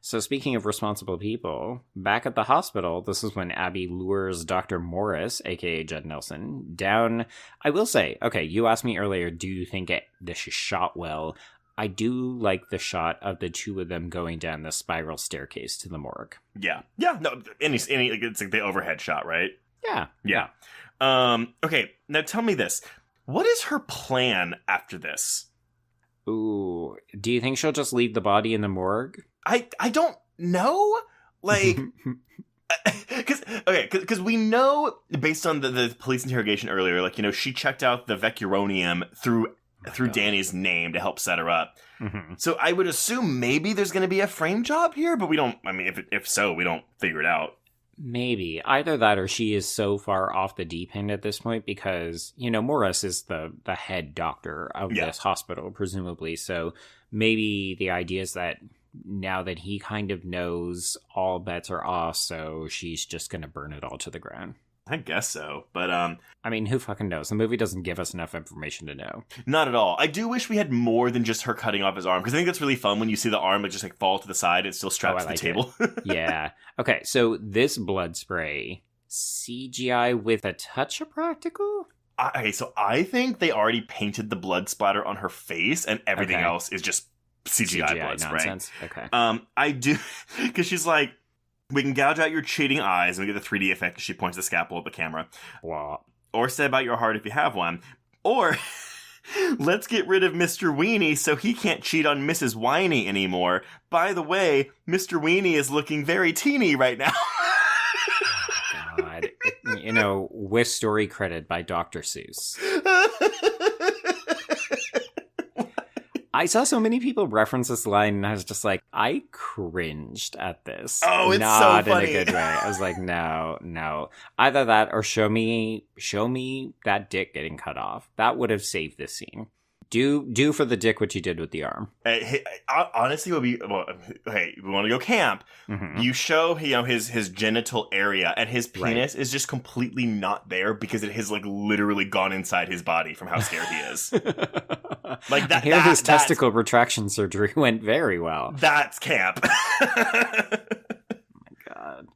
Speaker 4: So speaking of responsible people, back at the hospital, this is when Abby lures Dr. Morris, aka Judd Nelson, down. I will say, okay, you asked me earlier, do you think this is shot well? I do like the shot of the two of them going down the spiral staircase to the morgue.
Speaker 5: Yeah. No, it's like the overhead shot, right?
Speaker 4: Yeah.
Speaker 5: Okay, now tell me this. What is her plan after this?
Speaker 4: Ooh, do you think she'll just leave the body in the morgue?
Speaker 5: I don't know. Like, because we know based on the police interrogation earlier, like, you know, she checked out the vecuronium through Danny's name to help set her up.
Speaker 4: Mm-hmm.
Speaker 5: So I would assume maybe there's going to be a frame job here, but we don't. I mean, if so, we don't figure it out.
Speaker 4: Maybe. Either that or she is so far off the deep end at this point because, you know, Morris is the head doctor of this hospital, presumably. So maybe the idea is that now that he kind of knows, all bets are off, so she's just going to burn it all to the ground.
Speaker 5: I guess so, but
Speaker 4: I mean, who fucking knows? The movie doesn't give us enough information to know.
Speaker 5: Not at all. I do wish we had more than just her cutting off his arm, because I think that's really fun when you see the arm like just like fall to the side. It's still strapped to the table.
Speaker 4: Yeah. Okay, so this blood spray, CGI with a touch of practical?
Speaker 5: Okay, so I think they already painted the blood splatter on her face, and everything else is just CGI blood
Speaker 4: nonsense.
Speaker 5: spray.
Speaker 4: Okay.
Speaker 5: I do, because she's like, we can gouge out your cheating eyes, and we get the 3D effect as she points the scalpel at the camera.
Speaker 4: Wow.
Speaker 5: Or say about your heart if you have one. Or, let's get rid of Mr. Weenie so he can't cheat on Mrs. Whiny anymore. By the way, Mr. Weenie is looking very teeny right now.
Speaker 4: God. You know, with story credit by Dr. Seuss. I saw so many people reference this line, and I was just like, I cringed at this.
Speaker 5: Oh, it's
Speaker 4: not
Speaker 5: so funny.
Speaker 4: in a good way. I was like, no. Either that or show me that dick getting cut off. That would have saved this scene. Do for the dick what you did with the arm.
Speaker 5: Honestly, would be hey, we want to go camp.
Speaker 4: Mm-hmm.
Speaker 5: You show his genital area, and his penis is just completely not there because it has like literally gone inside his body from how scared he is. Like that.
Speaker 4: I hear his testicle retraction surgery went very well.
Speaker 5: That's camp.
Speaker 4: Oh my God.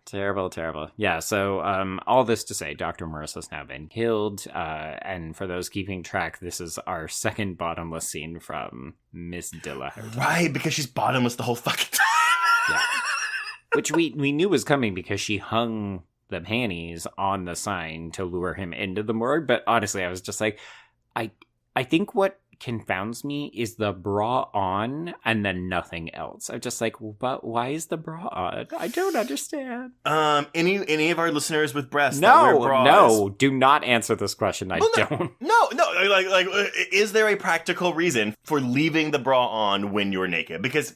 Speaker 4: Terrible. Yeah, so all this to say, Dr. Morris has now been killed, and for those keeping track, this is our second bottomless scene from Miss Dilla Huerta.
Speaker 5: Right, because she's bottomless the whole fucking time.
Speaker 4: Yeah. Which we knew was coming because she hung the panties on the sign to lure him into the morgue, but honestly, I was just like, I think what confounds me is the bra on and then nothing else. I'm just like, but why is the bra on? I don't understand.
Speaker 5: Any of our listeners with breasts that wear bras?
Speaker 4: No, do not answer this question. Don't.
Speaker 5: No, like, is there a practical reason for leaving the bra on when you're naked? Because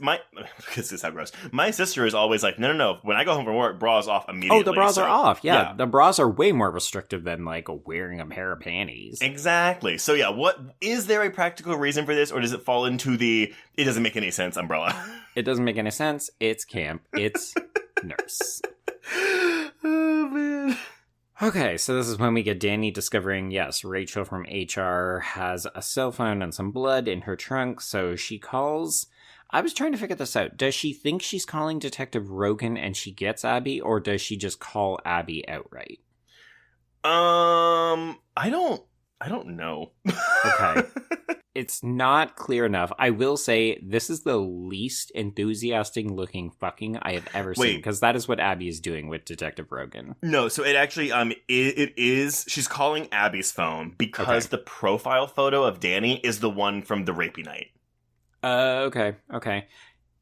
Speaker 5: this is how gross. My sister is always like, no. When I go home from work, bras off immediately.
Speaker 4: Oh, the bras are off. Yeah, the bras are way more restrictive than like wearing a pair of panties.
Speaker 5: Exactly. So yeah, what is there a practical reason for this, or does it fall into the it doesn't make any sense umbrella?
Speaker 4: It doesn't make any sense. It's camp. It's nurse.
Speaker 5: Oh man.
Speaker 4: Okay, so this is when we get Danny discovering, yes, Rachel from HR has a cell phone and some blood in her trunk, so she calls. I was trying to figure this out. Does she think she's calling Detective Rogan and she gets Abby, or does she just call Abby outright?
Speaker 5: I don't know.
Speaker 4: Okay. It's not clear enough. I will say this is the least enthusiastic looking fucking I have ever seen, because that is what Abby is doing with Detective Rogan.
Speaker 5: No, so it actually it is she's calling Abby's phone because the profile photo of Danny is the one from the rapey night.
Speaker 4: Okay.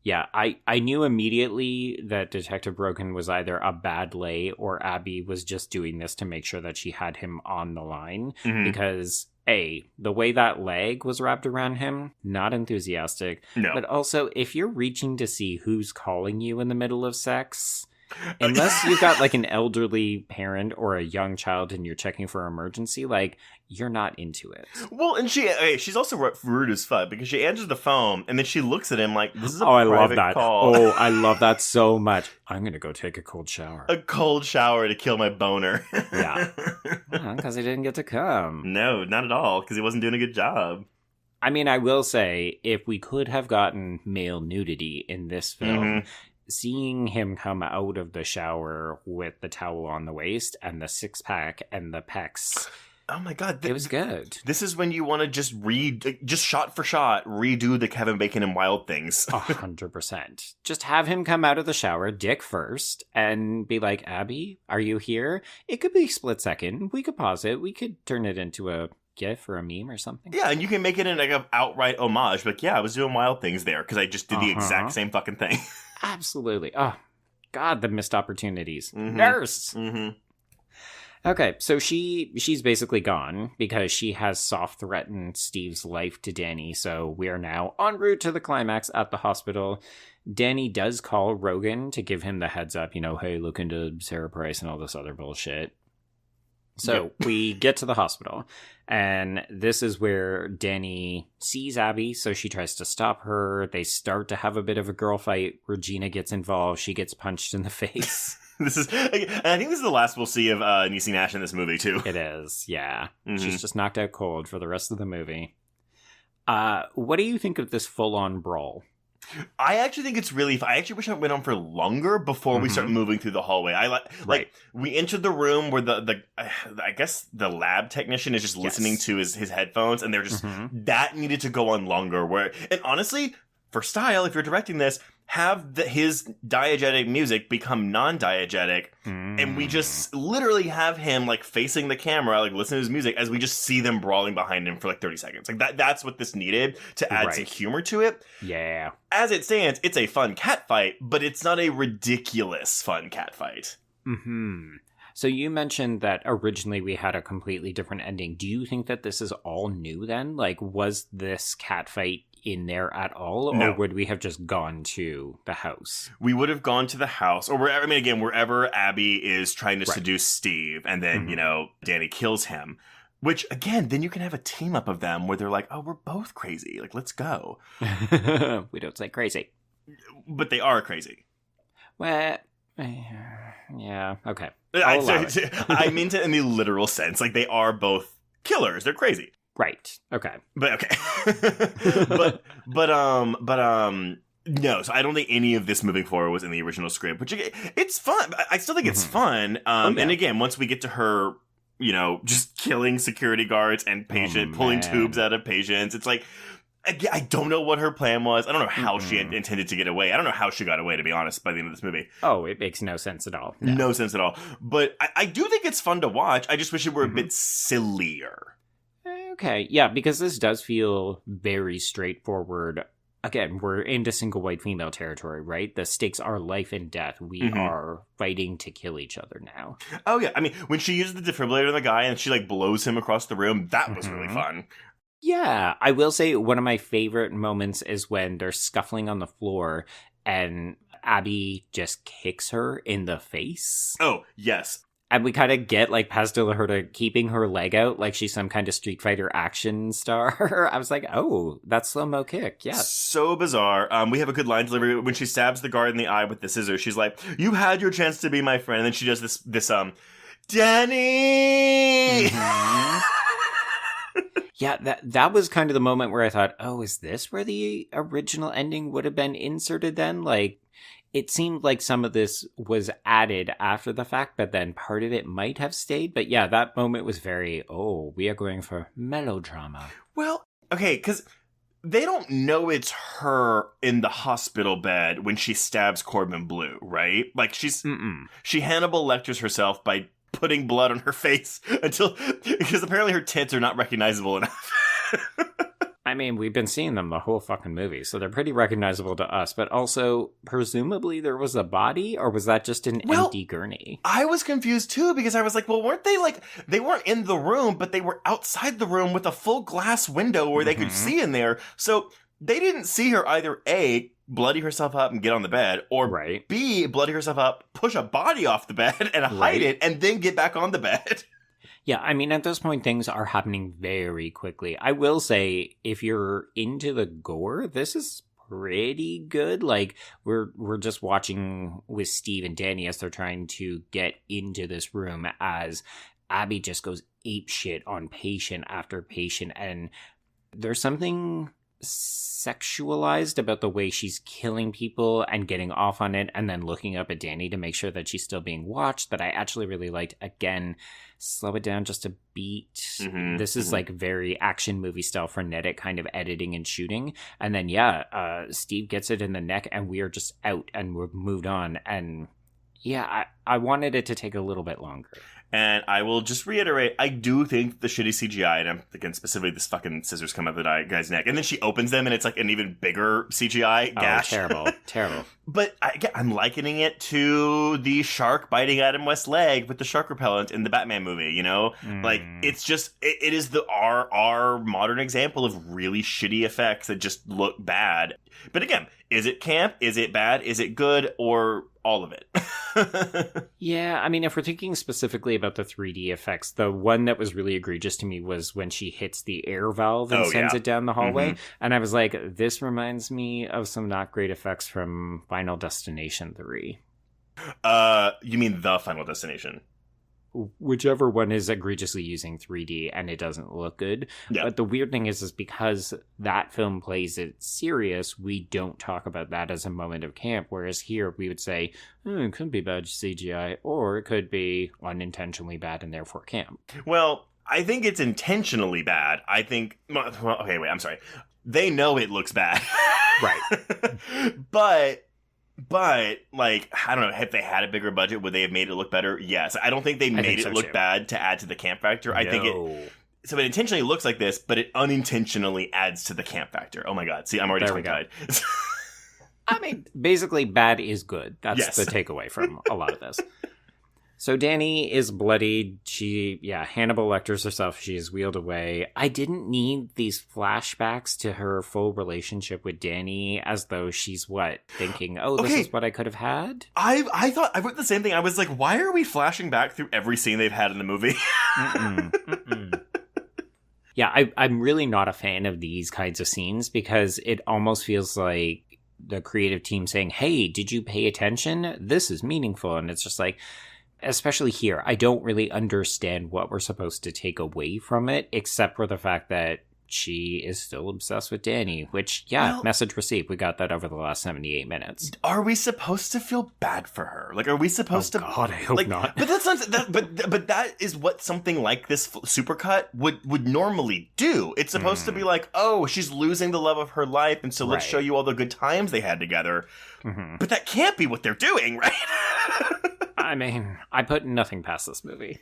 Speaker 4: Yeah, I knew immediately that Detective Rogan was either a bad lay or Abby was just doing this to make sure that she had him on the line, because the way that leg was wrapped around him, not enthusiastic.
Speaker 5: No.
Speaker 4: But also, if you're reaching to see who's calling you in the middle of sex, unless you've got like an elderly parent or a young child and you're checking for emergency, like, you're not into it.
Speaker 5: Well, and she's also rude as fuck because she answers the phone and then she looks at him like, this is a private call.
Speaker 4: Oh, I love that so much. I'm going to go take a cold shower.
Speaker 5: A cold shower to kill my boner.
Speaker 4: Yeah. Because he didn't get to come.
Speaker 5: No, not at all, because he wasn't doing a good job.
Speaker 4: I mean, I will say, if we could have gotten male nudity in this film, seeing him come out of the shower with the towel on the waist and the six-pack and the pecs,
Speaker 5: Oh my god.
Speaker 4: It was good.
Speaker 5: This is when you want to just shot for shot, redo the Kevin Bacon and Wild Things.
Speaker 4: 100%. Just have him come out of the shower, dick first, and be like, Abby, are you here? It could be split second. We could pause it. We could turn it into a GIF or a meme or something.
Speaker 5: Yeah, and you can make it an outright homage. Like, yeah, I was doing Wild Things there because I just did the exact same fucking thing.
Speaker 4: Absolutely. Oh, God, the missed opportunities. Nurse!
Speaker 5: Mm-hmm.
Speaker 4: Okay, so she's basically gone because she has soft threatened Steve's life to Danny, so we are now en route to the climax at the hospital. Danny does call Rogan to give him the heads up, hey, look into Sarah Price and all this other bullshit. So we get to the hospital, and this is where Danny sees Abby, so she tries to stop her. They start to have a bit of a girl fight. Regina gets involved. She gets punched in the face.
Speaker 5: And I think this is the last we'll see of Niecy Nash in this movie, too.
Speaker 4: It is, yeah. Mm-hmm. She's just knocked out cold for the rest of the movie. What do you think of this full-on brawl?
Speaker 5: I actually think it's really fun. I actually wish it went on for longer before we start moving through the hallway. Like we entered the room where the I guess the lab technician is just listening to his headphones, and they're just that needed to go on longer. And honestly, for style, if you're directing this, have his diegetic music become non-diegetic, and we just literally have him like facing the camera, like listening to his music as we just see them brawling behind him for like 30 seconds. Like that's what this needed to add some humor to it.
Speaker 4: Yeah.
Speaker 5: As it stands, it's a fun cat fight, but it's not a ridiculous fun cat fight.
Speaker 4: Mm-hmm. So you mentioned that originally we had a completely different ending. Do you think that this is all new then? Like, was this cat fight in there at all?
Speaker 5: No.
Speaker 4: Or would we have just gone to the house?
Speaker 5: We would have gone to the house, or wherever Abby is trying to seduce Steve, and then, Danny kills him. Which, again, then you can have a team up of them where they're like, oh, we're both crazy. Like, let's go.
Speaker 4: We don't say crazy.
Speaker 5: But they are crazy.
Speaker 4: Well, yeah, okay.
Speaker 5: I meant it in the literal sense. Like, they are both killers. They're crazy.
Speaker 4: Right. Okay.
Speaker 5: But okay. No, so I don't think any of this moving forward was in the original script, which it's fun. I still think it's fun. And again, once we get to her, just killing security guards and pulling tubes out of patients, it's like, I don't know what her plan was. I don't know how she intended to get away. I don't know how she got away, to be honest, by the end of this movie.
Speaker 4: Oh, it makes no sense at all.
Speaker 5: No sense at all. But I do think it's fun to watch. I just wish it were a bit sillier.
Speaker 4: Okay, yeah, because this does feel very straightforward. Again, we're into single white female territory, right? The stakes are life and death. We are fighting to kill each other now.
Speaker 5: Oh, yeah. I mean, when she uses the defibrillator on the guy and she, like, blows him across the room, that was really fun.
Speaker 4: Yeah, I will say one of my favorite moments is when they're scuffling on the floor and Abby just kicks her in the face.
Speaker 5: Oh, yes.
Speaker 4: And we kind of get, like, Pastor Huerta keeping her leg out like she's some kind of Street Fighter action star. I was like, oh, that's slow-mo kick, yeah.
Speaker 5: So bizarre. We have a good line delivery. When she stabs the guard in the eye with the scissors, she's like, you had your chance to be my friend. And then she does this Danny!
Speaker 4: Yeah, that was kind of the moment where I thought, oh, is this where the original ending would have been inserted then? Like, it seemed like some of this was added after the fact, but then part of it might have stayed. But yeah, that moment was very, we are going for melodrama.
Speaker 5: Well, okay, because they don't know it's her in the hospital bed when she stabs Corbin Blue, right? Like, she Hannibal Lecters herself by putting blood on her face because apparently her tits are not recognizable enough.
Speaker 4: I mean, we've been seeing them the whole fucking movie, so they're pretty recognizable to us, but also, presumably there was a body, or was that just an empty gurney?
Speaker 5: I was confused too, because I was like, well, weren't they they weren't in the room, but they were outside the room with a full glass window where they could see in there, so they didn't see her either A, bloody herself up and get on the bed, or B, bloody herself up, push a body off the bed and hide it, and then get back on the bed.
Speaker 4: Yeah, I mean, at this point, things are happening very quickly. I will say, if you're into the gore, this is pretty good. Like, we're just watching with Steve and Danny as they're trying to get into this room as Abby just goes apeshit on patient after patient. And there's something sexualized about the way she's killing people and getting off on it and then looking up at Danny to make sure that she's still being watched that I actually really liked. Again, slow it down just a beat. This is like very action movie style, frenetic kind of editing and shooting. And then, Steve gets it in the neck and we are just out and we're moved on. And yeah, I wanted it to take a little bit longer.
Speaker 5: And I will just reiterate, I do think the shitty CGI, and I'm thinking specifically this fucking scissors come out of the guy's neck, and then she opens them and it's like an even bigger CGI gash.
Speaker 4: Terrible.
Speaker 5: But I'm likening it to the shark biting Adam West's leg with the shark repellent in the Batman movie, you know? Like, it's just, it is our modern example of really shitty effects that just look bad. But again, is it camp? Is it bad? Is it good? Or all of it?
Speaker 4: Yeah, I mean, if we're thinking specifically about the 3D effects, the one that was really egregious to me was when she hits the air valve and sends it down the hallway. And I was like, this reminds me of some not great effects from Final Destination 3.
Speaker 5: You mean The Final Destination?
Speaker 4: Whichever one is egregiously using 3D and it doesn't look good. Yeah. But the weird thing is because that film plays it serious, we don't talk about that as a moment of camp. Whereas here we would say, it could be bad CGI or it could be unintentionally bad and therefore camp.
Speaker 5: Well, I think it's intentionally bad. I think, I'm sorry. They know it looks bad.
Speaker 4: Right.
Speaker 5: But, like, I don't know, if they had a bigger budget, would they have made it look better? Yes. I don't think they made it look bad to add to the camp factor. I think it intentionally looks like this, but it unintentionally adds to the camp factor. Oh my god. See, I'm already tongue-tied.
Speaker 4: I mean, basically, bad is good. That's the takeaway from a lot of this. So Danny is bloodied. She, Hannibal Lecters herself. She is wheeled away. I didn't need these flashbacks to her full relationship with Danny as though she's thinking, this is what I could have had?
Speaker 5: I thought, I wrote the same thing. I was like, why are we flashing back through every scene they've had in the movie?
Speaker 4: Yeah, I'm really not a fan of these kinds of scenes because it almost feels like the creative team saying, hey, did you pay attention? This is meaningful. And it's just like, especially here, I don't really understand what we're supposed to take away from it, except for the fact that she is still obsessed with Danny, which, message received. We got that over the last 78 minutes.
Speaker 5: Are we supposed to feel bad for her? Like, are we supposed to...
Speaker 4: God, I hope not.
Speaker 5: But that's not... But that is what something like this supercut would normally do. It's supposed to be like, she's losing the love of her life, and so let's show you all the good times they had together. But that can't be what they're doing, right?
Speaker 4: I mean, I put nothing past this movie.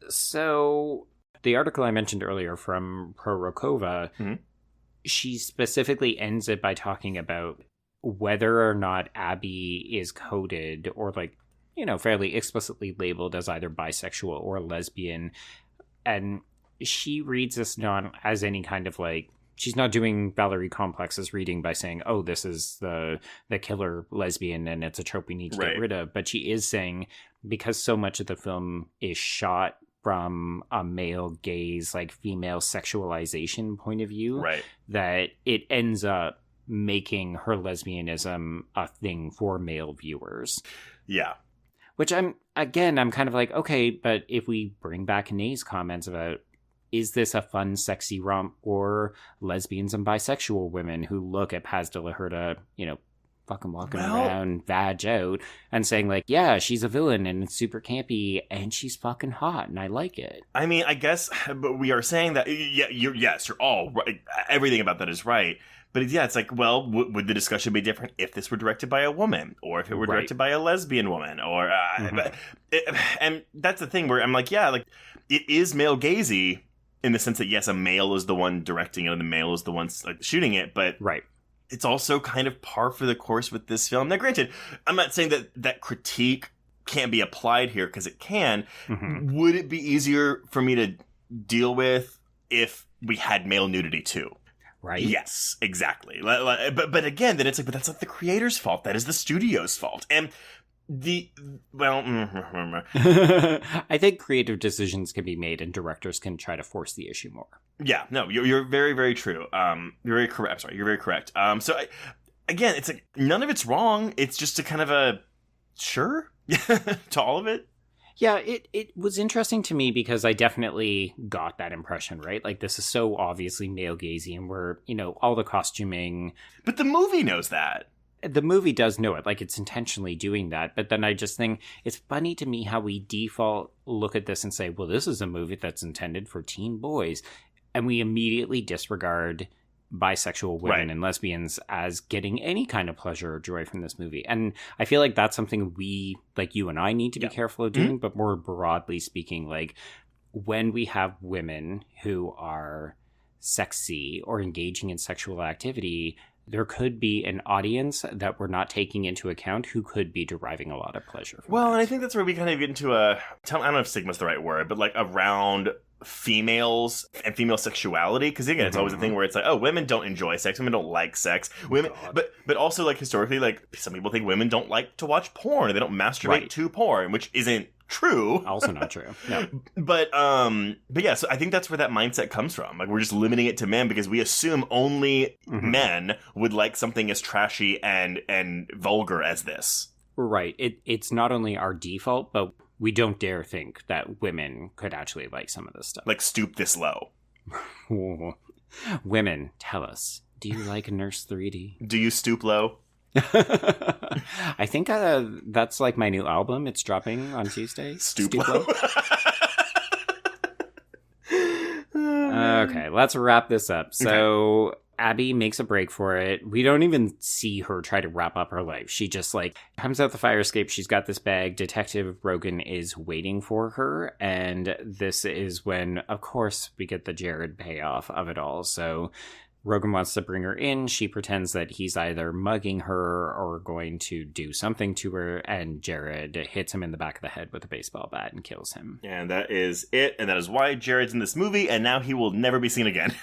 Speaker 4: So, the article I mentioned earlier from Prorokova, she specifically ends it by talking about whether or not Abby is coded or, fairly explicitly labeled as either bisexual or lesbian. And she reads this not as any kind of, she's not doing Valerie Complex's reading by saying, this is the killer lesbian and it's a trope we need to get rid of. But she is saying, because so much of the film is shot from a male gaze, female sexualization point of view, that it ends up making her lesbianism a thing for male viewers.
Speaker 5: Yeah.
Speaker 4: Which I'm kind of like, okay, but if we bring back Nay's comments about, is this a fun, sexy romp for lesbians and bisexual women who look at Paz de la Huerta, fucking walking around, vag out, and saying, she's a villain and it's super campy and she's fucking hot and I like it.
Speaker 5: I mean, I guess, but we are saying that, you're all right. Everything about that is right. But it's like, would the discussion be different if this were directed by a woman or if it were directed by a lesbian woman or, and that's the thing where I'm like, it is male gazy. In the sense that, yes, a male is the one directing it and the male is the one shooting it, but it's also kind of par for the course with this film. Now, granted, I'm not saying that critique can't be applied here, because it can. Would it be easier for me to deal with if we had male nudity too?
Speaker 4: Right.
Speaker 5: Yes, exactly. But again, then it's like, but that's not the creator's fault. That is the studio's fault. And
Speaker 4: I think creative decisions can be made and directors can try to force the issue more.
Speaker 5: Yeah, no, you're very, very true. You're very correct. I'm sorry, you're very correct. Again, it's like none of it's wrong. It's just a kind of a sure to all of it.
Speaker 4: Yeah, it was interesting to me because I definitely got that impression, right? Like, this is so obviously male-gazy, and we're, all the costuming.
Speaker 5: But the movie knows that.
Speaker 4: The movie does know it, like, it's intentionally doing that. But then I just think it's funny to me how we default look at this and say, well, this is a movie that's intended for teen boys. And we immediately disregard bisexual women and lesbians as getting any kind of pleasure or joy from this movie. And I feel like that's something we, like you and I, need to be careful of doing. But more broadly speaking, like, when we have women who are sexy or engaging in sexual activity, there could be an audience that we're not taking into account who could be deriving a lot of pleasure from
Speaker 5: Well,
Speaker 4: that.
Speaker 5: and I think that's where we kind of get into I don't know if stigma's the right word, but like around females and female sexuality, because again, it's always a thing where it's like, oh, women don't enjoy sex, women don't like sex, women, but also, like, historically, like, some people think women don't like to watch porn, they don't masturbate to porn, which isn't true.
Speaker 4: Also not true. No.
Speaker 5: But yeah, so I think that's where that mindset comes from. Like, we're just limiting it to men because we assume only men would like something as trashy and vulgar as this.
Speaker 4: Right. It's not only our default, but we don't dare think that women could actually like some of this stuff.
Speaker 5: Like, stoop this low.
Speaker 4: Women, tell us, do you like Nurse 3D?
Speaker 5: Do you stoop low?
Speaker 4: I think that's like my new album. It's dropping on Tuesday.
Speaker 5: Stoop low.
Speaker 4: Okay, let's wrap this up. So Abby makes a break for it. We don't even see her try to wrap up her life. She just, like, comes out the fire escape. She's got this bag. Detective Rogan is waiting for her. And this is when, of course, we get the Jared payoff of it all. So Rogan wants to bring her in. She pretends that he's either mugging her or going to do something to her. And Jared hits him in the back of the head with a baseball bat and kills him.
Speaker 5: And that is it. And that is why Jared's in this movie. And now he will never be seen again.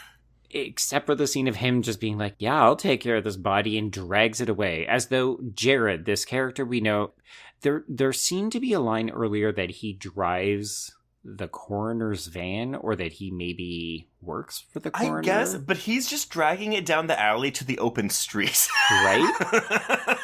Speaker 4: Except for the scene of him just being like, yeah, I'll take care of this body, and drags it away. As though Jared, this character we know, there seemed to be a line earlier that he drives the coroner's van, or that he maybe works for the coroner.
Speaker 5: I guess, but he's just dragging it down the alley to the open street.
Speaker 4: Right?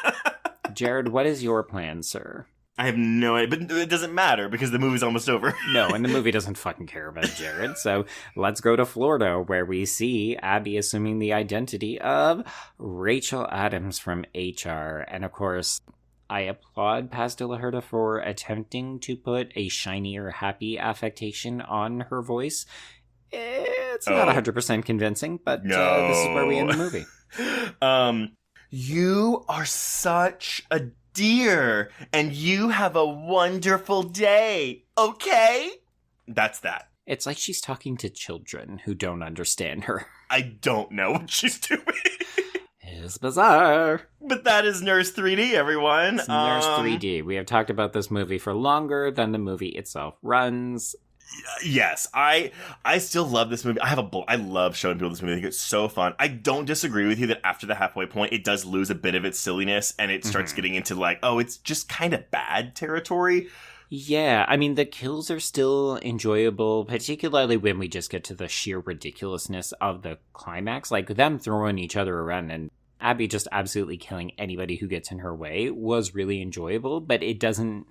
Speaker 4: Jared, what is your plan, sir?
Speaker 5: I have no idea, but it doesn't matter because the movie's almost over.
Speaker 4: No, and the movie doesn't fucking care about Jared. So let's go to Florida, where we see Abby assuming the identity of Rachel Adams from HR. And of course, I applaud Pastilla Huerta for attempting to put a shinier, happy affectation on her voice. It's not 100% convincing, but this is where we end the movie.
Speaker 5: You are such a dear, and you have a wonderful day, okay? That's that.
Speaker 4: It's like she's talking to children who don't understand her.
Speaker 5: I don't know what she's doing.
Speaker 4: It's bizarre.
Speaker 5: But that is Nurse 3D, everyone.
Speaker 4: It's Nurse 3D. We have talked about this movie for longer than the movie itself runs.
Speaker 5: Yes, I still love this movie. I love showing people this movie. I think it's so fun. I don't disagree with you that after the halfway point, it does lose a bit of its silliness, and it starts getting into, like, oh, it's just kind of bad territory.
Speaker 4: Yeah, I mean, the kills are still enjoyable, particularly when we just get to the sheer ridiculousness of the climax. Like, them throwing each other around and Abby just absolutely killing anybody who gets in her way was really enjoyable, but it doesn't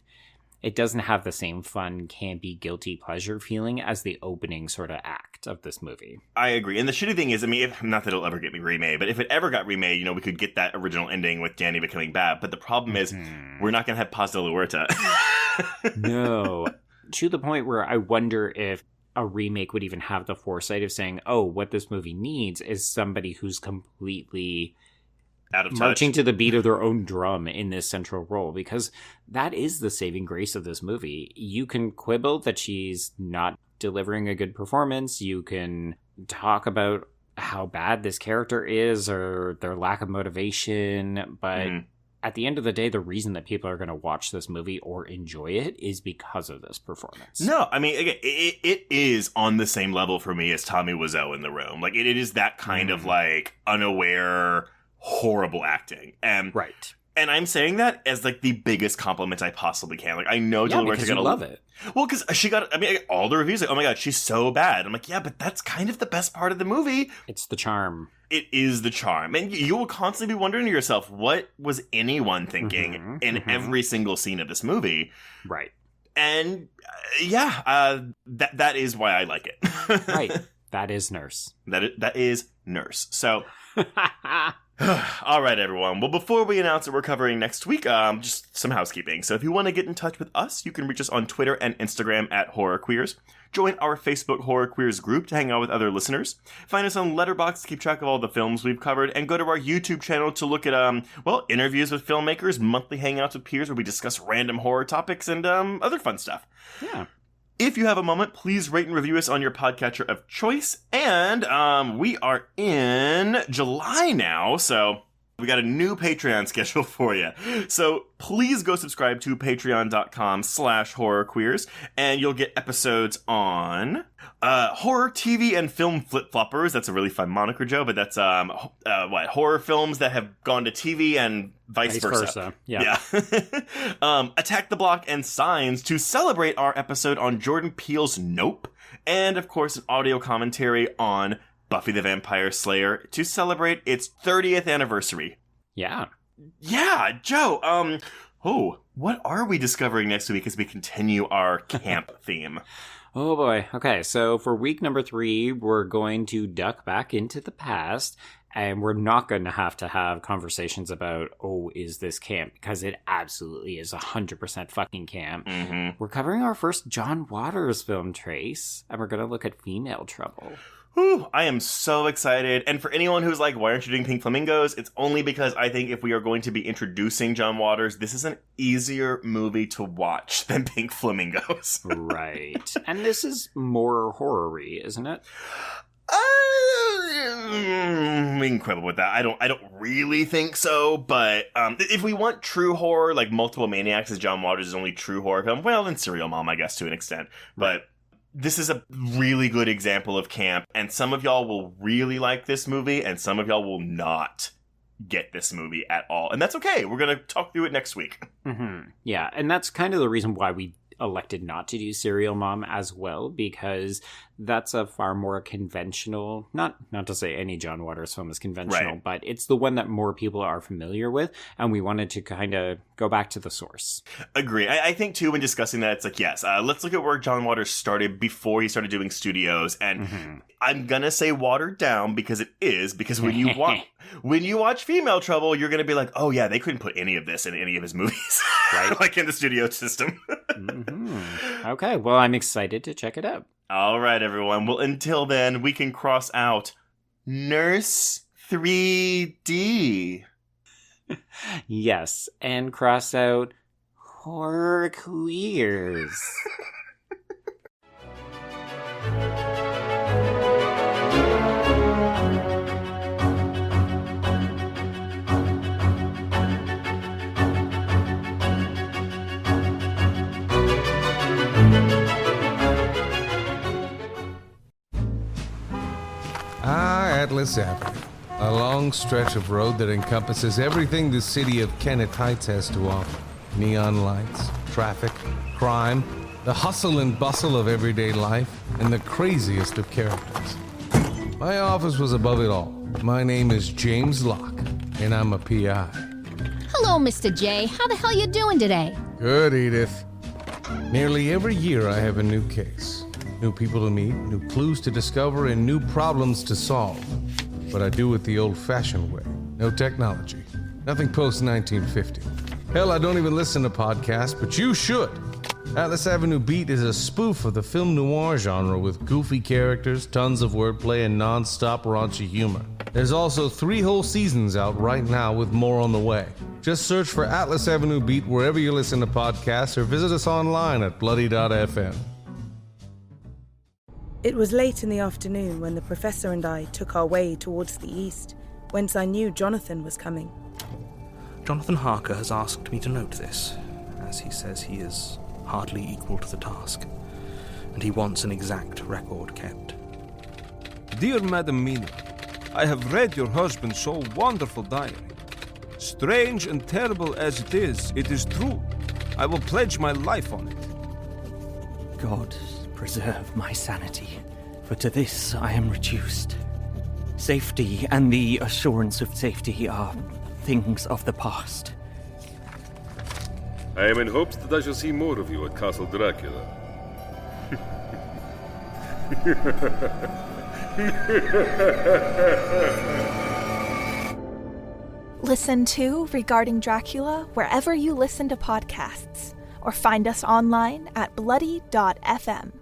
Speaker 4: have the same fun, campy, guilty pleasure feeling as the opening sort of act of this movie.
Speaker 5: I agree. And the shitty thing is, I mean, not that it'll ever get remade, but if it ever got remade, we could get that original ending with Danny becoming bad. But the problem is, we're not going to have Paz de la Huerta.
Speaker 4: No. To the point where I wonder if a remake would even have the foresight of saying, oh, what this movie needs is somebody who's completely
Speaker 5: out of touch,
Speaker 4: marching to the beat of their own drum in this central role, because that is the saving grace of this movie. You can quibble that she's not delivering a good performance. You can talk about how bad this character is or their lack of motivation, but at the end of the day, the reason that people are going to watch this movie or enjoy it is because of this performance.
Speaker 5: No, I mean, again, it is on the same level for me as Tommy Wiseau in The Room. Like, it is that kind of, like, unaware, horrible acting.
Speaker 4: Right.
Speaker 5: And I'm saying that as, like, the biggest compliment I possibly can. Like, I know Julia Huerta got
Speaker 4: love it.
Speaker 5: Well, because she got, I mean, all the reviews, like, oh my god, she's so bad. I'm like, yeah, but that's kind of the best part of the movie.
Speaker 4: It's the charm.
Speaker 5: It is the charm. And you will constantly be wondering to yourself, what was anyone thinking in every single scene of this movie?
Speaker 4: Right.
Speaker 5: And that is why I like it.
Speaker 4: Right. That is Nurse.
Speaker 5: That is Nurse. So, all right, everyone. Well, before we announce what we're covering next week, just some housekeeping. So if you want to get in touch with us, you can reach us on Twitter and Instagram at Horror Queers. Join our Facebook Horror Queers group to hang out with other listeners. Find us on Letterboxd to keep track of all the films we've covered. And go to our YouTube channel to look at, interviews with filmmakers, monthly hangouts with peers where we discuss random horror topics and other fun stuff.
Speaker 4: Yeah.
Speaker 5: If you have a moment, please rate and review us on your podcatcher of choice. And we are in July now, so we got a new Patreon schedule for you. So please go subscribe to patreon.com/horrorqueers, and you'll get episodes on horror, TV, and film flip-floppers. That's a really fun moniker, Joe, but that's horror films that have gone to TV and vice versa.
Speaker 4: Yeah.
Speaker 5: Attack the Block and Signs to celebrate our episode on Jordan Peele's Nope, and of course an audio commentary on Buffy the Vampire Slayer to celebrate its 30th anniversary.
Speaker 4: Yeah.
Speaker 5: Yeah, Joe, what are we discovering next week as we continue our camp theme?
Speaker 4: Oh boy. Okay, so for week number 3, we're going to duck back into the past, and we're not going to have conversations about, is this camp? Because it absolutely is 100% fucking camp.
Speaker 5: Mm-hmm.
Speaker 4: We're covering our first John Waters film, Trace, and we're going to look at female trouble.
Speaker 5: Whew, I am so excited. And for anyone who's like, why aren't you doing Pink Flamingos? It's only because I think if we are going to be introducing John Waters, this is an easier movie to watch than Pink Flamingos.
Speaker 4: Right. And this is more horror-y, isn't it?
Speaker 5: We can quibble with that. I don't really think so, but if we want true horror, like Multiple Maniacs as John Waters is only true horror film, well, then Serial Mom, I guess, to an extent. But this is a really good example of camp, and some of y'all will really like this movie, and some of y'all will not get this movie at all. And that's okay. We're going to talk through it next week.
Speaker 4: Mm-hmm. Yeah, and that's kind of the reason why we elected not to do Serial Mom as well, because that's a far more conventional, not to say any John Waters film is conventional,
Speaker 5: right,
Speaker 4: but it's the one that more people are familiar with, and we wanted to kind of go back to the source. Agree.
Speaker 5: I think too, when discussing that, it's like, yes, let's look at where John Waters started before he started doing studios, and I'm gonna say watered down because when you watch Female Trouble, you're gonna be like, oh yeah, they couldn't put any of this in any of his movies, right? Like in the studio system.
Speaker 4: Okay, well, I'm excited to check it out.
Speaker 5: All right, everyone. Well, until then, we can cross out Nurse 3D.
Speaker 4: Yes, and cross out Horror Queers.
Speaker 6: Atlas Avenue, a long stretch of road that encompasses everything the city of Kennett Heights has to offer. Neon lights, traffic, crime, the hustle and bustle of everyday life, and the craziest of characters. My office was above it all. My name is James Locke, and I'm a PI.
Speaker 7: Hello, Mr. J. How the hell you doing today?
Speaker 6: Good, Edith. Nearly every year I have a new case. New people to meet, new clues to discover, and new problems to solve. But I do it the old-fashioned way. No technology. Nothing post-1950. Hell, I don't even listen to podcasts, but you should. Atlas Avenue Beat is a spoof of the film noir genre with goofy characters, tons of wordplay, and non-stop raunchy humor. There's also 3 whole seasons out right now with more on the way. Just search for Atlas Avenue Beat wherever you listen to podcasts or visit us online at bloody.fm.
Speaker 8: It was late in the afternoon when the professor and I took our way towards the east, whence I knew Jonathan was coming.
Speaker 9: Jonathan Harker has asked me to note this, as he says he is hardly equal to the task, and he wants an exact record kept.
Speaker 10: Dear Madam Mina, I have read your husband's so wonderful diary. Strange and terrible as it is true. I will pledge my life on it.
Speaker 11: God preserve my sanity, for to this I am reduced. Safety and the assurance of safety are things of the past.
Speaker 12: I am in hopes that I shall see more of you at Castle Dracula.
Speaker 13: Listen to Regarding Dracula wherever you listen to podcasts, or find us online at bloody.fm.